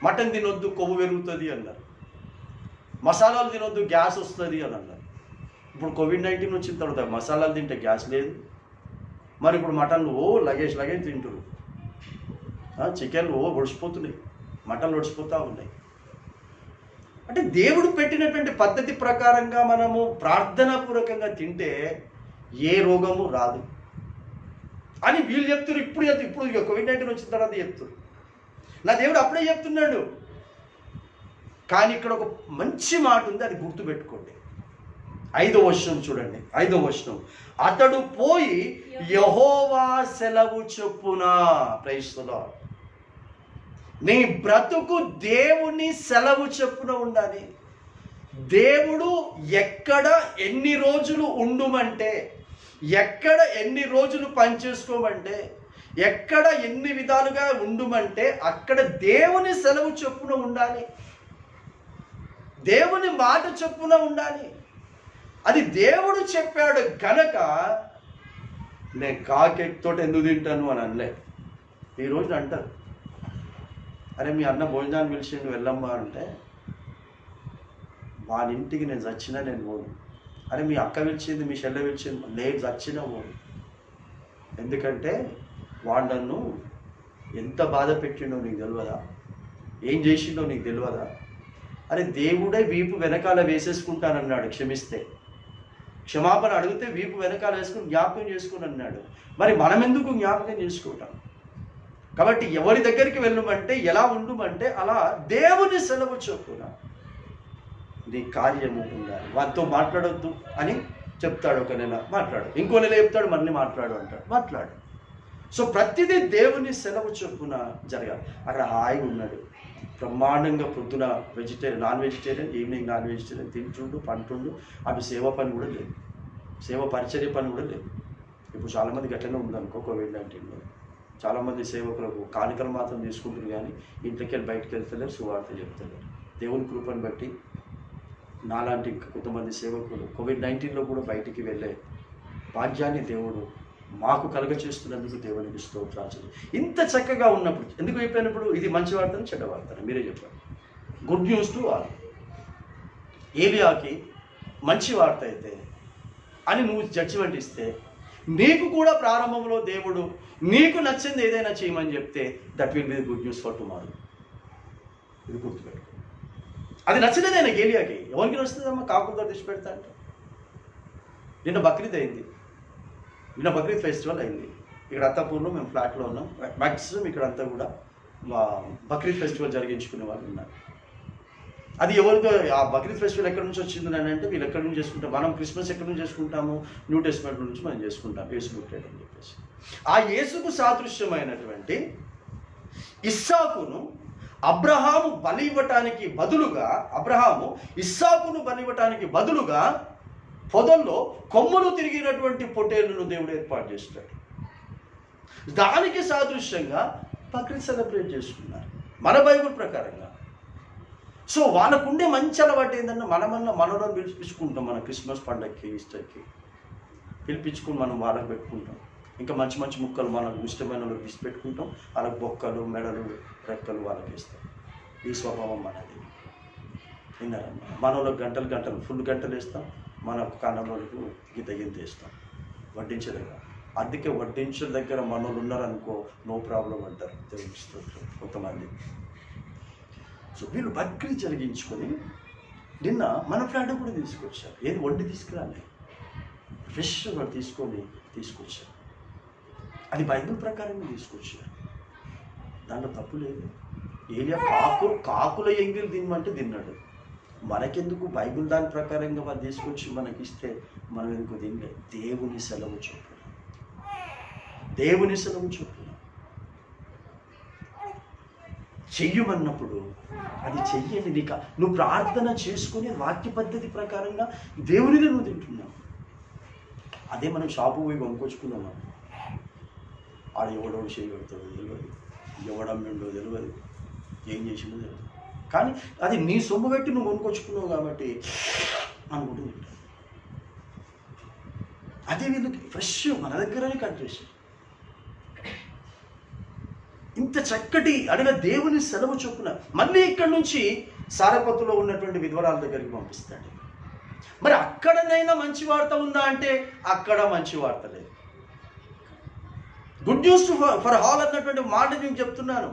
Speaker 1: మటన్ తినొద్దు కొవ్వు పెరుగుతుంది అన్నారు, మసాలాలు తినొద్దు గ్యాస్ వస్తుంది అని అన్నారు. ఇప్పుడు కోవిడ్-19 వచ్చిన తర్వాత మసాలాలు తింటే గ్యాస్ లేదు, మరి ఇప్పుడు మటన్లు లగేజ్ తింటురు, చికెన్లు ఒడిచిపోతున్నాయి, మటన్లు ఒడిచిపోతూ ఉన్నాయి. అంటే దేవుడు పెట్టినటువంటి పద్ధతి ప్రకారంగా మనము ప్రార్థనాపూర్వకంగా తింటే ఏ రోగము రాదు అని వీళ్ళు చెప్తున్నారు. ఇప్పుడు ఇక కోవిడ్-19 వచ్చిన తర్వాత చెప్తున్నారు. నా దేవుడు అప్పుడే చెప్తున్నాడు. కానీ ఇక్కడ ఒక మంచి మాట ఉంది, అది గుర్తుపెట్టుకోండి. 5వ వచనం చూడండి. 5వ వచనం, అతడు పోయి యెహోవా సెలవు చొప్పున, ప్రైజ్ ది లార్డ్, నీ బ్రతుకు దేవుని సెలవు చొప్పున ఉండాలి. దేవుడు ఎక్కడ ఎన్ని రోజులు ఉండుమంటే, ఎక్కడ ఎన్ని రోజులు పనిచేసుకోమంటే, ఎక్కడ ఎన్ని విధాలుగా ఉండుమంటే అక్కడ దేవుని సెలవు చొప్పున ఉండాలి, దేవుని మాట చొప్పున ఉండాలి. అది దేవుడు చెప్పాడు గనక నేను కాకెట్తో ఎందుకు తింటాను అని అనలే. ఈ రోజున అంటారు, అరే మీ అన్న భోజనాన్ని పిలిచిండు వెళ్ళమ్మా అంటే, వాని ఇంటికి నేను చచ్చినా నేను పోను. అరే మీ అక్క పిలిచింది, మీ చెల్లె పిలిచింది, లేదు చచ్చినా పోను. ఎందుకంటే వాడు నన్ను ఎంత బాధ పెట్టిండో నీకు తెలియదా, ఏం చేసిండో నీకు తెలియదా. అరే దేవుడే వీపు వెనకాల వేసేసుకుంటానన్నాడు, క్షమిస్తే క్షమాపణ అడిగితే వీపు వెనకాల వేసుకుని జ్ఞాపకం చేసుకుని అన్నాడు. మరి మనం ఎందుకు జ్ఞాపకం చేసుకుంటాం? కాబట్టి ఎవరి దగ్గరికి వెళ్ళమంటే, ఎలా ఉండుమంటే అలా దేవుని సెలవు చొప్పున నీ కార్యము ఉండాలి. వారితో మాట్లాడొద్దు అని చెప్తాడు, ఒక నెల మాట్లాడు, ఇంకో నెల చెప్తాడు మళ్ళీ మాట్లాడు అంటాడు, మాట్లాడు. సో ప్రతిదీ దేవుని సెలవు చొప్పున జరగాలి. అక్కడ హాయిగా ఉన్నాడు, బ్రహ్మాండంగా పొద్దున non vegetarian, evening non vegetarian, తింటుండు పంటుండు. అటు సేవ పని కూడా లేదు, సేవ పరిచర్య పని కూడా లేదు. ఇప్పుడు చాలామంది గట్లనే ఉందనుకో కోవిడ్-19లో. చాలామంది సేవకులకు కానుకలు మాత్రం తీసుకుంటారు కానీ ఇంట్లోకి వెళ్ళి బయటకు వెళ్తలేరు, సువార్త చెప్తలేరు. దేవుని కృపను బట్టి నాలాంటి కొంతమంది సేవకులు కోవిడ్-19లో కూడా బయటికి వెళ్ళే భాగ్యాన్ని దేవుడు మాకు కలుగచేస్తున్నందుకు దేవునికి స్తోత్రాలు. ఇంత చక్కగా ఉన్నప్పుడు ఎందుకు చెప్పినప్పుడు ఇది మంచి వార్తను చెడ్డ వార్తను మీరే చెప్పారు. Good news to all. ఏలియాకి మంచి వార్త అయితే అని నువ్వు జడ్జిమెంట్ ఇస్తే, నీకు కూడా ప్రారంభంలో దేవుడు నీకు నచ్చింది ఏదైనా చేయమని చెప్తే that will be good news for tomorrow. ఇది గుర్తుపెట్టు. అది నచ్చలేదైనా ఏలియాకి. ఎవరికి నచ్చుతుందమ్మా? కాకులతో తెచ్చి పెడతా అంటే. నిన్న బక్రీద్ అయింది, నిన్న బక్రీద్ ఫెస్టివల్ అయింది. ఇక్కడ అత్తాపూర్లో మేము ఫ్లాట్లో ఉన్నాం. మ్యాక్సిమం ఇక్కడంతా కూడా బక్రీద్ ఫెస్టివల్ జరిగించుకునే వాళ్ళు ఉన్నారు. అది ఎవరితో ఆ బక్రీద్ ఫెస్టివల్ ఎక్కడి నుంచి వచ్చింది అని అంటే, వీళ్ళు ఎక్కడి నుంచి చేసుకుంటాం, మనం క్రిస్మస్ ఎక్కడి నుంచి చేసుకుంటాము, న్యూ టెస్ట్మెంట్ నుంచి మనం చేసుకుంటాం, యేసు పుట్టాడు అని చెప్పేసి. ఆ యేసుకు సాదృశ్యమైనటువంటి ఇస్సాకును అబ్రహాము బలి ఇవ్వటానికి బదులుగా, ఇస్సాకును బలి ఇవ్వటానికి బదులుగా పొదల్లో కొమ్ములు తిరిగినటువంటి పొట్టేళ్లను దేవుడు ఏర్పాటు చేస్తాడు. దానికి సాదృశ్యంగా బక్రీద్ సెలబ్రేట్ చేసుకున్నారు మన బైబిల్ ప్రకారంగా. సో వాళ్ళకుండే మంచి అలవాటు ఏంటంటే, మనలను పిలిపించుకుంటాం. మన క్రిస్మస్ పండగకి, ఈస్టర్కి పిలిపించుకుని మనం వాళ్ళకి పెట్టుకుంటాం. ఇంకా మంచి మంచి ముక్కలు మనకు ఇష్టమైన వాళ్ళకి తీసి పెట్టుకుంటాం. వాళ్ళకి బొక్కలు, మెడలు, రెక్కలు వాళ్ళకి ఇస్తాం. ఈ స్వభావం మనది. విన్నారమ్మా? మన వాళ్ళకి గంటలు ఫుల్ గంటలు వేస్తాం, మన కాలంలోకి గింత వేస్తాం వడ్డించలేక. అందుకే వడ్డించే దగ్గర మనోళ్ళు ఉన్నారనుకో నో ప్రాబ్లం అంటారు దేవుని కొంతమంది. సో వీళ్ళు బక్రీద్ జరిగించుకొని నిన్న మన ఫ్లాట్ కూడా తీసుకొచ్చారు. ఏది వండి తీసుకురాలి, ఫ్రెష్గా తీసుకొచ్చారు. అది బైబిల్ ప్రకారంగా తీసుకొచ్చారు, దాంట్లో తప్పు లేదు. ఏలియా కాకుల ఎంగిల్ తినమంటే తిన్నాడు. మనకెందుకు? బైబిల్ దాని ప్రకారంగా వాళ్ళు తీసుకొచ్చి మనకిస్తే మనం ఎందుకు తినలే? దేవుని సెలవు చొప్పున చెయ్యమన్నప్పుడు అది చెయ్యండి. నువ్వు ప్రార్థన చేసుకుని వాక్య పద్ధతి ప్రకారంగా దేవునిని నువ్వు తింటున్నావు. అదే మనం షాపు పోయి కొనుక్కొచ్చుకున్నాము, ఆడ ఎవడోడు చేయబడతాడో తెలియదు, ఎవడమ్మిండో తెలియదు, ఏం చేసిండో తెలియదు. కానీ అది నీ సొమ్ము పెట్టి నువ్వు కొనుక్కొచ్చుకున్నావు కాబట్టి అనుకుంటూ తింటావు. అదే వీళ్ళకి ఫ్రెష్ మన దగ్గరనే కట్ చేసి ఇంత చక్కటి అడిగిన దేవుని సెలవు చొప్పున మళ్ళీ ఇక్కడి నుంచి సారపత్తులో ఉన్నటువంటి విధవరాల దగ్గరికి పంపిస్తాడు. మరి అక్కడనైనా మంచి వార్త ఉందా అంటే అక్కడ మంచి వార్త లేదు. గుడ్ న్యూస్ ఫర్ ఆల్ అన్నటువంటి మాట నేను చెప్తున్నాను.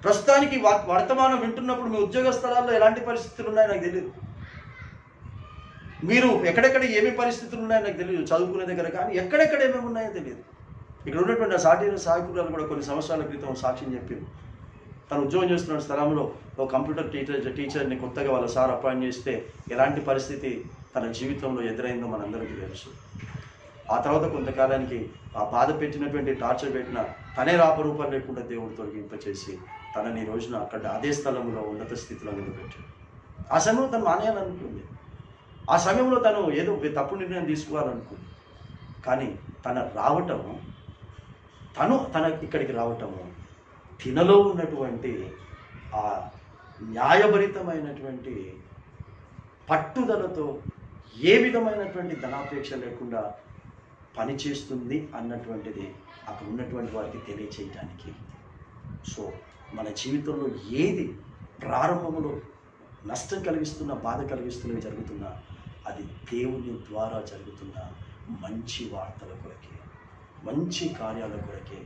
Speaker 1: ప్రస్తుతానికి వర్తమానం వింటున్నప్పుడు మీ ఉద్యోగ స్థలాల్లో ఎలాంటి పరిస్థితులు ఉన్నాయో నాకు తెలియదు. మీరు ఎక్కడెక్కడ ఏమి పరిస్థితులు ఉన్నాయో నాకు తెలియదు, చదువుకునే దగ్గర కానీ ఎక్కడెక్కడ ఏమేమి ఉన్నాయో తెలియదు. ఇక్కడ ఉన్నటువంటి సహాయకురాలు కూడా కొన్ని సంవత్సరాల క్రితం సాక్ష్యం చెప్పింది. తను ఉద్యోగం చేస్తున్న స్థలంలో ఒక కంప్యూటర్ టీచర్ని కొత్తగా వాళ్ళ సార్ అపాయింట్ చేస్తే ఎలాంటి పరిస్థితి తన జీవితంలో ఎదురైందో మనందరికీ తెలుసు. ఆ తర్వాత కొంతకాలానికి ఆ బాధ పెట్టినటువంటి టార్చర్ పెట్టిన తనే రాపరూపాలు లేకుండా దేవుడు తొలగింపచేసి తనని రోజున అక్కడ అదే స్థలంలో ఉన్నత స్థితిలో నిలబెట్టాడు. ఆ సమయంలో తను మానేయాలనుకుంది, ఆ సమయంలో తను ఏదో తప్పు నిర్ణయం తీసుకోవాలనుకుంది. కానీ తన ఇక్కడికి రావటము తినలో ఉన్నటువంటి ఆ న్యాయభరితమైనటువంటి పట్టుదలతో ఏ విధమైనటువంటి ధనాపేక్ష లేకుండా పనిచేస్తుంది అన్నటువంటిది అక్కడ ఉన్నటువంటి వారికి తెలియచేయటానికి. సో మన జీవితంలో ఏది ప్రారంభంలో నష్టం కలిగిస్తున్నా, బాధ కలిగిస్తున్నవి జరుగుతున్నా అది దేవుని ద్వారా జరుగుతున్న మంచి వార్తల కొరకే, మంచి కార్యాల కొరకే.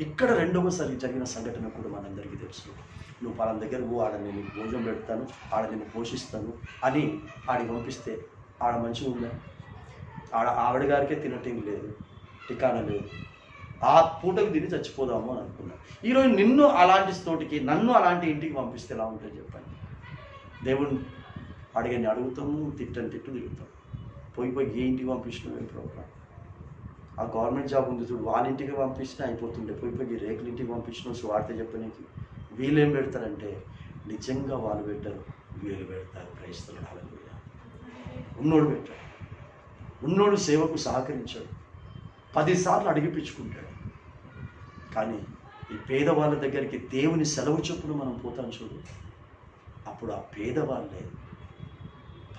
Speaker 1: ఇక్కడ రెండవసారి జరిగిన సంఘటన కూడా మనందరికీ తెలుసు. నువ్వు పలానా దగ్గర పో, ఆడ నేను భోజనం పెడతాను, ఆడ నేను పోషిస్తాను అని ఆడికి పంపిస్తే ఆడ మంచిగా ఉందా? ఆవిడ గారికే తినటం లేదు, టికానా లేదు, ఆ పూటకు తిని చచ్చిపోదాము అని అనుకున్నా. ఈరోజు నన్ను అలాంటి ఇంటికి పంపిస్తే ఎలా ఉంటుంది చెప్పండి? దేవుని అడిగని అడుగుతాము, తిట్టని తిరుగుతాం. పోయి ఏ ఇంటికి పంపించినావు ప్రభు? ఆ గవర్నమెంట్ జాబ్ ఉంది చూడు, వాళ్ళ ఇంటికి పంపించినా అయిపోతుండే. పోయి రేకుల ఇంటికి పంపించినావు సువార్త చెప్పడానికి. వీళ్ళేం పెడతారంటే నిజంగా వాళ్ళు పెట్టరు, వీళ్ళు పెడతారు. క్రైస్తవులు హల్లెలూయా. ఉన్నోడు పెట్టాడు, ఉన్నోడు సేవకు సహకరించాడు, 10 సార్లు అడిగిపించుకుంటాడు. కానీ ఈ పేదవాళ్ళ దగ్గరికి దేవుని సెలవు చొప్పున మనం పోతాం చూడు, అప్పుడు ఆ పేదవాళ్ళే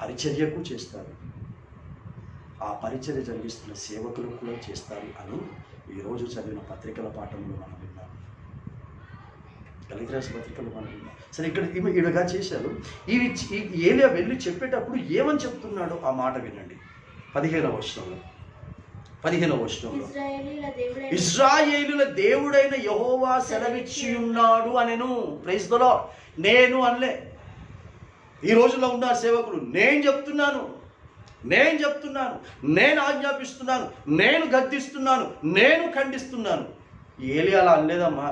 Speaker 1: పరిచర్యకు చేస్తారు, ఆ పరిచర్య జరిగిస్తున్న సేవకులు కూడా చేస్తారు అని ఈరోజు చదివిన పత్రికల పాఠంలో మనం విన్నాం. గలతీ రాసిన పత్రికలు మనం విన్నాం. సరే, ఇక్కడ ఈడగా చేశారు. ఈ ఏలియా వెళ్ళి చెప్పేటప్పుడు ఏమని చెప్తున్నాడో ఆ మాట వినండి. 15వ వచనంలో ఇశ్రాయేలుల దేవుడైన యెహోవా సెలవిచ్చి ఉన్నాడు అనెను. Praise the lord. నేను అనలే. ఈ రోజుల్లో ఉన్న సేవకులు నేను చెప్తున్నాను, నేను ఆజ్ఞాపిస్తున్నాను, నేను గద్దిస్తున్నాను, నేను ఖండిస్తున్నాను. ఏలియా అలా అనలేదమ్మా.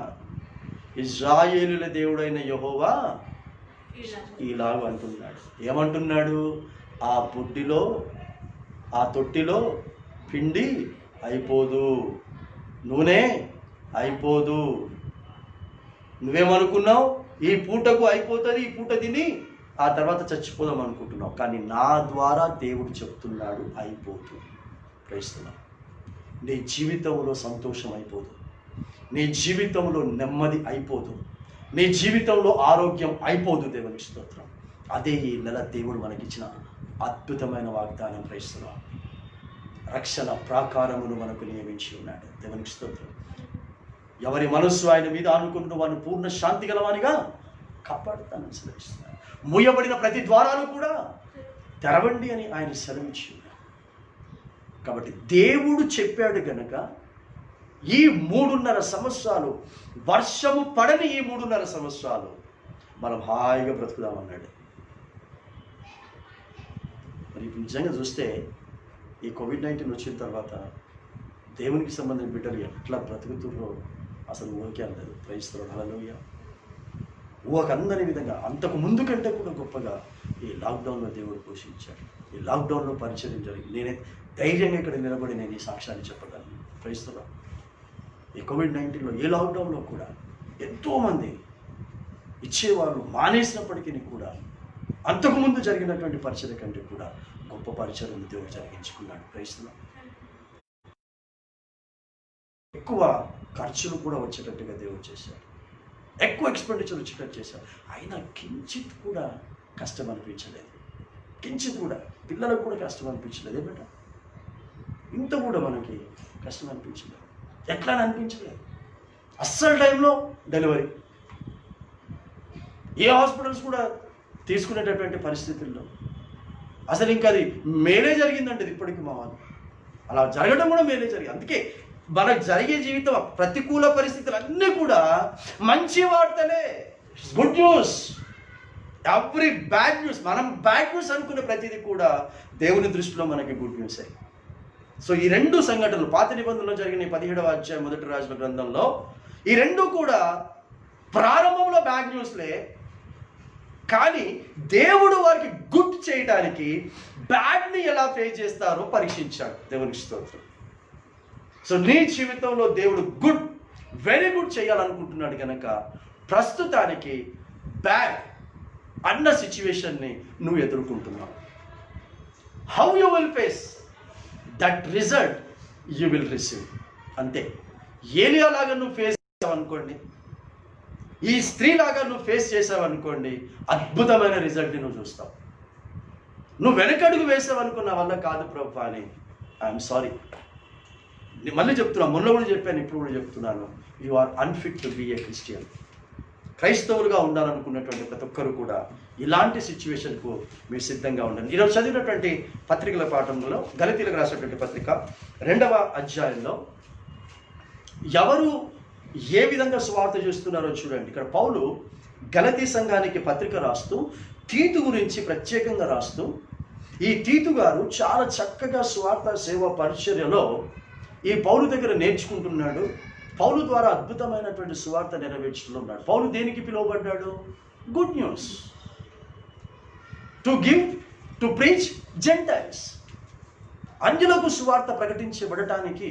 Speaker 1: ఇశ్రాయేలుల దేవుడైన యెహోవా ఇలాగ అంటున్నాడు. ఏమంటున్నాడు? ఆ బుడ్డిలో, ఆ తొట్టిలో పిండి అయిపోదు, నూనె అయిపోదు. నువ్వేమనుకున్నావు? ఈ పూటకు అయిపోతుంది, ఈ పూట తిని ఆ తర్వాత చచ్చిపోదాం అనుకుంటున్నావు. కానీ నా ద్వారా దేవుడు చెప్తున్నాడు అయిపోతుంది. ప్రయత్నం. నీ జీవితంలో సంతోషం అయిపోదు, నీ జీవితంలో నెమ్మది అయిపోదు, నీ జీవితంలో ఆరోగ్యం అయిపోదు. దేవునికి స్తోత్రం. అదే ఈ నెల దేవుడు మనకిచ్చిన అద్భుతమైన వాగ్దానం. ప్రయత్నం. రక్షణ ప్రాకారమును మనకు నియమించి ఉన్నాడు. దేవునికి స్తోత్రం. ఎవరి మనస్సు ఆయన మీద ఆనుకుంటున్న వారిని పూర్ణ శాంతి గలవానిగా కాపాడుతానని సెలవిస్తున్నాడు. మూయబడిన ప్రతి ద్వారాలు కూడా తెరవండి అని ఆయన సెలవిచ్చి ఉన్నాడు. కాబట్టి దేవుడు చెప్పాడు గనక ఈ 3.5 సంవత్సరాలు, వర్షము పడని ఈ 3.5 సంవత్సరాలు మనం హాయిగా బ్రతుకుదామన్నాడు. మరి ఇప్పుడు నిజంగా చూస్తే ఈ COVID-19 వచ్చిన తర్వాత దేవునికి సంబంధించిన బిడ్డలు ఎట్లా బ్రతుకుతున్నారో అసలు ఊరికే అందరు. Praise the lord. హల్లెలూయా. ఊహకందని విధంగా అంతకు ముందు కంటే కూడా గొప్పగా ఈ లాక్డౌన్లో దేవుడు పోషించాడు. ఈ లాక్డౌన్లో పరిచయం జరిగింది. నేనే ధైర్యంగా ఇక్కడ నిలబడి నేను ఈ సాక్ష్యాన్ని చెప్పగలను. Praise the lord. ఈ COVID-19లో ఈ లాక్డౌన్లో కూడా ఎంతోమంది ఇచ్చేవాళ్ళు మానేసినప్పటికీ కూడా అంతకుముందు జరిగినటువంటి పరిచయం కంటే కూడా గొప్ప పరిచయం దేవుడు జరిగించుకున్నాడు. Praise the lord. ఎక్కువ ఖర్చులు కూడా వచ్చేటట్టుగా దేవుడు చేశాడు, ఎక్కువ ఎక్స్పెండిచర్ వచ్చేటట్టు చేశాడు. అయినా కించిత్ కూడా కష్టం అనిపించలేదు, కించిత్ కూడా పిల్లలకు కూడా కష్టం అనిపించలేదు. ఏమిట ఇంత కూడా మనకి కష్టం అనిపించలేదు. ఎట్లా అనిపించలేదు. అస్సలు టైంలో డెలివరీ, ఏ హాస్పిటల్స్ కూడా తీసుకునేటటువంటి పరిస్థితుల్లో అసలు ఇంకా అది మేలే జరిగిందంటే ఇప్పటికీ మా వాళ్ళు అలా జరగడం కూడా మేలే జరిగింది. అందుకే మనకు జరిగే జీవితం ప్రతికూల పరిస్థితులు అన్నీ కూడా మంచి వార్తలే, good news. Every bad news, మనం బ్యాడ్ న్యూస్ అనుకునే ప్రతిదీ కూడా దేవుని దృష్టిలో మనకి గుడ్ న్యూసే. సో ఈ 2 సంఘటనలు పాత నిబంధనలో జరిగిన 17వ అధ్యాయం 1 రాజుల గ్రంథంలో ఈ 2 కూడా ప్రారంభంలో బ్యాడ్ న్యూస్లే. కానీ దేవుడు వారికి గుడ్ చేయడానికి బ్యాడ్ని ఎలా ఫేస్ చేస్తారో పరీక్షించాడు. దేవునికి స్తోత్రం. సో నీ జీవితంలో దేవుడు గుడ్, వెరీ గుడ్ చేయాలనుకుంటున్నాడు కనుక ప్రస్తుతానికి బ్యాడ్ అన్న సిచ్యువేషన్ని నువ్వు ఎదుర్కొంటున్నావు. How you will face that result you will receive. అంతే. ఏలియా లాగా నువ్వు ఫేస్ చేసావనుకోండి, ఈ స్త్రీ లాగా నువ్వు ఫేస్ చేసావనుకోండి, అద్భుతమైన రిజల్ట్ని నువ్వు చూస్తావు. నువ్వు వెనకడుగు వేసావనుకున్న వల్ల కాదు ప్రభు అని ఐఎమ్ సారీ. మళ్ళీ చెప్తున్నాను, మొన్న కూడా చెప్పాను, ఇప్పుడు కూడా చెప్తున్నాను. You are unfit to be a Christian. క్రైస్తవులుగా ఉండాలనుకున్నటువంటి ప్రతి ఒక్కరు కూడా ఇలాంటి సిచ్యువేషన్కు మీరు సిద్ధంగా ఉండండి. ఈరోజు చదివినటువంటి పత్రికల పాఠంలో గలతీలకు రాసినటువంటి పత్రిక 2వ అధ్యాయంలో ఎవరు ఏ విధంగా సువార్త చేస్తున్నారో చూడండి. ఇక్కడ పౌలు గలతీ సంఘానికి పత్రిక రాస్తూ తీతు గురించి ప్రత్యేకంగా రాస్తూ, ఈ తీతు గారు చాలా చక్కగా సువార్త సేవ పరిచర్యలో ఈ పౌలు దగ్గర నేర్చుకుంటున్నాడు. పౌలు ద్వారా అద్భుతమైనటువంటి సువార్త నెరవేర్చుతున్నాడు. పౌలు దేనికి పిలువబడ్డాడు? Good news. To preach gentiles. అన్యులకు సువార్త ప్రకటించబడటానికి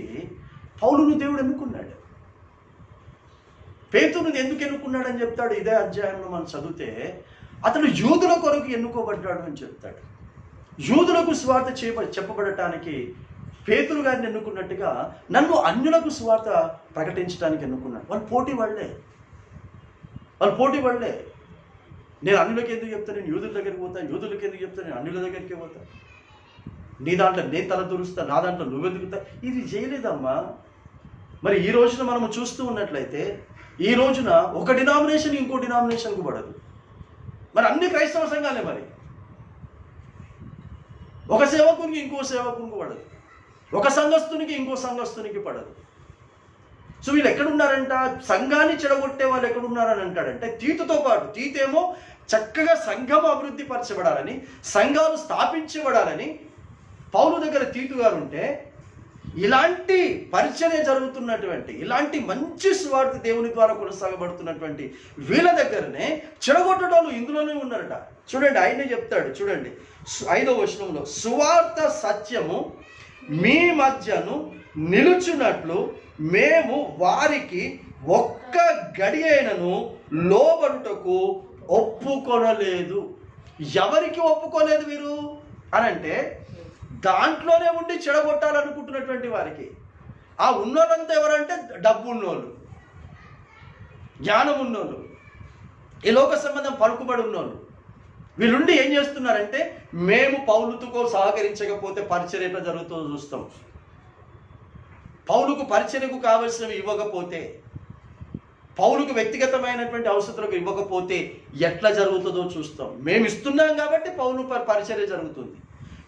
Speaker 1: పౌలును దేవుడు ఎన్నుకున్నాడు. పేతురుని ఎందుకు ఎన్నుకున్నాడని చెప్తాడు ఇదే అధ్యాయంలో మనం చదివితే. అతడు యూదుల కొరకు ఎన్నుకోబడ్డాడు అని చెప్తాడు. యూదులకు సువార్త చెప్పబడటానికి పేతురు గారిని ఎన్నుకున్నట్టుగా నన్ను అన్యులకు సువార్త ప్రకటించడానికి ఎన్నుకున్నాడు. వాళ్ళు పోటీ వాళ్ళే. నేను అన్యులకి ఎందుకు చెప్తాను, నేను యూదుల దగ్గరికి పోతాను, యూదులకి ఎందుకు చెప్తాను, నేను అన్యుల దగ్గరికి పోతాను, నీ దాంట్లో నేను తల దురుస్తా, నా దాంట్లో నువ్వెదుగుతా. ఇది చేయలేదమ్మా. మరి ఈ రోజున మనము చూస్తూ ఉన్నట్లయితే ఈ రోజున ఒక డినామినేషన్ ఇంకో డినామినేషన్కు పడదు. మరి అన్ని క్రైస్తవ సంఘాలే. మరి ఒక సేవకునికి ఇంకో సేవకునికి పడదు, ఒక సంఘస్థునికి ఇంకో సంఘస్థునికి పడదు. సో వీళ్ళు ఎక్కడున్నారంట, సంఘాన్ని చెడగొట్టే వాళ్ళు ఎక్కడున్నారని అంటాడంటే తీతుతో పాటు. తీతేమో చక్కగా సంఘం అభివృద్ధి పరచబడాలని, సంఘాలు స్థాపించబడాలని పౌలు దగ్గర తీతు గారు ఉంటే, ఇలాంటి పరిచర్య జరుగుతున్నటువంటి, ఇలాంటి మంచి సువార్త దేవుని ద్వారా కొనసాగబడుతున్నటువంటి వీళ్ళ దగ్గరనే చెడగొట్టడాలు ఇందులోనే ఉన్నారట. చూడండి, ఆయనే చెప్తాడు. చూడండి 5వ వచనంలో, సువార్త సత్యము మీ మధ్యను నిలుచున్నట్లు మేము వారికి ఒక్క గడి అయినను లోబడుటకు ఒప్పుకొనలేదు. ఎవరికి ఒప్పుకోలేదు వీరు అనంటే, దాంట్లోనే ఉండి చెడగొట్టాలనుకుంటున్నటువంటి వారికి. ఆ ఉన్నోళ్ళంతా ఎవరంటే డబ్బు ఉన్నోళ్ళు, జ్ఞానం ఉన్నోళ్ళు, ఈ లోక సంబంధం పలుకుబడి ఉన్నోళ్ళు. వీళ్ళుండి ఏం చేస్తున్నారంటే, మేము పౌలుతో సహకరించకపోతే పరిచర్య ఎట్లా జరుగుతుందో చూస్తాం, పౌలుకు పరిచర్యకు కావలసినవి ఇవ్వకపోతే, పౌలుకు వ్యక్తిగతమైనటువంటి అవసరాలకు ఇవ్వకపోతే ఎట్లా జరుగుతుందో చూస్తాం. మేము ఇస్తున్నాం కాబట్టి పౌలు పరిచర్య జరుగుతుంది,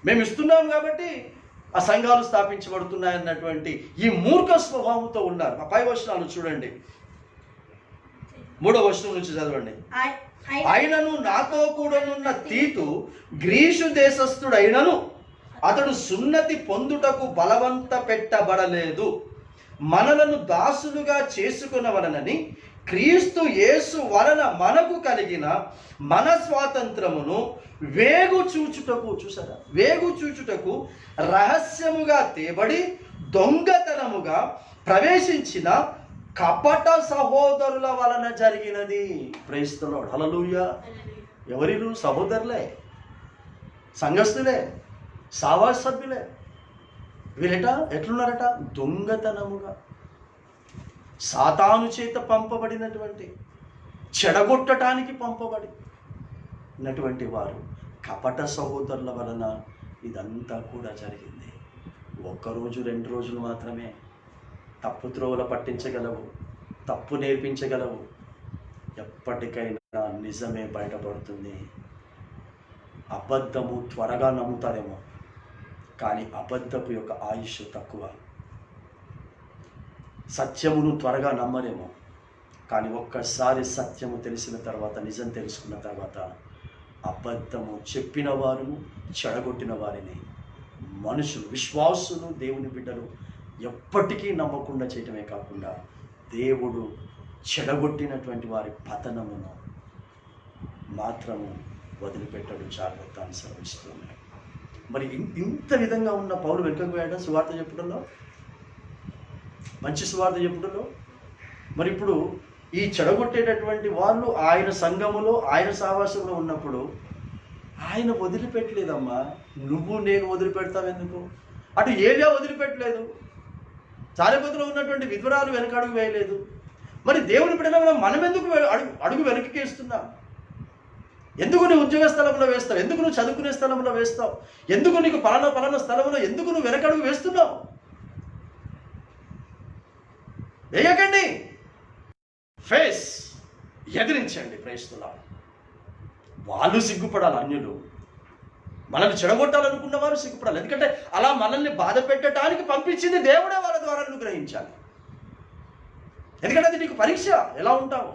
Speaker 1: మేము ఇస్తున్నాం కాబట్టి ఆ సంఘాలు స్థాపించబడుతున్నాయన్నటువంటి ఈ మూర్ఖ స్వభావంతో ఉన్నారు. ఆ పై వచనాలు చూడండి, 3వ వచనం నుంచి చదవండి. ఆయనను నాతో కూడానున్న తీతు గ్రీసు దేశస్థుడైనను అతడు సున్నతి పొందుటకు బలవంత పెట్టబడలేదు, మనలను దాసులుగా చేసుకునవలనని క్రీస్తు యేసు వలన మనకు కలిగిన మన స్వాతంత్రమును వేగు చూచుటకు, చూసారా, వేగు చూచుటకు రహస్యముగా తేబడి దొంగతనముగా ప్రవేశించిన కపట సహోదరుల వలన జరిగినది. Praise the lord, hallelujah. ఎవరిరు? సహోదరులే, సంఘస్థులే, సావాస సభ్యులే. ఎట్లున్నారట? దొంగతనముగా, సాతాను చేత పంపబడినటువంటి, చెడగొట్టడానికి పంపబడినటువంటి వారు కపట సహోదరుల వలన ఇదంతా కూడా జరిగింది. 1 రోజు 2 రోజులు మాత్రమే తప్పు త్రోవల పట్టించగలవు, తప్పు నేర్పించగలవు. ఎప్పటికైనా నిజమే బయటపడుతుంది. అబద్ధము త్వరగా నమ్ముతారేమో, కానీ అబద్ధపు యొక్క ఆయుష్ తక్కువ. సత్యమును త్వరగా నమ్మరేమో, కానీ ఒక్కసారి సత్యము తెలిసిన తర్వాత, నిజం తెలుసుకున్న తర్వాత అబద్ధము చెప్పిన వారును చెడగొట్టిన వారిని మనుషులు, విశ్వాసులు, దేవుని బిడ్డలు ఎప్పటికీ నమ్మకుండా చేయటమే కాకుండా దేవుడు చెడగొట్టినటువంటి వారి పతనమును మాత్రము వదిలిపెట్టడు, జాగ్రత్త అనుసరిస్తున్నాడు. మరి ఇంత విధంగా ఉన్న పౌలు వెనుకకు పోయాడు సువార్త చెప్పడంలో, మంచి సువార్త చెప్పడంలో. మరి ఇప్పుడు ఈ చెడగొట్టేటటువంటి వాళ్ళు ఆయన సంఘములో, ఆయన సావాసంలో ఉన్నప్పుడు ఆయన వదిలిపెట్టలేదమ్మా. నువ్వు నేను వదిలిపెడతావు ఎందుకు? అటు ఏలియా వదిలిపెట్టలేదు, సారెపతిలో ఉన్నటువంటి విధవరాలు వెనక అడుగు వేయలేదు. మరి దేవుని బిడ్డల మనం ఎందుకు అడుగు వెనక్కి వేస్తున్నాం? ఎందుకు నువ్వు ఉద్యోగ స్థలంలో వేస్తావు? ఎందుకు నువ్వు చదువుకునే స్థలంలో వేస్తావు? ఎందుకు నీకు పలానా స్థలంలో ఎందుకు నువ్వు వెనకడుగు వేస్తున్నావు? వేయకండి, ఫేస్ ఎదిరించండి. ప్రయత్నిస్తున్నా వాళ్ళు సిగ్గుపడాలి, అన్యులు మనల్ని చెడగొట్టాలనుకున్న వారు సిగ్గుపడాలి. ఎందుకంటే అలా మనల్ని బాధ పెట్టడానికి పంపించింది దేవుడే, వాళ్ళ ద్వారా నువ్వు గ్రహించాలి. ఎందుకంటే అది నీకు పరీక్ష, ఎలా ఉంటావు.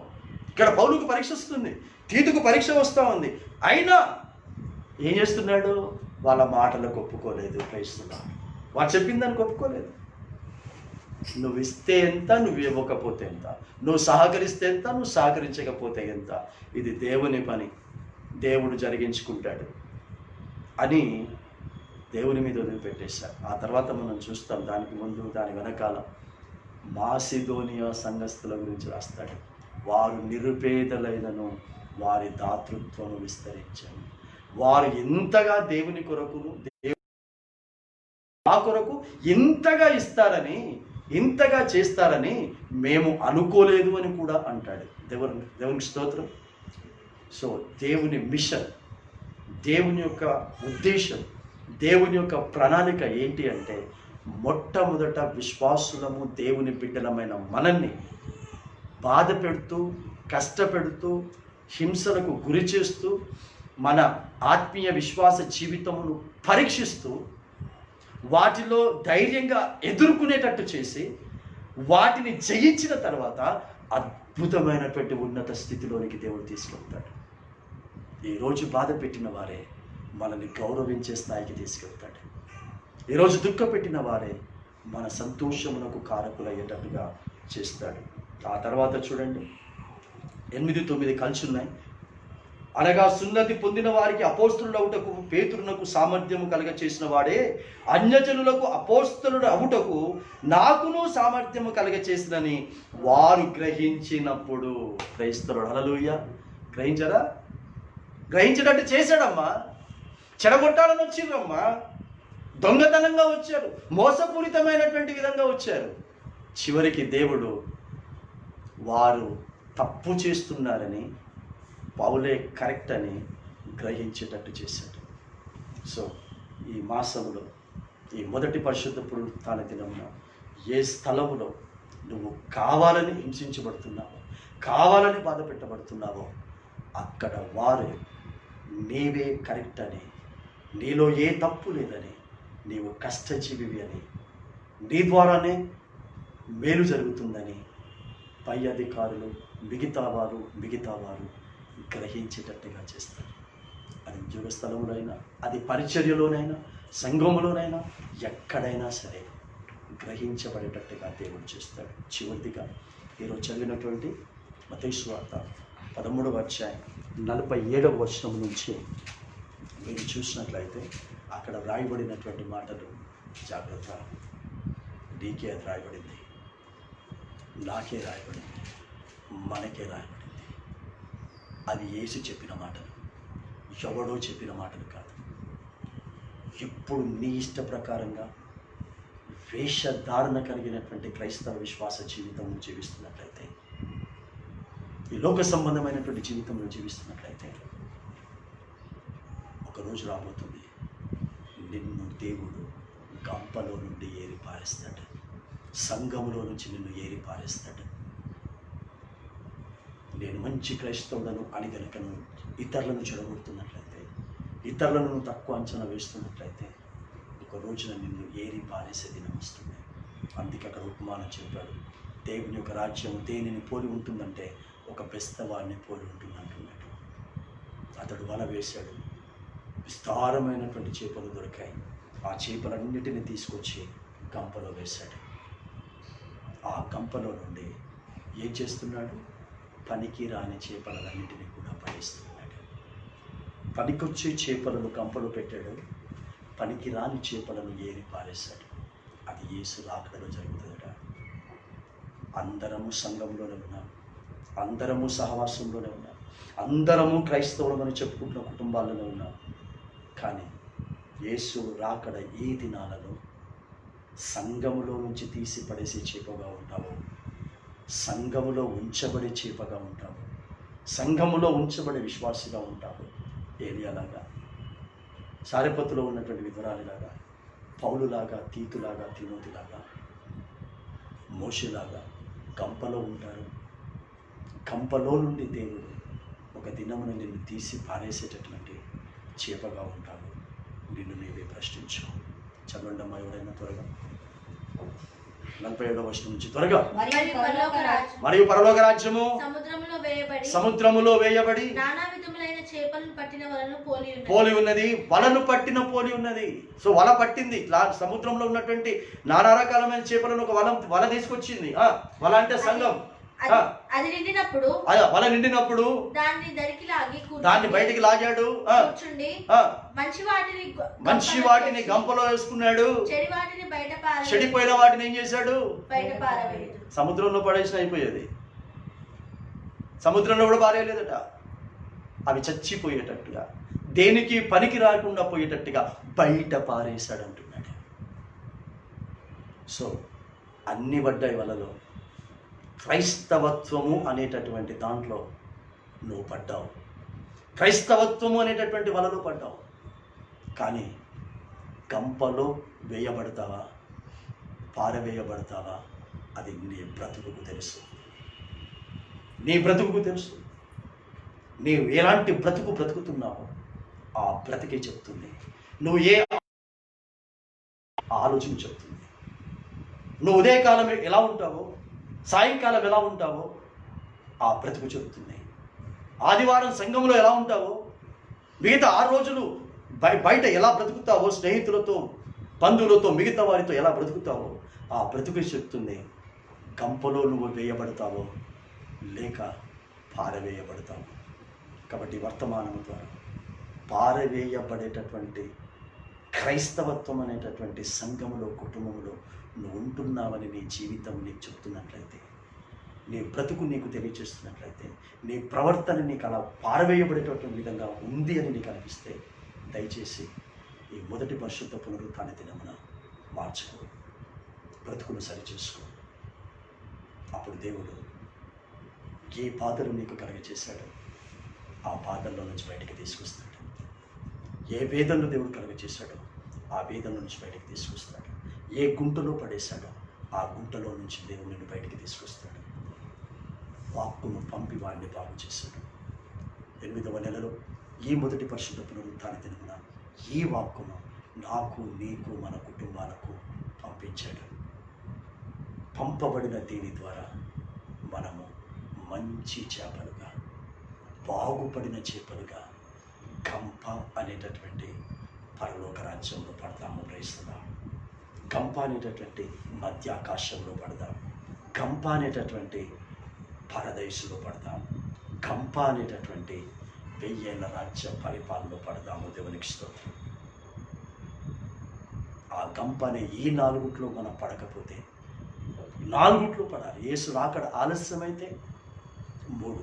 Speaker 1: ఇక్కడ పౌలుకు పరీక్ష వస్తుంది, తీతుకు పరీక్ష వస్తూ ఉంది. అయినా ఏం చేస్తున్నాడు? వాళ్ళ మాటలకు ఒప్పుకోలేదు. ప్రయత్నిస్తున్నాడు, వాళ్ళు చెప్పిన దానికి ఒప్పుకోలేదు. నువ్వు ఇస్తే ఎంత, నువ్వు ఇవ్వకపోతే ఎంత, నువ్వు సహకరిస్తే ఎంత, నువ్వు సహకరించకపోతే ఎంత, ఇది దేవుని పని, దేవుడు జరిగించుకుంటాడు. అని దేవుని మీద వదిలిపెట్టేశారు. ఆ తర్వాత మనం చూస్తాం దానికి ముందు దాని వెనకాల మాసిదోనియా సంఘస్థుల గురించి రాస్తాడు. వారు నిరుపేదలైనను వారి దాతృత్వము విస్తరించారు. వారు ఎంతగా దేవుని కొరకును మా కొరకు ఇంతగా ఇస్తారని, ఇంతగా చేస్తారని మేము అనుకోలేదు అని కూడా అంటాడు. దేవునికి స్తోత్రం. సో దేవుని మిషన్, దేవుని యొక్క ఉద్దేశం, దేవుని యొక్క ప్రణాళిక ఏంటి అంటే, మొట్టమొదట విశ్వాసులము దేవుని బిడ్డలమైన మనల్ని బాధ పెడుతూ, కష్టపెడుతూ, హింసలకు గురి చేస్తూ, మన ఆత్మీయ విశ్వాస జీవితమును పరీక్షిస్తూ, వాటిలో ధైర్యంగా ఎదుర్కొనేటట్టు చేసి, వాటిని జయించిన తర్వాత అద్భుతమైనటువంటి ఉన్నత స్థితిలోనికి దేవుడు తీసుకెళ్తాడు. ఈరోజు బాధ పెట్టిన వారే మనల్ని గౌరవించే స్థాయికి తీసుకెళ్తాడు. ఈరోజు దుఃఖ పెట్టిన వారే మన సంతోషమునకు కారకులయ్యేటట్టుగా చేస్తాడు. ఆ తర్వాత చూడండి, 8-9 కలిసి ఉన్నాయి. అనగా సున్నతి పొందిన వారికి అపోస్తలుడు అవుటకు పేతురునకు సామర్థ్యము కలగ చేసిన వాడే అన్యజనులకు అపోస్తలుడు అవుటకు నాకును సామర్థ్యము కలగ చేసినని వారు గ్రహించినప్పుడు. క్రైస్తవుడు హల్లెలూయా. గ్రహించరా? గ్రహించినట్టు చేశాడమ్మా. చెడగొట్టాలని వచ్చిర్రమ్మా, దొంగతనంగా వచ్చారు, మోసపూరితమైనటువంటి విధంగా వచ్చారు. చివరికి దేవుడు వారు తప్పు చేస్తున్నారని, పౌలే కరెక్ట్ అని గ్రహించేటట్టు చేశాడు. సో ఈ మాసంలో, ఈ మొదటి పరిశుద్ధ పునరుత్థాన దినమున ఏ స్థలములో నువ్వు కావాలని హింసించబడుతున్నావో, కావాలని బాధ పెట్టబడుతున్నావో, అక్కడ వారు నీవే కరెక్ట్ అని, నీలో ఏ తప్పు లేదని, నీవు కష్టజీవివి అని, నీ ద్వారానే మేలు జరుగుతుందని పై అధికారులు, మిగతా వారు గ్రహించేటట్టుగా చేస్తారు. అది ఉద్యోగ స్థలంలోనైనా, అది పరిచర్యలోనైనా, సంఘములోనైనా, ఎక్కడైనా సరే గ్రహించబడేటట్టుగా దేవుడు చేస్తాడు. చివరిదిగా ఈరోజు చదివినటువంటి మత్తయి సువార్త 13వ అధ్యాయం 47వ వచనం నుంచి మీరు చూసినట్లయితే అక్కడ రాయబడినటువంటి మాటలు జాగ్రత్త. నీకే అది రాయబడింది, నాకే రాయబడింది, మనకే రాయబడింది. అది యేసు చెప్పిన మాటలు, ఎవడో చెప్పిన మాటలు కాదు. ఇప్పుడు నీ ఇష్ట ప్రకారంగా వేషధారణ కలిగినటువంటి క్రైస్తవ విశ్వాస జీవితం జీవిస్తున్నట్లయితే, ఈ లోక సంబంధమైనటువంటి జీవితంలో జీవిస్తున్నట్లయితే, ఒకరోజు రాబోతుంది నిన్ను దేవుడు గంపలో నుండి ఏరి పారేస్తాడు, సంఘములో నుంచి నిన్ను ఏరి పారేస్తాడు. నేను మంచి క్రైస్తవులను అని కనుక ఇతరులను చెడగొడుతున్నట్లయితే, ఇతరులను తక్కువ అంచనా వేస్తున్నట్లయితే, ఒక రోజున నిన్ను ఏరి పారేసే దినం వస్తుంది. అందుకే అక్కడ ఉపమానం చెప్పాడు, దేవుని యొక్క రాజ్యం దేనిని పోలి ఉంటుందంటే ఒక బెస్తవాడిని పోలి ఉంటుంది అంటున్నాడు. అతడు వల వేశాడు, విస్తారమైనటువంటి చేపలు దొరికాయి. ఆ చేపలన్నిటిని తీసుకొచ్చి గంపలో వేశాడు. ఆ గంపలో నుండి ఏం చేస్తున్నాడు? పనికి రాని చేపలన్నింటినీ కూడా పడేస్తున్నాడు. పనికొచ్చే చేపలను గంపలో పెట్టాడు, పనికి రాని చేపలను ఏరి పారేశాడు. అది యేసు రాకడలో జరుగుతుందట. అందరము సంఘంలోనే ఉన్నాం, అందరము సహవాసంలోనే ఉన్నాం, అందరము క్రైస్తవులమని చెప్పుకుంటున్న కుటుంబాల్లోనే ఉన్నాం. కానీ యేసు రాకడ ఈ దినాలలో సంఘములో నుంచి తీసి పడేసే చేపగా ఉంటావు, సంఘములో ఉంచబడే చేపగా ఉంటావు, సంఘములో ఉంచబడే విశ్వాసిగా ఉంటావు. ఏలియాలాగా, సారెపత్తులో ఉన్నటువంటి వివరాలలాగా, పౌలులాగా, తీతులాగా, తిమోతిలాగా, మోషేలాగా గంపలో ఉంటారు. గంపలో నుండి దేవుడు ఒక దినమున నిన్ను తీసి పారేసేటటువంటి చేపగా ఉంటావు. నిన్ను నీవే ప్రశ్నించు. చదవండమ్మా ఎవరైనా త్వరగా. 47వ వచనం నుంచి త్వరగా. మరియు పరలోక రాజ్యము సముద్రములో వేయబడి
Speaker 3: నానా విధములైన చేపలను పట్టిన వలను
Speaker 1: పోలి ఉన్నది. వలను పట్టిన పోలి ఉన్నది. సో వల పట్టింది. సముద్రంలో ఉన్నటువంటి నానా రకాలమైన చేపలను ఒక వల తీసుకొచ్చింది. వల అంటే సంఘం. ఆ.
Speaker 3: అది నిండినప్పుడు
Speaker 1: వల నిండినప్పుడు
Speaker 3: దాన్ని దరికి లాగి
Speaker 1: దాన్ని బయటికి లాగాడు.
Speaker 3: కూర్చుండి
Speaker 1: ఆ,
Speaker 3: మంచి
Speaker 1: వాటిని గంపలో వేసుకున్నాడు.
Speaker 3: చెడి వాటిని
Speaker 1: చెడిపోయిన వాటిని ఏం చేశాడు?
Speaker 3: బయట పారవేయడు.
Speaker 1: సముద్రంలో పడేసిన అయిపోయేది. సముద్రంలో కూడా పారేయలేదట. అవి చచ్చిపోయేటట్టుగా, దేనికి పనికి రాకుండా పోయేటట్టుగా బయట పారేశాడు అంటున్నాడు. సో అన్ని పడ్డాయి వలలో. క్రైస్తవత్వము అనేటటువంటి దాంట్లో నువ్వు పడ్డావు. క్రైస్తవత్వము అనేటటువంటి వలలో పడ్డావు. కానీ గంపలో వేయబడతావా, పారవేయబడతావా, అది నీ బ్రతుకుకు తెలుసు. నీ బ్రతుకుకు తెలుసు. నీవు ఎలాంటి బ్రతుకు బ్రతుకుతున్నావో ఆ బ్రతికే చెప్తుంది. నువ్వు ఏ ఆలోచన చెప్తుంది. నువ్వు ఉదయకాలం ఎలా ఉంటావో, సాయంకాలం ఎలా ఉంటావో ఆ బ్రతుకు చెబుతుంది. ఆదివారం సంఘంలో ఎలా ఉంటావో, మిగతా 6 రోజులు బయట ఎలా బ్రతుకుతావో, స్నేహితులతో, బంధువులతో, మిగతా వారితో ఎలా బ్రతుకుతావో ఆ బ్రతుకు చెప్తుంది. గంపలో నువ్వు వేయబడతావో లేక పారవేయబడతావు. కాబట్టి వర్తమానము ద్వారా పారవేయబడేటటువంటి క్రైస్తవత్వం అనేటటువంటి సంఘములో, కుటుంబంలో నువ్వు ఉంటున్నావని నీ జీవితం నీకు చెప్తున్నట్లయితే, నీ బ్రతుకు నీకు తెలియచేస్తున్నట్లయితే, నీ ప్రవర్తన నీకు అలా పారవేయబడేటటువంటి విధంగా ఉంది అని నీకు అనిపిస్తే, దయచేసి ఈ మొదటి పరిశుద్ధ పునరుత్థాన దినమున మార్చుకో, బ్రతుకును సరిచేసుకో. అప్పుడు దేవుడు ఏ బాధలు నీకు కలుగచేశాడో ఆ బాధల్లో నుంచి బయటికి తీసుకొస్తాడు. ఏ వేదనలు దేవుడు కలుగచేశాడో ఆ వేదన నుంచి బయటికి తీసుకొస్తాడు. ఏ గుంటలో పడేశాడో ఆ గుంటలో నుంచి దేవుడు నిన్ను బయటికి తీసుకొస్తాడు. వాక్కును పంపి వాడిని బాగు చేశాడు. 8వ నెలలో ఈ మొదటి పరిశుద్ధ పునరుత్థాన దినమున ఈ వాక్కును నాకు, నీకు, మన కుటుంబాలకు పంపించాడు. పంపబడిన దీని ద్వారా మనము మంచి చేపలుగా, బాగుపడిన చేపలుగా గంప అనేటటువంటి పరలోక రాజ్యంలో పడతాము. ప్రయత్నిస్తాం. గంప అనేటటువంటి మధ్యాకాశంలో పడదాం. గంప అనేటటువంటి పరదేశంలో పడదాం. గంప అనేటటువంటి 1000 ఏళ్ల రాజ్య పరిపాలనలో పడదాము. దేవునికి స్తోత్రం. ఆ గంప అనే ఈ 4 మనం పడకపోతే 4 పడాలి. యేసు రాకడ ఆలస్యమైతే 3,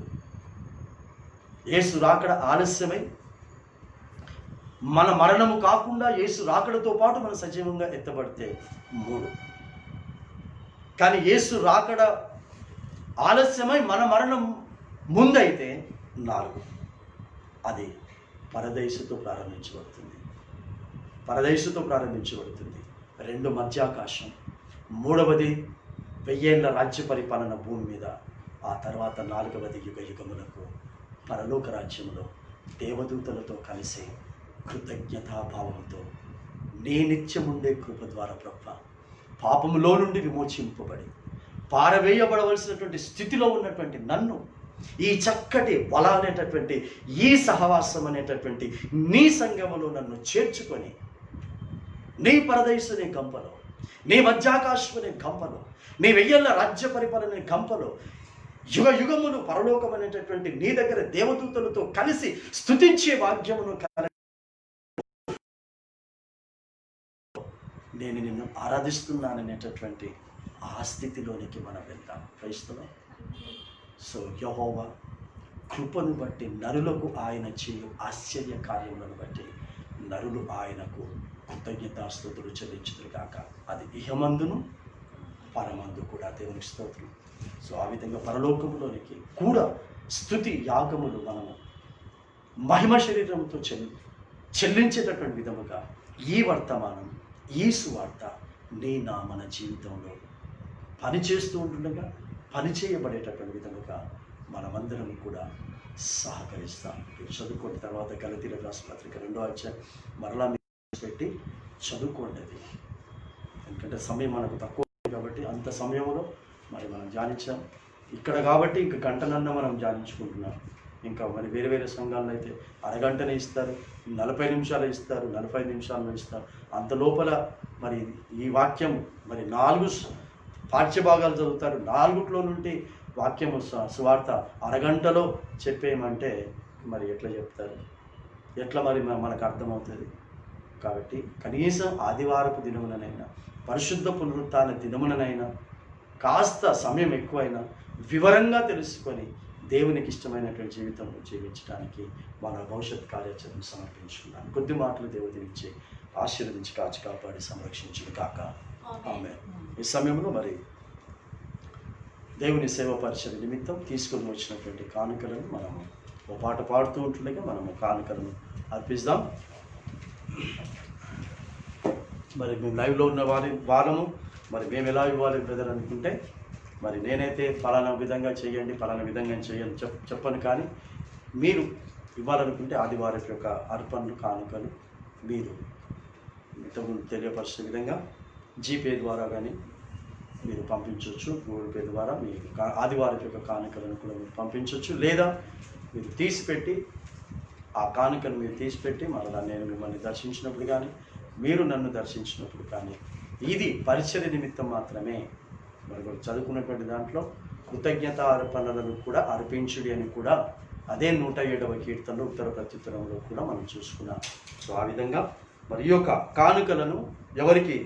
Speaker 1: యేసు రాకడ ఆలస్యమై మన మరణము కాకుండా యేసు రాకడతో పాటు మనం సజీవంగా ఎత్తబడితే 3. కానీ యేసు రాకడ ఆలస్యమై మన మరణం ముందైతే 4. అది పరదేశుతో ప్రారంభించబడుతుంది. 2 మధ్యాకాశం, 3వది 1000 ఏళ్ల రాజ్య పరిపాలన భూమి మీద, ఆ తర్వాత 4వది యుగ యుగములకు పరలోక రాజ్యములో దేవదూతలతో కలిసి కృతజ్ఞతాభావంతో నీ నిత్యముండే కృప ద్వారా ప్రభ పాపములో నుండి విమోచింపబడి పారవేయబడవలసినటువంటి స్థితిలో ఉన్నటువంటి నన్ను ఈ చక్కటి వల అనేటటువంటి ఈ సహవాసం అనేటటువంటి నీ సంఘములో నన్ను చేర్చుకొని నీ పరదేశుని గంపలో, నీ మధ్యాకాశముని గంపలో, నీ 1000 ఏళ్ల రాజ్య పరిపాలన గంపలో యుగ యుగములు పరలోకం అనేటటువంటి నీ దగ్గర దేవదూతలతో కలిసి స్తుతించే భాగ్యమును నేను నిన్ను ఆరాధిస్తున్నాననేటటువంటి ఆ స్థితిలోనికి మనం వెళ్తాం. క్రైస్తవం. సో యెహోవా కృపను బట్టి నరులకు ఆయన చేయు ఆశ్చర్య కార్యములను బట్టి నరులు ఆయనకు కృతజ్ఞతాస్తుతులు చెల్లించుదురు గాక. అది ఇహమందును పరమందు కూడా. దేవునికి స్తోత్రం. సో ఆ విధంగా పరలోకములోనికి కూడా స్తుతి యాగములు మనము మహిమ శరీరంతో చెల్లించేటటువంటి విధముగా ఈ వర్తమానం, ఈ సువార్త మన జీవితంలో పనిచేస్తూ ఉంటుండగా, పనిచేయబడేటటువంటి విధముగా మనమందరం కూడా సహకరిస్తాం. చదువుకోండి. తర్వాత గలతీయులకు రాసిన పత్రిక 2వ అధ్యాయం మరలా పెట్టి చదువుకోండి. అది ఎందుకంటే సమయం మనకు తక్కువ కాబట్టి అంత సమయంలో మరి మనం ధ్యానించాం. ఇక్కడ కాబట్టి ఇంక గంటనన్నా మనం ధ్యానించుకుంటున్నాం. ఇంకా మరి వేరే వేరే సంఘాల్లో అయితే అరగంటనే ఇస్తారు, 40 నిమిషాలు ఇస్తారు, 45 నిమిషాలు ఇస్తారు. అంత లోపల మరి ఈ వాక్యం మరి 4 పాఠ్యభాగాలు చదువుతారు. 4 నుండి వాక్యము సువార్త అరగంటలో చెప్పేయమంటే మరి ఎట్లా చెప్తారు? ఎట్లా మరి మనకు అర్థమవుతుంది? కాబట్టి కనీసం ఆదివారపు దినముననైనా, పరిశుద్ధ పునరుత్థాన దినముననైనా కాస్త సమయం ఎక్కువైనా వివరంగా తెలుసుకొని దేవునికి ఇష్టమైనటువంటి జీవితం జీవించడానికి మన భవిష్యత్ కార్యాచరణ సమర్పించుకున్నాను. కొద్ది మాటలు దేవుడు ఇచ్చి ఆశీర్వదించి కాచి కాపాడి సంరక్షించును కాక. ఆమేన్. ఈ సమయంలో మరి దేవుని సేవ పరిచయ నిమిత్తం తీసుకొని వచ్చినటువంటి కానుకలను మనము ఒక పాట పాడుతూ ఉంటుండగా మనము కానుకలను అర్పిస్తాం. మరి మేము లైవ్లో ఉన్న వారము మరి మేము ఎలా ఇవ్వాలి బ్రదర్ అనుకుంటే, మరి నేనైతే ఫలానా విధంగా చేయండి, ఫలానా విధంగా చేయండి చెప్పను. కానీ మీరు ఇవ్వాలనుకుంటే ఆదివారం యొక్క అర్పణలు కానుకలు మీరు ఇంతకుముందు తెలియపరిచిన విధంగా జీపే ద్వారా కానీ మీరు పంపించవచ్చు. గూగుల్ పే ద్వారా మీ ఆదివారం యొక్క కానుకలను కూడా మీరు పంపించవచ్చు. లేదా మీరు తీసిపెట్టి ఆ కానుకను మీరు తీసిపెట్టి మరలా నేను మిమ్మల్ని దర్శించినప్పుడు కానీ మీరు నన్ను దర్శించినప్పుడు కానీ ఇది పరిచర్య నిమిత్తం మాత్రమే. మరి చదువుకున్నటువంటి దాంట్లో కృతజ్ఞత అర్పణలను కూడా అర్పించుడి అని కూడా అదే 107వ కీర్తనలో ఉత్తర ప్రత్యుత్తరంలో కూడా మనం చూసుకున్నాం. సో ఆ విధంగా మరి ఈ యొక్క కానుకలను ఎవరికి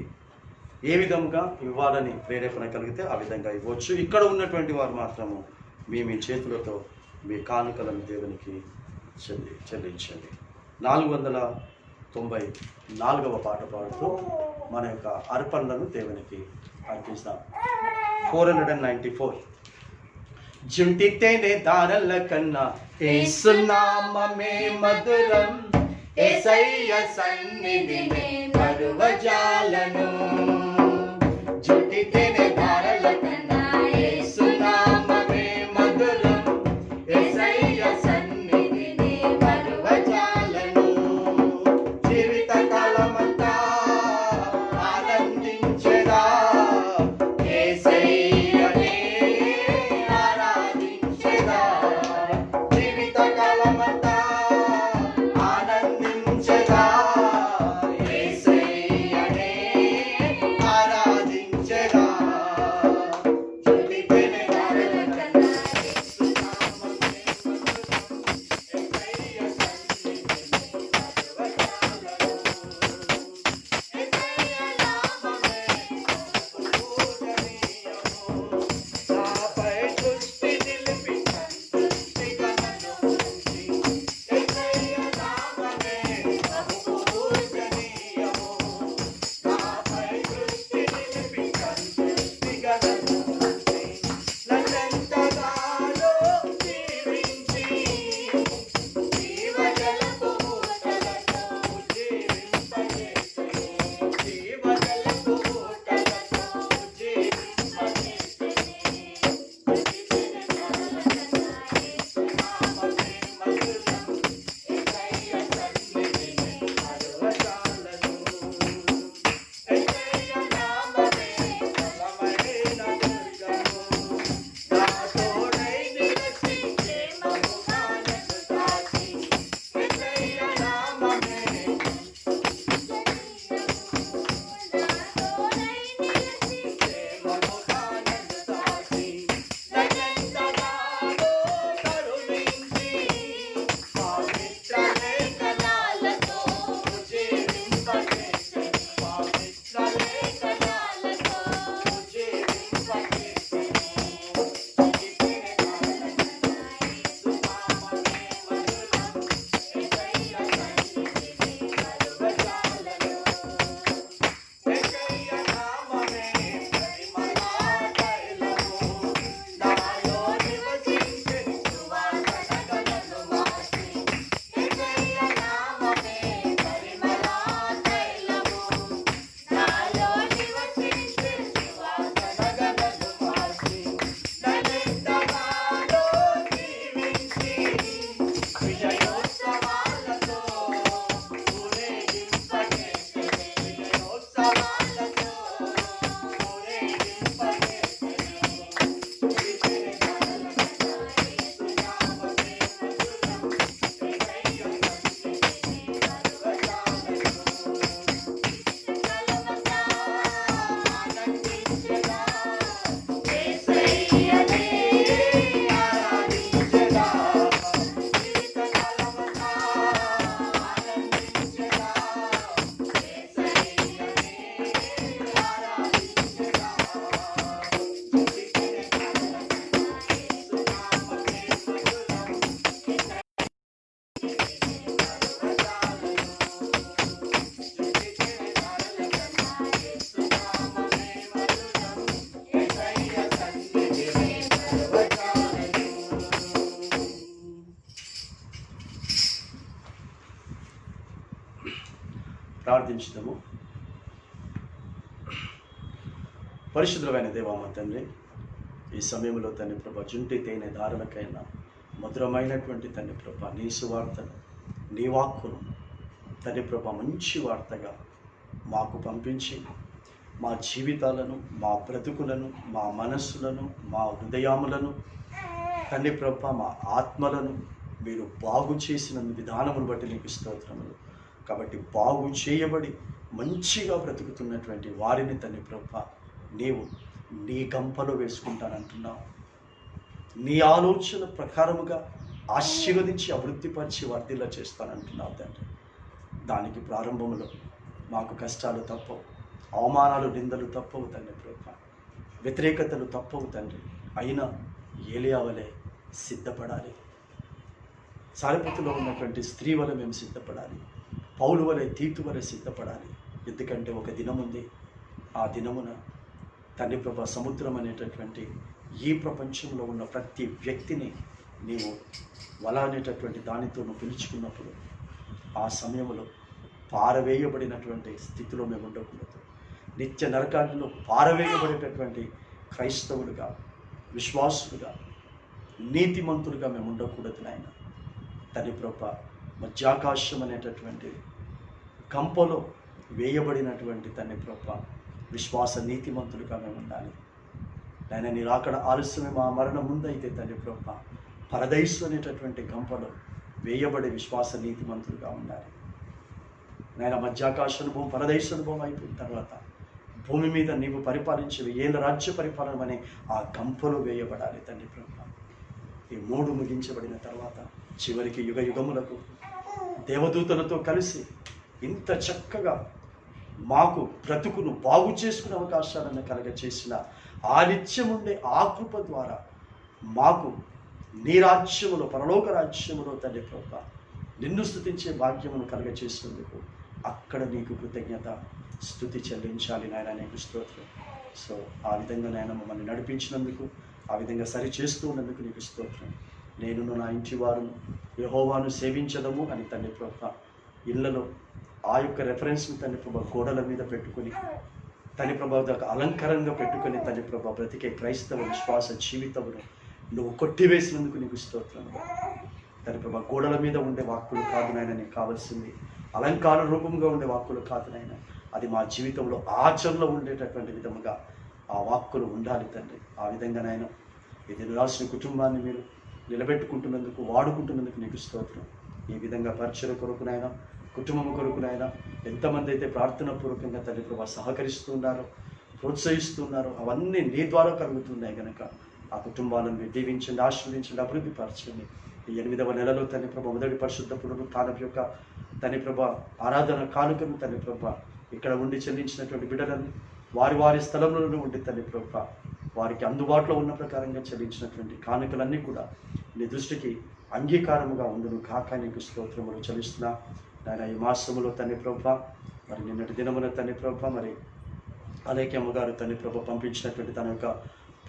Speaker 1: ఏ విధంగా ఇవ్వాలని ప్రేరేపణ కలిగితే ఆ విధంగా ఇవ్వచ్చు. ఇక్కడ ఉన్నటువంటి వారు మాత్రము మీ చేతులతో మీ కానుకలను దేవునికి చెల్లించండి. 494వ పాట పాడుతూ మన యొక్క అర్పణలను దేవునికి అర్పిస్తాం. 494. జుంటి తేనె దారల కన్నా యేసునామమే మధురం, యేసయ్య సన్నిధినే మరువజాలను. జుంటి తేనె దారల కన్నా యేసునామమే మధురం, యేసయ్య సన్నిధినే మరువజాలను. జీవిత కాలమంతా ఆనందించెదా, యేసయ్యనే ఆరాధించెదా. జీవిత కాలమంతా ఆనందించెదా, యేసయ్యనే ప్రార్థించుదాము. పరిశుద్ధమైన దేవా మా తండ్రి, ఈ సమయంలో తండ్రి ప్రభా జుంటి తేనె దారులకైనా మధురమైనటువంటి తండ్రి ప్రభా నీ సువార్తను, నీ వాక్కును తండ్రి ప్రభా మంచి వార్తగా మాకు పంపించి మా జీవితాలను, మా బ్రతుకులను, మా మనస్సులను, మా హృదయములను తండ్రి ప్రభా మా ఆత్మలను మీరు బాగు చేసిన విధానమును బట్టి నీకు స్తోత్రములు. కాబట్టి బాగు చేయబడి మంచిగా బ్రతుకుతున్నటువంటి వారిని తండ్రి ప్రభా నీవు నీ గంపలో వేసుకుంటానంటున్నావు. నీ ఆలోచన ప్రకారముగా ఆశీర్వదించి అభివృద్ధిపరిచి వర్ధిల్ల చేస్తానంటున్నావు తండ్రి. దానికి ప్రారంభంలో మాకు కష్టాలు తప్పవు, అవమానాలు నిందలు తప్పవు తండ్రి ప్రభా, వ్యతిరేకతలు తప్పవు తండ్రి. అయినా ఏలియా వలె సిద్ధపడాలి, సారిపత్తులో ఉన్నటువంటి స్త్రీ వలె మేము సిద్ధపడాలి, పౌలు వలె తీతు వలె సిద్ధపడాలి. ఎందుకంటే ఒక దినం ఉంది, ఆ దినమున తండ్రి ప్రభా సముద్రం అనేటటువంటి ఈ ప్రపంచంలో ఉన్న ప్రతి వ్యక్తిని నీవు వల అనేటటువంటి దానితో నువ్వు పిలుచుకున్నప్పుడు ఆ సమయంలో పారవేయబడినటువంటి స్థితిలో మేము ఉండకూడదు. నిత్య నరకాల్లో పారవేయబడేటటువంటి క్రైస్తవులుగా, విశ్వాసులుగా, నీతిమంతులుగా మేము ఉండకూడదు నాయన. తండ్రి ప్రభా మధ్యాకాశం అనేటటువంటి కంపలో వేయబడినటువంటి తండ్రి ప్రభా విశ్వాస నీతిమంతులుగా మేము ఉండాలి నాయన. నీ రాకడ ఆలస్యమే మా మరణం ముందైతే తండ్రి ప్రభా పరదైసు అనేటటువంటి కంపలో వేయబడి విశ్వాస నీతిమంతులుగా ఉండాలి నాయన. మధ్యాకాశ అనుభవం, పరదైసు అనుభవం అయిపోయిన తర్వాత భూమి మీద నీవు పరిపాలించేవి ఏళ్ళ రాజ్య పరిపాలన అనే ఆ గంపలో వేయబడాలి తండ్రి ప్రభా. ఈ మూడు ముగించబడిన తర్వాత చివరికి యుగ యుగములకు దేవదూతలతో కలిసి ఇంత చక్కగా మాకు బ్రతుకును బాగు చేసుకునే అవకాశాలను కలగచేసిన ఆ నిత్యముండే ఆ కృప ద్వారా మాకు నీ రాజ్యములో, పరలోక రాజ్యములో తండ్రి ప్రభా నిన్ను స్తుతించే భాగ్యమును కలగచేసినందుకు అక్కడ నీకు కృతజ్ఞత స్తుతి చెల్లించాలి నాయన. నీకు స్తోత్రం. సో ఆ విధంగా నాయన మమ్మల్ని నడిపించినందుకు, ఆ విధంగా సరి చేస్తూ ఉన్నందుకు నీకు స్తోత్రం. నేనును నా ఇంటి వారును యెహోవాను సేవించదము అని తండ్రి ప్రభా ఇళ్లలో ఆ యొక్క రెఫరెన్స్ని తండ్రి ప్రభా గోడల మీద పెట్టుకుని తండ్రి ప్రభా అలంకరంగా పెట్టుకుని తండ్రి ప్రభా బ్రతికే క్రైస్తవ విశ్వాస జీవితమును నువ్వు కొట్టివేసినందుకు నీకు స్తోత్రం. తండ్రి ప్రభా గోడల మీద ఉండే వాక్కులు కాదు నాయన నీకు కావాల్సింది, అలంకార రూపంగా ఉండే వాక్కులు కాదు నాయన. అది మా జీవితంలో ఆచరణలో ఉండేటటువంటి విధముగా ఆ వాక్కులు ఉండాలి తండ్రి. ఆ విధంగా నాయన ఇది రాసిన కుటుంబాన్ని మీరు నిలబెట్టుకుంటున్నందుకు, వాడుకుంటున్నందుకు నీకు స్తోత్రం. ఈ విధంగా పరిచయ కొరకునైనా, కుటుంబం కొరకునైనా ఎంతమంది అయితే ప్రార్థన పూర్వకంగా తండ్రి ప్రభా సహకరిస్తున్నారో, ప్రోత్సహిస్తున్నారో అవన్నీ నీ ద్వారా కలుగుతున్నాయి కనుక ఆ కుటుంబాలను మీరు దీవించండి, ఆశీర్వదించండి, అభివృద్ధి పరచండి. ఈ 8వ నెలలో తండ్రి ప్రభా మొదటి పరిశుద్ధ పునరుత్థానం యొక్క తండ్రి ప్రభా ఆరాధన కానుకను తండ్రి ప్రభా ఇక్కడ ఉండి చెల్లించినటువంటి బిడ్డలను వారి వారి స్థలంలో ఉండి తండ్రి ప్రభా వారికి అందుబాటులో ఉన్న ప్రకారంగా చెల్లించినటువంటి కానుకలన్నీ కూడా నీ దృష్టికి అంగీకారముగా ఉండును కాక నీకు స్తోత్రములు చెల్లిస్తున్నా నాయన. ఈ మాసములో తండ్రి ప్రభా మరి నిన్నటి దినమున తండ్రి ప్రభా మరి అలేఖ్యమ్మ గారు తండ్రి ప్రభా పంపించినటువంటి తన యొక్క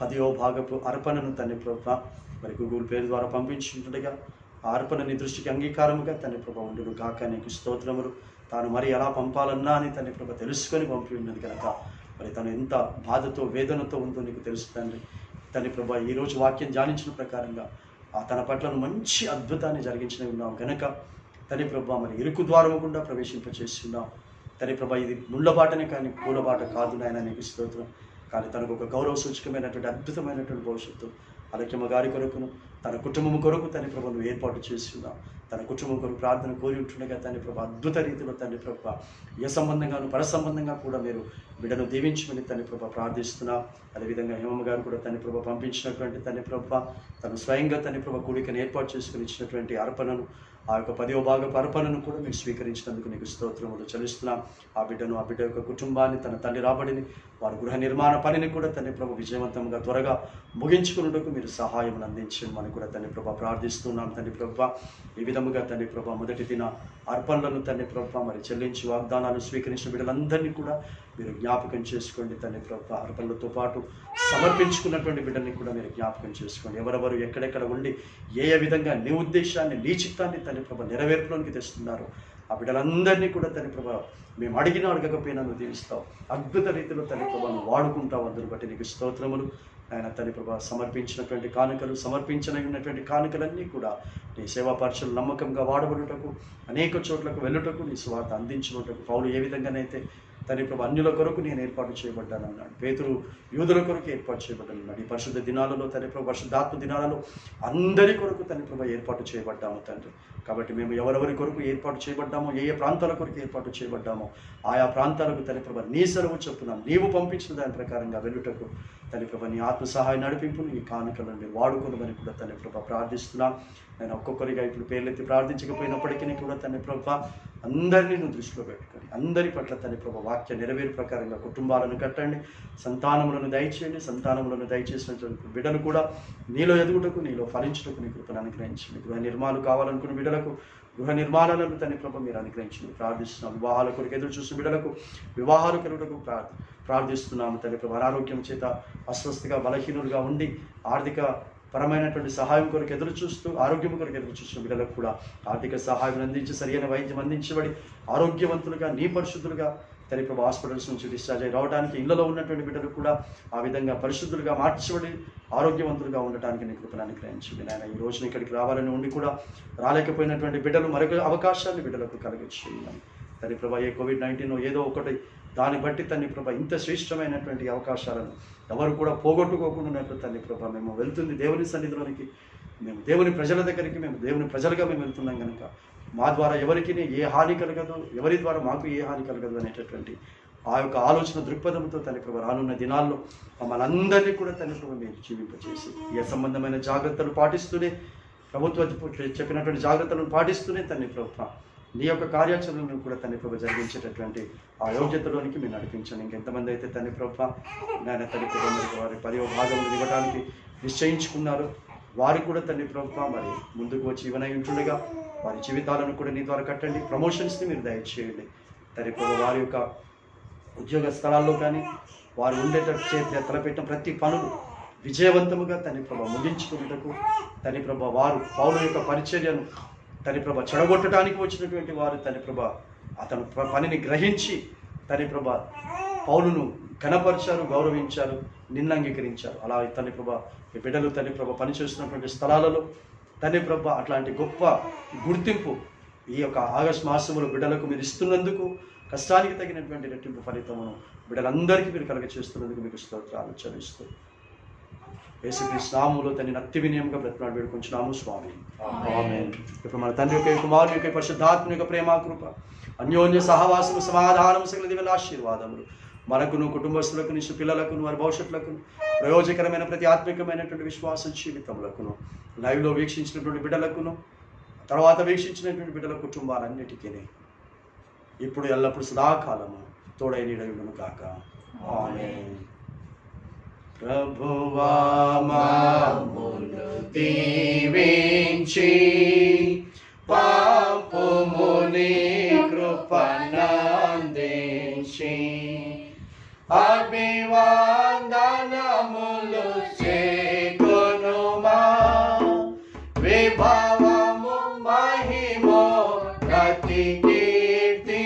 Speaker 1: 10వ భాగపు అర్పణను తండ్రి ప్రభా మరి గూగుల్ పే ద్వారా పంపించుంటుండగా ఆ అర్పణ నీ దృష్టికి అంగీకారముగా తండ్రి ప్రభా ఉండును కాక నీకు స్తోత్రములు. తాను మరి ఎలా పంపాలన్నా అని తండ్రి ప్రభా తెలుసుకొని పంపి ఉన్నది కనుక మరి తను ఎంత బాధతో వేదనతో ఉందో నీకు తెలుసు తండ్రి. తండ్రి ప్రభా ఈరోజు వాక్యం ధ్యానించిన ప్రకారంగా తన పట్లను మంచి అద్భుతాన్ని జరిగించిన ఉన్నాం కనుక తండ్రి ప్రభా మరి ఇరుకు ద్వారము గుండా ప్రవేశింపచేసి ఉన్నాం తండ్రి ప్రభా. ఇది ముళ్ళబాటనే కానీ పూలబాట కాదు నాయన నీకు స్తోత్రం. కానీ తనకు ఒక గౌరవ సూచకమైనటువంటి అద్భుతమైనటువంటి భవిష్యత్తు అలక్యమ్మ గారి కొరకును తన కుటుంబం కొరకు తండ్రి ప్రభా నువ్వు ఏర్పాటు చేసి ఉన్నాం. తన కుటుంబం కొరకు ప్రార్థన కోరి ఉంటుండగా తండ్రి ప్రభా అద్భుత రీతిలో తండ్రి ప్రభా ఏ సంబంధంగాను పర సంబంధంగా కూడా మీరు బిడ్డను దీవించమని తండ్రి ప్రభా ప్రార్థిస్తున్నాం. అదేవిధంగా హేమమ్మ గారు కూడా తండ్రి ప్రభా పంపించినటువంటి తండ్రి ప్రభా తను స్వయంగా తండ్రి ప్రభా కూడికను ఏర్పాటు చేసుకుని ఇచ్చినటువంటి అర్పణను ఆ యొక్క 10వ భాగపు అర్పణను కూడా మీరు స్వీకరించినందుకు నీకు స్తోత్రములు చెల్లిస్తున్నాం. ఆ బిడ్డ యొక్క కుటుంబాన్ని తన తల్లి రాబడిని వారి గృహ నిర్మాణ పనిని కూడా తండ్రి ప్రభా విజయవంతంగా త్వరగా ముగించుకున్నట్టుకు మీరు సహాయం అందించమని కూడా తండ్రి ప్రభా ప్రార్థిస్తున్నాం తండ్రి ప్రభా. ఈ విధముగా తండ్రి ప్రభా మొదటి దిన అర్పణలను తండ్రి ప్రభా మరి చెల్లించి వాగ్దానాలు స్వీకరించిన బిడ్డలందరినీ కూడా మీరు జ్ఞాపకం చేసుకోండి తండ్రి ప్రభా. అర్పణలతో పాటు సమర్పించుకున్నటువంటి బిడ్డల్ని కూడా మీరు జ్ఞాపకం చేసుకోండి. ఎవరెవరు ఎక్కడెక్కడ ఉండి ఏ విధంగా నీ ఉద్దేశాన్ని నీ చిత్తాన్ని తండ్రి ప్రభా నెరవేర్పులోనికి తెస్తున్నారు ఆ బిడ్డలందరినీ కూడా తండ్రి ప్రభా మేము అడిగినా అడగకపోయినా నువ్వు దీవిస్తావు. అద్భుత రీతిలో తండ్రి ప్రభా నువ్వు వాడుకుంటావు. అందుని బట్టి నీకు స్తోత్రములు. ఆయన తండ్రి ప్రభా సమర్పించినటువంటి కానుకలు, సమర్పించినటువంటి కానుకలన్నీ కూడా నీ సేవా పరిచయం నమ్మకంగా వాడబడుటకు, అనేక చోట్లకు వెళ్ళుటకు, నీ స్వార్థ అందించుటకు పౌలు ఏ విధంగానైతే తండ్రి ప్రభా అన్యుల కొరకు నేను ఏర్పాటు చేయబడ్డానన్నాడు. పేతురు యూదుల కొరకు ఏర్పాటు చేయబడ్డానన్నాడు. ఈ పరిశుద్ధ దినాలలో తండ్రి ప్రభా, పరిశుద్ధాత్మ దినాలలో అందరి కొరకు తండ్రి ప్రభా ఏర్పాటు చేయబడ్డాము తండ్రి. కాబట్టి మేము ఎవరెవరి కొరకు ఏర్పాటు చేయబడ్డామో, ఏ ఏ ప్రాంతాల కొరకు ఏర్పాటు చేయబడ్డామో ఆయా ప్రాంతాలకు తండ్రి ప్రభా నీ సెలవు చెప్పున్నాను, నీవు పంపించిన దాని ప్రకారంగా వెళ్ళుటకు తండ్రి ప్రభా నీ ఆత్మ సహాయ నడిపింపును ఈ కానుకలను మీరు వాడుకోనమని కూడా తండ్రి ప్రభా ప్రార్థిస్తున్నాం. నేను ఒక్కొక్కరిగా ఇప్పుడు పేర్లెత్తి ప్రార్థించకపోయినప్పటికీ కూడా తండ్రి ప్రభా అందరినీ నువ్వు దృష్టిలో పెట్టుకొని అందరి పట్ల తండ్రి ప్రభా వాక్య నెరవేరు ప్రకారంగా కుటుంబాలను కట్టండి, సంతానములను దయచేయండి. సంతానములను దయచేసినటువంటి బిడ్డలు కూడా నీలో ఎదుగుటకు, నీలో ఫలించుటకు నీ కృపను అనుగ్రహించండి. గృహ నిర్మాణాలు కావాలనుకున్న బిడ్డలకు గృహ నిర్మాణాలను తండ్రి ప్రభా మీరు అనుగ్రహించండి. ప్రార్థిస్తున్నాం. వివాహాల కొరకు ఎదురు చూసిన బిడ్డలకు వివాహాలు కలుగుటకు ప్రార్థిస్తున్నాము తండ్రి ప్రభా. అనారోగ్యం చేత అస్వస్థగా బలహీనులుగా ఉండి ఆర్థిక పరమైనటువంటి సహాయం కొరకు ఎదురు చూస్తూ, ఆరోగ్యం కొరకు ఎదురు చూస్తున్న బిడ్డలకు కూడా ఆర్థిక సహాయం అందించి, సరైన వైద్యం అందించబడి ఆరోగ్యవంతులుగా, నీ పరిశుద్ధులుగా తండ్రి ప్రభా హాస్పిటల్స్ నుంచి డిశ్చార్జ్ అయి రావడానికి, ఇళ్లలో ఉన్నటువంటి బిడ్డలు కూడా ఆ విధంగా పరిశుద్ధులుగా మార్చబడి ఆరోగ్యవంతులుగా ఉండటానికి నీ కృపను అనుగ్రహించండి నాయన. ఈ రోజున ఇక్కడికి రావాలని ఉండి కూడా రాలేకపోయినటువంటి బిడ్డలు మరొక అవకాశాన్ని బిడ్డలకు కలిగించేయమని తండ్రి ప్రభా. ఏ కోవిడ్-19 ఏదో ఒకటి దాన్ని బట్టి తండ్రి ప్రభా ఇంత శ్రేష్టమైనటువంటి అవకాశాలను ఎవరు కూడా పోగొట్టుకోకుండా ఉన్నట్లు తండ్రి ప్రభా మేము వెళ్తుంది దేవుని సన్నిధిలోనికి, మేము దేవుని ప్రజల దగ్గరికి, మేము దేవుని ప్రజలుగా మేము వెళ్తున్నాం కనుక మా ద్వారా ఎవరికి ఏ హాని కలగదు, ఎవరి ద్వారా మాకు ఏ హాని కలగదు అనేటటువంటి ఆ యొక్క ఆలోచన దృక్పథంతో తండ్రి ప్రభా రానున్న దినాల్లో మమ్మల్ని అందరినీ కూడా తండ్రి ప్రభా మీరు జీవింపచేసి ఏ సంబంధమైన జాగ్రత్తలు పాటిస్తూనే, ప్రభుత్వం చెప్పినటువంటి జాగ్రత్తలను పాటిస్తూనే తండ్రి ప్రభా నీ యొక్క కార్యాచరణను కూడా తండ్రి ప్రభా జరిగించేటటువంటి ఆ యోగ్యతలోనికి మీరు నడిపించండి. ఇంకెంతమంది అయితే తండ్రి ప్రభా నాయన తండ్రి ప్రభా మరి వారి పరిభాగంలో ఇవ్వడానికి నిశ్చయించుకున్నారు, వారు కూడా తండ్రి ప్రభా మరి ముందుకు వచ్చి ఇవనై ఉంటుండగా వారి జీవితాలను కూడా నీ ద్వారా కట్టండి. ప్రమోషన్స్ని మీరు దయచేయండి తండ్రి ప్రభా. వారి యొక్క ఉద్యోగ స్థలాల్లో కానీ వారు ఉండేటట్టు తలపెట్టిన ప్రతి పనులు విజయవంతముగా తండ్రి ప్రభా ముగించుకున్నటకు తండ్రి ప్రభా వారు పౌలు యొక్క పరిచర్యను తండ్రి ప్రభా చెడగొట్టడానికి వచ్చినటువంటి వారు తండ్రి ప్రభా అతను పనిని గ్రహించి తండ్రి ప్రభా పౌలును ఘనపరిచారు, గౌరవించారు, నిన్ను అంగీకరించారు. అలా తండ్రి ప్రభా ఈ బిడ్డలు తండ్రి ప్రభా పనిచేస్తున్నటువంటి స్థలాలలో తండ్రి ప్రభా అట్లాంటి గొప్ప గుర్తింపు ఈ యొక్క ఆగస్టు మాసములో బిడ్డలకు మీరు ఇస్తున్నందుకు, కష్టానికి తగినటువంటి రెట్టింపు ఫలితమును బిడ్డలందరికీ మీరు కలుగ చేస్తున్నందుకు మీకు స్తోత్రాలు చెల్లిస్తూ యేసుక్రీస్తు నామములో తండ్రి అతి వినయంగా బ్రతిమాడి వేడుకొంచున్నాము స్వామి. ఆమేన్. ఇప్పుడు మన తండ్రి యొక్క కుమారుని యొక్క పరిశుద్ధాత్మ యొక్క ప్రేమ, కృప, అన్యోన్య సహవాసము, సమాధానము, సకల దీవెనల ఆశీర్వాదములు మనకును, కుటుంబస్తులకు, నీ పిల్లలకు, వారి భవిష్యత్తులకు ప్రయోజకరమైన ప్రతి ఆత్మికమైనటువంటి విశ్వాస జీవితములకును, లైవ్లో వీక్షించినటువంటి బిడ్డలకును, తర్వాత వీక్షించినటువంటి బిడ్డల కుటుంబాలన్నిటికీ ఇప్పుడు ఎల్లప్పుడు సదాకాలము తోడై నీడయుడును కాక. ఆమేన్. ప్రభువా మమ్మును దీవించి పాపము నీ కృపనందించి అభివందనములు చేకొనుమా. విభవము మహిమో గతి కీర్తి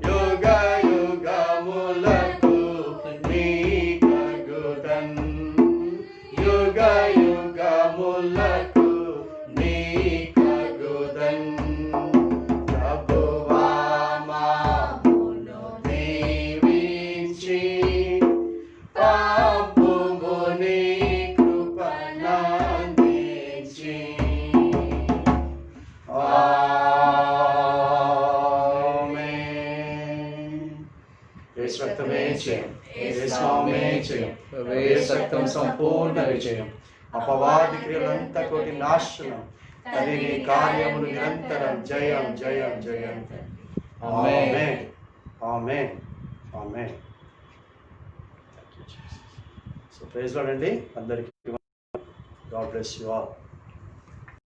Speaker 1: యుగ యుగములకు నీకగుదన్, యుగ యుగములకు నీకగుదన్. ప్రభువా మమ్మును దీవించి పాపము నీ కృపనందించి ఆమేన్. యేసు రక్తమే జయం, యేసు నామమే జయం, యేసు రక్తం సంపూర్ణ విజయం. అపవాది క్రియలంతా కోటి నాశనం, అది నీ కార్యములు నిరంతరం జయం జయం జయం. ఆమేన్ ఆమేన్ ఆమేన్. సో ప్రైజ్ లార్డ్ అండి అందరికీ. God bless you all.